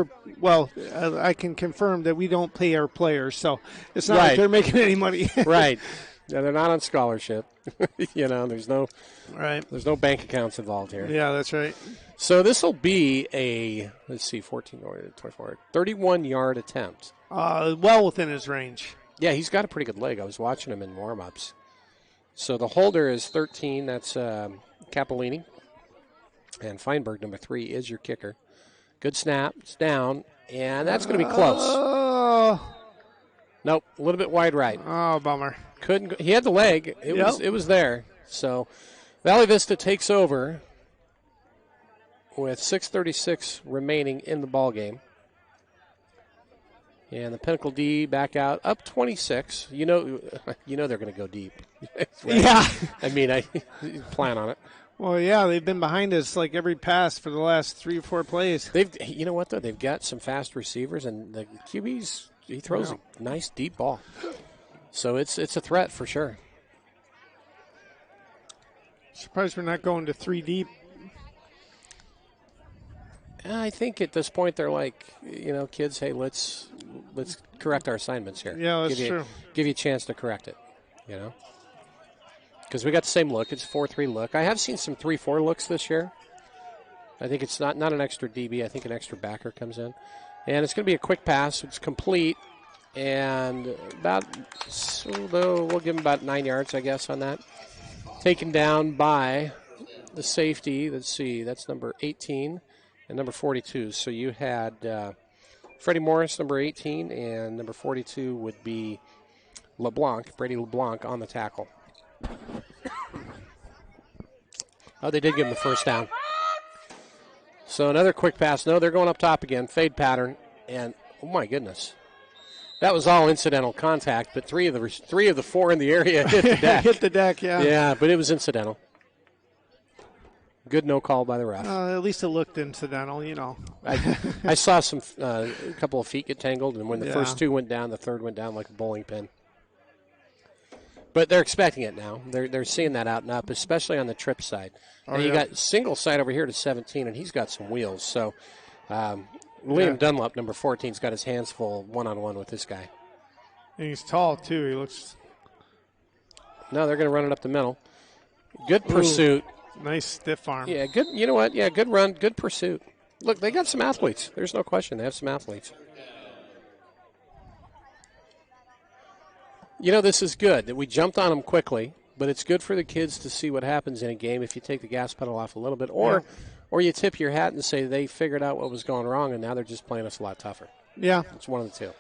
I can confirm that we don't pay our players, so it's not Right. like they're making any money. Right. Yeah, they're not on scholarship. You know, there's no Right. bank accounts involved here. Yeah, that's right. So this will be a, 24, 31-yard attempt. Well within his range. Yeah, he's got a pretty good leg. I was watching him in warm-ups. So the holder is 13. That's Capolini. And Feinberg, number 3, is your kicker. Good snap. It's down. And that's going to be close. Oh, Nope, a little bit wide right. bummer. Couldn't. He had the leg. It was there. So Valley Vista takes over with 6:36 remaining in the ball game. And the Pinnacle D back out, up 26. You know they're going to go deep. Right? Yeah. I mean, I plan on it. Well, yeah, they've been behind us like every pass for the last 3 or 4 plays. You know what though? They've got some fast receivers, and the QB's he throws a nice deep ball. So it's a threat for sure. Surprised we're not going to 3 deep. I think at this point they're like, kids, hey, let's correct our assignments here. Yeah, that's true. Give you a chance to correct it, Because we got the same look. It's 4-3 look. I have seen some 3-4 looks this year. I think it's not an extra DB. I think an extra backer comes in. And it's going to be a quick pass. It's complete. And we'll give him about 9 yards, I guess, on that. Taken down by the safety. Let's see, that's number 18 and number 42. So you had Freddie Morris, number 18, and number 42 would be Brady LeBlanc on the tackle. Oh, they did give him the first down. So another quick pass. No, they're going up top again. Fade pattern. And, oh, my goodness. That was all incidental contact, but three of the 4 in the area hit the deck. Hit the deck, yeah. Yeah, but it was incidental. Good no call by the ref. At least it looked incidental, I saw a couple of feet get tangled, and when the Yeah. first 2 went down, the third went down like a bowling pin. But they're expecting it now. They're seeing that out and up, especially on the trip side. Oh, And you yeah. got single side over here to 17, and he's got some wheels. So Liam Dunlop, number 14, has got his hands full one-on-one with this guy. And he's tall, too. He looks... No, they're going to run it up the middle. Good pursuit. Nice stiff arm. Yeah, good. You know what? Yeah, good run, good pursuit. Look, they got some athletes. There's no question. They have some athletes. You know, this is good that we jumped on them quickly, but it's good for the kids to see what happens in a game if you take the gas pedal off a little bit, or you tip your hat and say they figured out what was going wrong and now they're just playing us a lot tougher. Yeah. It's one of the two.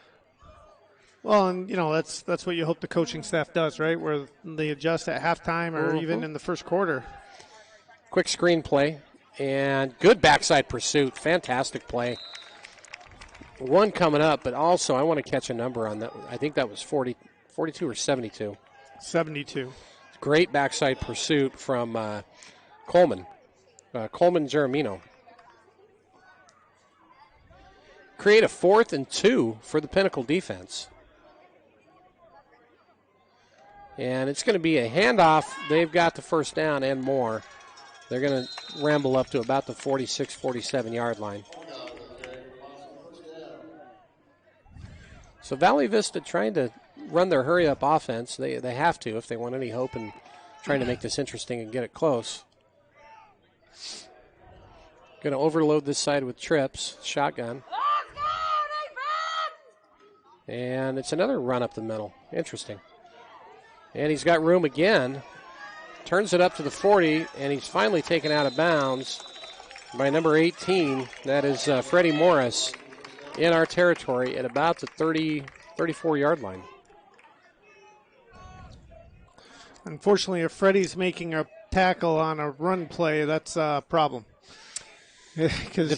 Well, and, you know, that's what you hope the coaching staff does, right, where they adjust at halftime or even in the first quarter. Quick screen play and good backside pursuit. Fantastic play. One coming up, but also I want to catch a number on that. I think that was 42 or 72. 72. Great backside pursuit from Coleman Geramino. Create a 4th and 2 for the Pinnacle defense. And it's going to be a handoff. They've got the first down and more. They're going to ramble up to about the 46, 47-yard line. So Valley Vista trying to run their hurry-up offense. They have to if they want any hope in trying to make this interesting and get it close. Going to overload this side with trips. Shotgun. And it's another run up the middle. Interesting. And he's got room again. Turns it up to the 40, and he's finally taken out of bounds by number 18. That is Freddie Morris in our territory at about the 34-yard line. Unfortunately, if Freddie's making a tackle on a run play, that's a problem. Because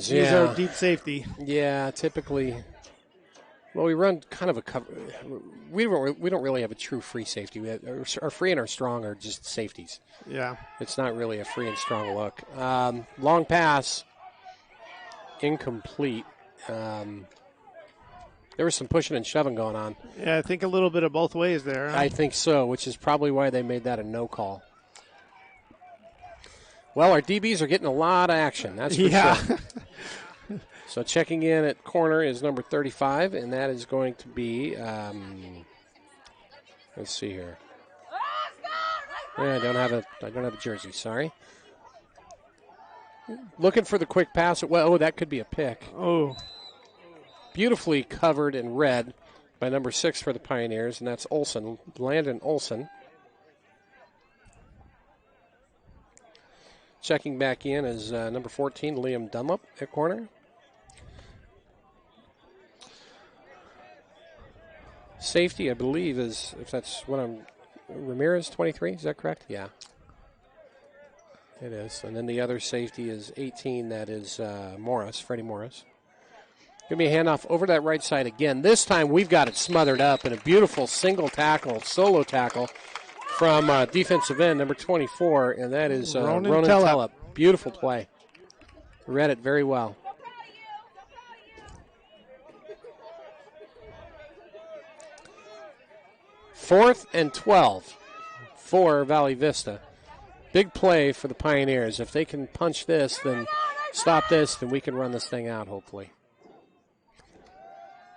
he's our deep safety. Yeah, typically. Well, we run kind of a cover. We don't really have a true free safety. Our free and our strong are just safeties. Yeah. It's not really a free and strong look. Long pass, incomplete. There was some pushing and shoving going on. Yeah, I think a little bit of both ways there. Huh? I think so, which is probably why they made that a no call. Well, our DBs are getting a lot of action. That's for sure. So checking in at corner is number 35, and that is going to be, let's see here. Yeah, I don't have a jersey, sorry. Looking for the quick pass. Well, that could be a pick. Oh. Beautifully covered in red by number 6 for the Pioneers, and that's Olson, Landon Olson. Checking back in is number 14, Liam Dunlop at corner. Safety, I believe, is, if that's what Ramirez, 23, is that correct? Yeah. It is. And then the other safety is 18, that is Morris, Freddie Morris. Going to be a handoff over that right side again. This time we've got it smothered up in a beautiful single tackle, solo tackle from defensive end, number 24, and that is Ronan Tellup. Beautiful play. Read it very well. Fourth and 12 for Valley Vista. Big play for the Pioneers. If they can punch this, then stop this, then we can run this thing out, hopefully.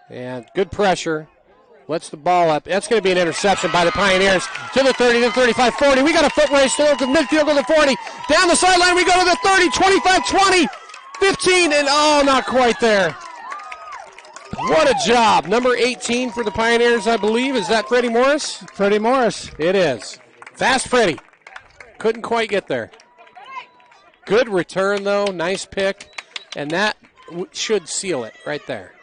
And good pressure. Lets the ball up. That's going to be an interception by the Pioneers to the 30, to the 35, 40. We got a foot race to the midfield to the 40. Down the sideline, we go to the 30, 25, 20, 15, and not quite there. What a job. Number 18 for the Pioneers, I believe. Is that Freddie Morris? Freddie Morris. It is. Fast Freddie. Couldn't quite get there. Good return, though. Nice pick. And that should seal it right there.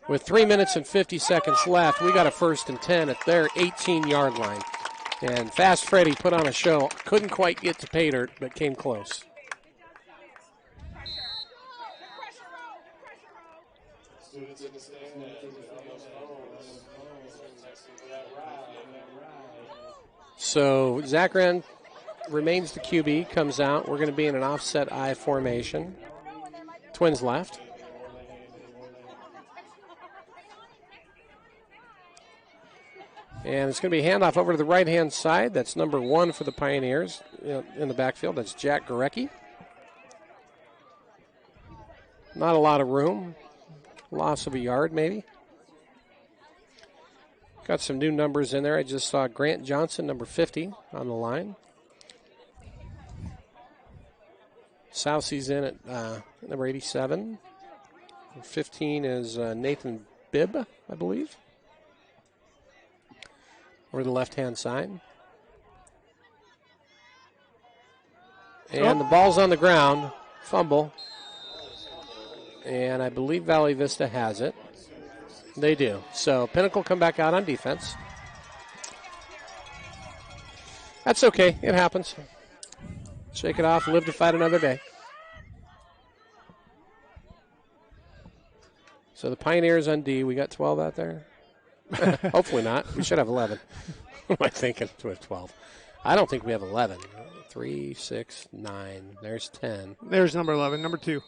With 3 minutes and 50 seconds left, we got a 1st and 10 at their 18-yard line. And Fast Freddie put on a show. Couldn't quite get to pay dirt, but came close. So Zachran remains the QB, comes out. We're going to be in an offset I formation. Twins left. And it's going to be a handoff over to the right-hand side. That's number 1 for the Pioneers in the backfield. That's Jack Gorecki. Not a lot of room. Loss of a yard, maybe. Got some new numbers in there. I just saw Grant Johnson, number 50, on the line. Sousey's in at number 87. 15 is Nathan Bibb, I believe, over the left-hand side. And the ball's on the ground. Fumble. And I believe Valley Vista has it. They do. So Pinnacle come back out on defense. That's okay. It happens. Shake it off. Live to fight another day. So the Pioneers on D. We got 12 out there? Hopefully not. We should have 11. What am I thinking? We have 12. I don't think we have 11. 3, 6, 9. There's 10. There's number 11, number 2.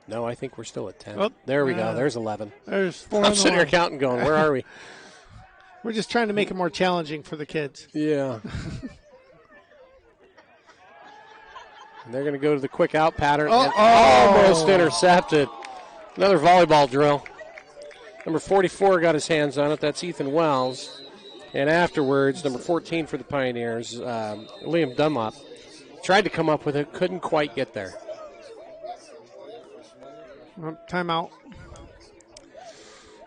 No, I think we're still at 10. Oh, there we go. There's 11. There's 4 I'm sitting here counting going, where are we? We're just trying to make it more challenging for the kids. Yeah. And they're going to go to the quick out pattern. And almost intercepted. Another volleyball drill. Number 44 got his hands on it. That's Ethan Wells. And afterwards, number 14 for the Pioneers, Liam Dunlop, tried to come up with it, couldn't quite get there. Timeout.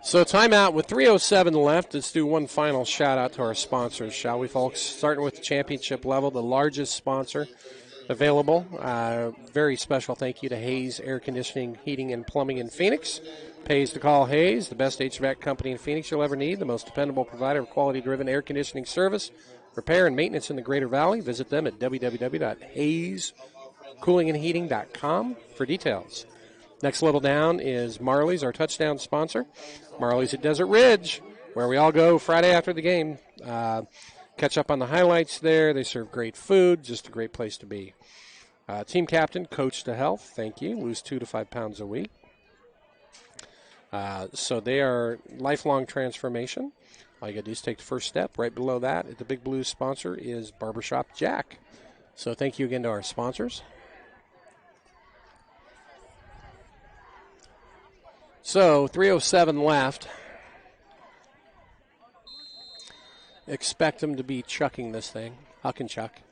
So timeout with 3:07 left. Let's do one final shout out to our sponsors, shall we, folks? Starting with the championship level, the largest sponsor available. Very special thank you to Hayes Air Conditioning, Heating, and Plumbing in Phoenix. Pays to call Hayes, the best HVAC company in Phoenix you'll ever need, the most dependable provider of quality-driven air conditioning service, repair, and maintenance in the Greater Valley. Visit them at www.hayescoolingandheating.com for details. Next level down is Marley's, our touchdown sponsor. Marley's at Desert Ridge, where we all go Friday after the game. Catch up on the highlights there. They serve great food, just a great place to be. Team captain, coach to health, thank you. Lose 2 to 5 pounds a week. So they are lifelong transformation. All you got to do is take the first step. Right below that, the Big Blue sponsor is Barbershop Jack. So thank you again to our sponsors. So 3:07 left. Expect them to be chucking this thing. Huck and chuck.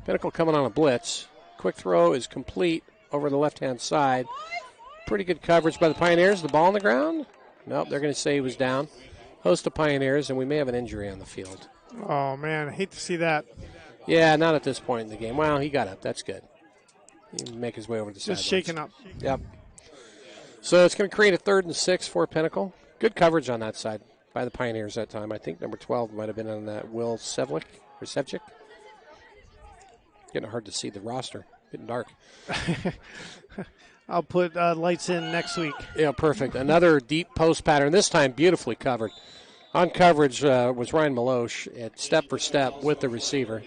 Pinnacle coming on a blitz. Quick throw is complete over the left-hand side. Pretty good coverage by the Pioneers. The ball on the ground? Nope, they're going to say he was down. Host of Pioneers, and we may have an injury on the field. Oh, man, I hate to see that. Yeah, not at this point in the game. Well, he got up. That's good. He can make his way over to the sidelines. Just shaking up. Yep. So it's going to create a 3rd and 6 for Pinnacle. Good coverage on that side by the Pioneers that time. I think number 12 might have been on that Will Sevcik. Getting hard to see the roster. Getting dark. I'll put lights in next week. Yeah, perfect. Another deep post pattern, this time beautifully covered. On coverage was Ryan Maloche at step for step with the receiver.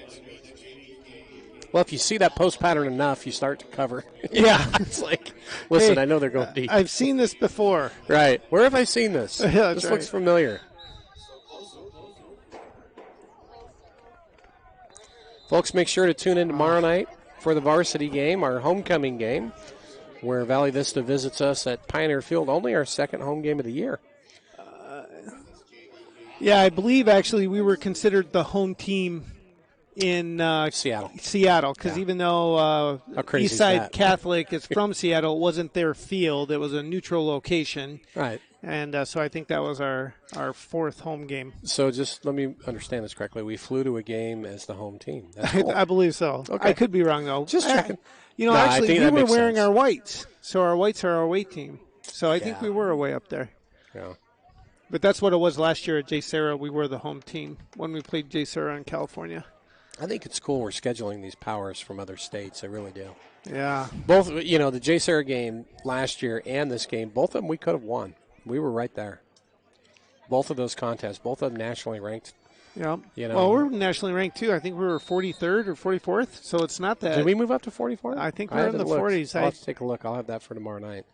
Well, if you see that post pattern enough, you start to cover. Yeah. It's like, listen, hey, I know they're going deep. I've seen this before. Right. Where have I seen this? Yeah, this right. looks familiar. Folks, make sure to tune in tomorrow night for the varsity game, our homecoming game, where Valley Vista visits us at Pioneer Field, only our second home game of the year. Yeah, I believe actually we were considered the home team in Seattle, because even though Eastside Catholic is from Seattle, it wasn't their field. It was a neutral location. Right. And so I think that was our 4th home game. So just let me understand this correctly. We flew to a game as the home team. That's cool. I believe so. Okay. I could be wrong, though. Just checking. Actually, we were wearing our whites. So our whites are our away team. So I think we were away up there. Yeah. But that's what it was last year at J. Sarah. We were the home team when we played J. Sarah in California. I think it's cool we're scheduling these powers from other states. I really do. Yeah. Both, the J. Sarah game last year and this game, both of them we could have won. We were right there. Both of those contests, both of them nationally ranked. Yeah. Well, we're nationally ranked, too. I think we were 43rd or 44th, so it's not that. Did we move up to 44th? I think we're in the 40s. I'll have to take a look. I'll have that for tomorrow night.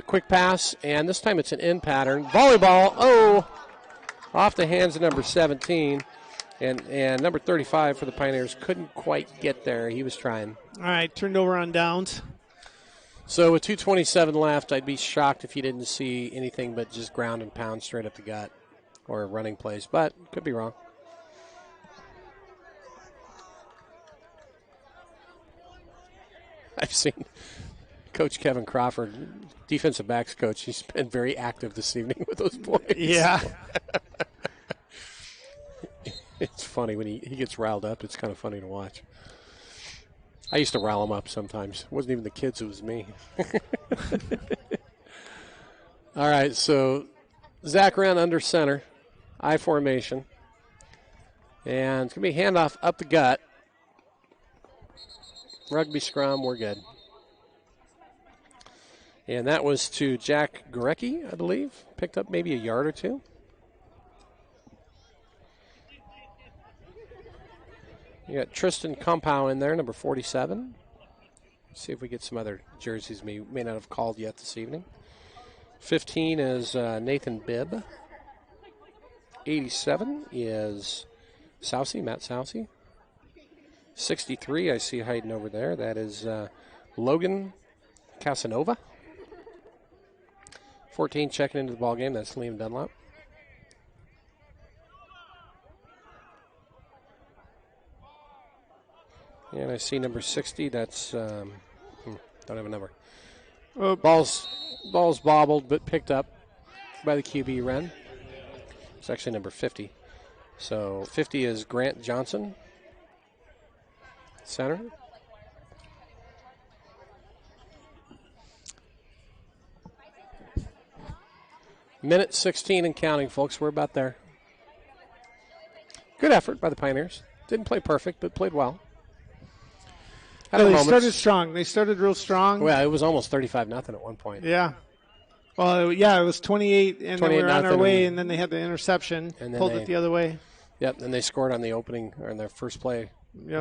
Quick pass, and this time it's an in pattern. Volleyball, off the hands of number 17. And number 35 for the Pioneers couldn't quite get there. He was trying. All right, turned over on downs. So with 2:27 left, I'd be shocked if you didn't see anything but just ground and pound straight up the gut or running plays, but could be wrong. I've seen Coach Kevin Crawford, defensive backs coach. He's been very active this evening with those boys. Yeah. It's funny when he gets riled up. It's kind of funny to watch. I used to rile him up sometimes. It wasn't even the kids, it was me. All right, so Zach ran under center, I formation. And it's going to be handoff up the gut. Rugby scrum, we're good. And that was to Jack Gorecki, I believe. Picked up maybe a yard or two. You got Tristan Compow in there, number 47. See if we get some other jerseys we may not have called yet this evening. 15 is Nathan Bibb. 87 is Sousey, Matt Sousey. 63 I see hiding over there. That is Logan Casanova. 14 checking into the ball game. That's Liam Dunlap. And I see number 60. That's don't have a number. Ball's bobbled but picked up by the QB Wren. It's actually number 50. So 50 is Grant Johnson, center. Minute 16 and counting, folks. We're about there. Good effort by the Pioneers. Didn't play perfect, but played well. They started strong. They started real strong. Well, it was almost 35-0 at one point. Yeah. Well, yeah, it was 28, and then we were on our way, and then they had the interception, and pulled it the other way. Yep, and they scored on the opening, or in their first play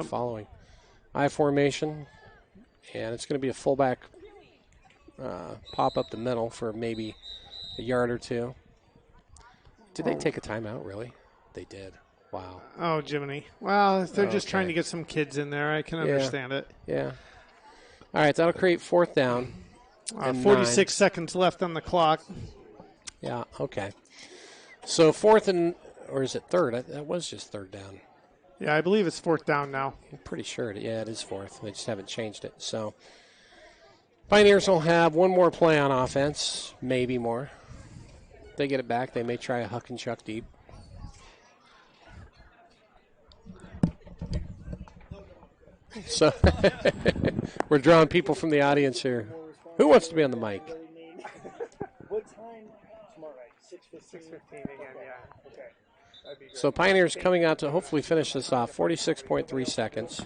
following. I formation, and it's going to be a fullback pop up the middle for maybe a yard or two. Did they take a timeout, really? They did. Wow. Oh, Jiminy. Well, they're just trying to get some kids in there. I can understand it. Yeah. All right, that'll create fourth down. 46 9 seconds left on the clock. Yeah, okay. So fourth and, or is it third? That was just third down. Yeah, I believe it's fourth down now. I'm pretty sure. It is fourth. They just haven't changed it. So Pioneers will have one more play on offense, maybe more. If they get it back, they may try a huck and chuck deep. So we're drawing people from the audience here. Who wants to be on the mic? What time tomorrow night? 6:15 again, yeah. Okay. So Pioneers coming out to hopefully finish this off. 46.3 seconds.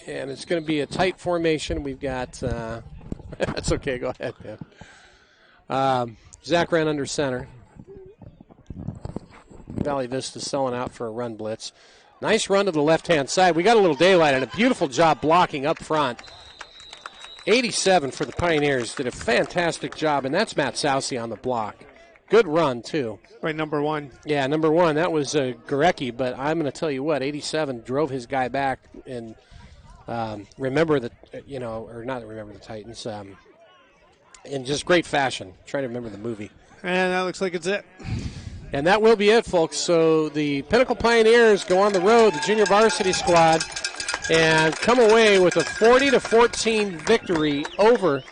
And it's going to be a tight formation. We've got, that's okay, go ahead, man. Zach ran under center. Valley Vista selling out for a run blitz. Nice run to the left-hand side. We got a little daylight and a beautiful job blocking up front. 87 for the Pioneers. Did a fantastic job, and that's Matt Sousey on the block. Good run, too. Right, number one. Yeah, number one. That was Gorecki, but I'm going to tell you what, 87 drove his guy back and remember the, or not remember the Titans, in just great fashion. Trying to remember the movie. And that looks like it's it. And that will be it, folks. So the Pinnacle Pioneers go on the road, the junior varsity squad, and come away with a 40-14 victory over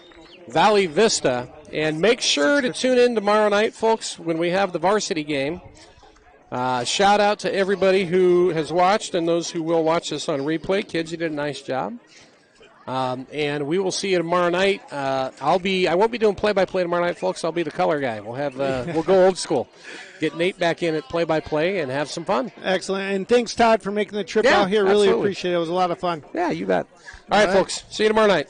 Valley Vista. And make sure to tune in tomorrow night, folks, when we have the varsity game. Shout out to everybody who has watched and those who will watch this on replay. Kids, you did a nice job. And we will see you tomorrow night. I won't be doing play-by-play tomorrow night, folks. I'll be the color guy. We'll go old school. Get Nate back in at play-by-play and have some fun. Excellent. And thanks, Todd, for making the trip out here. Really absolutely. appreciate it. It was a lot of fun. Yeah, you bet. All right, folks. See you tomorrow night.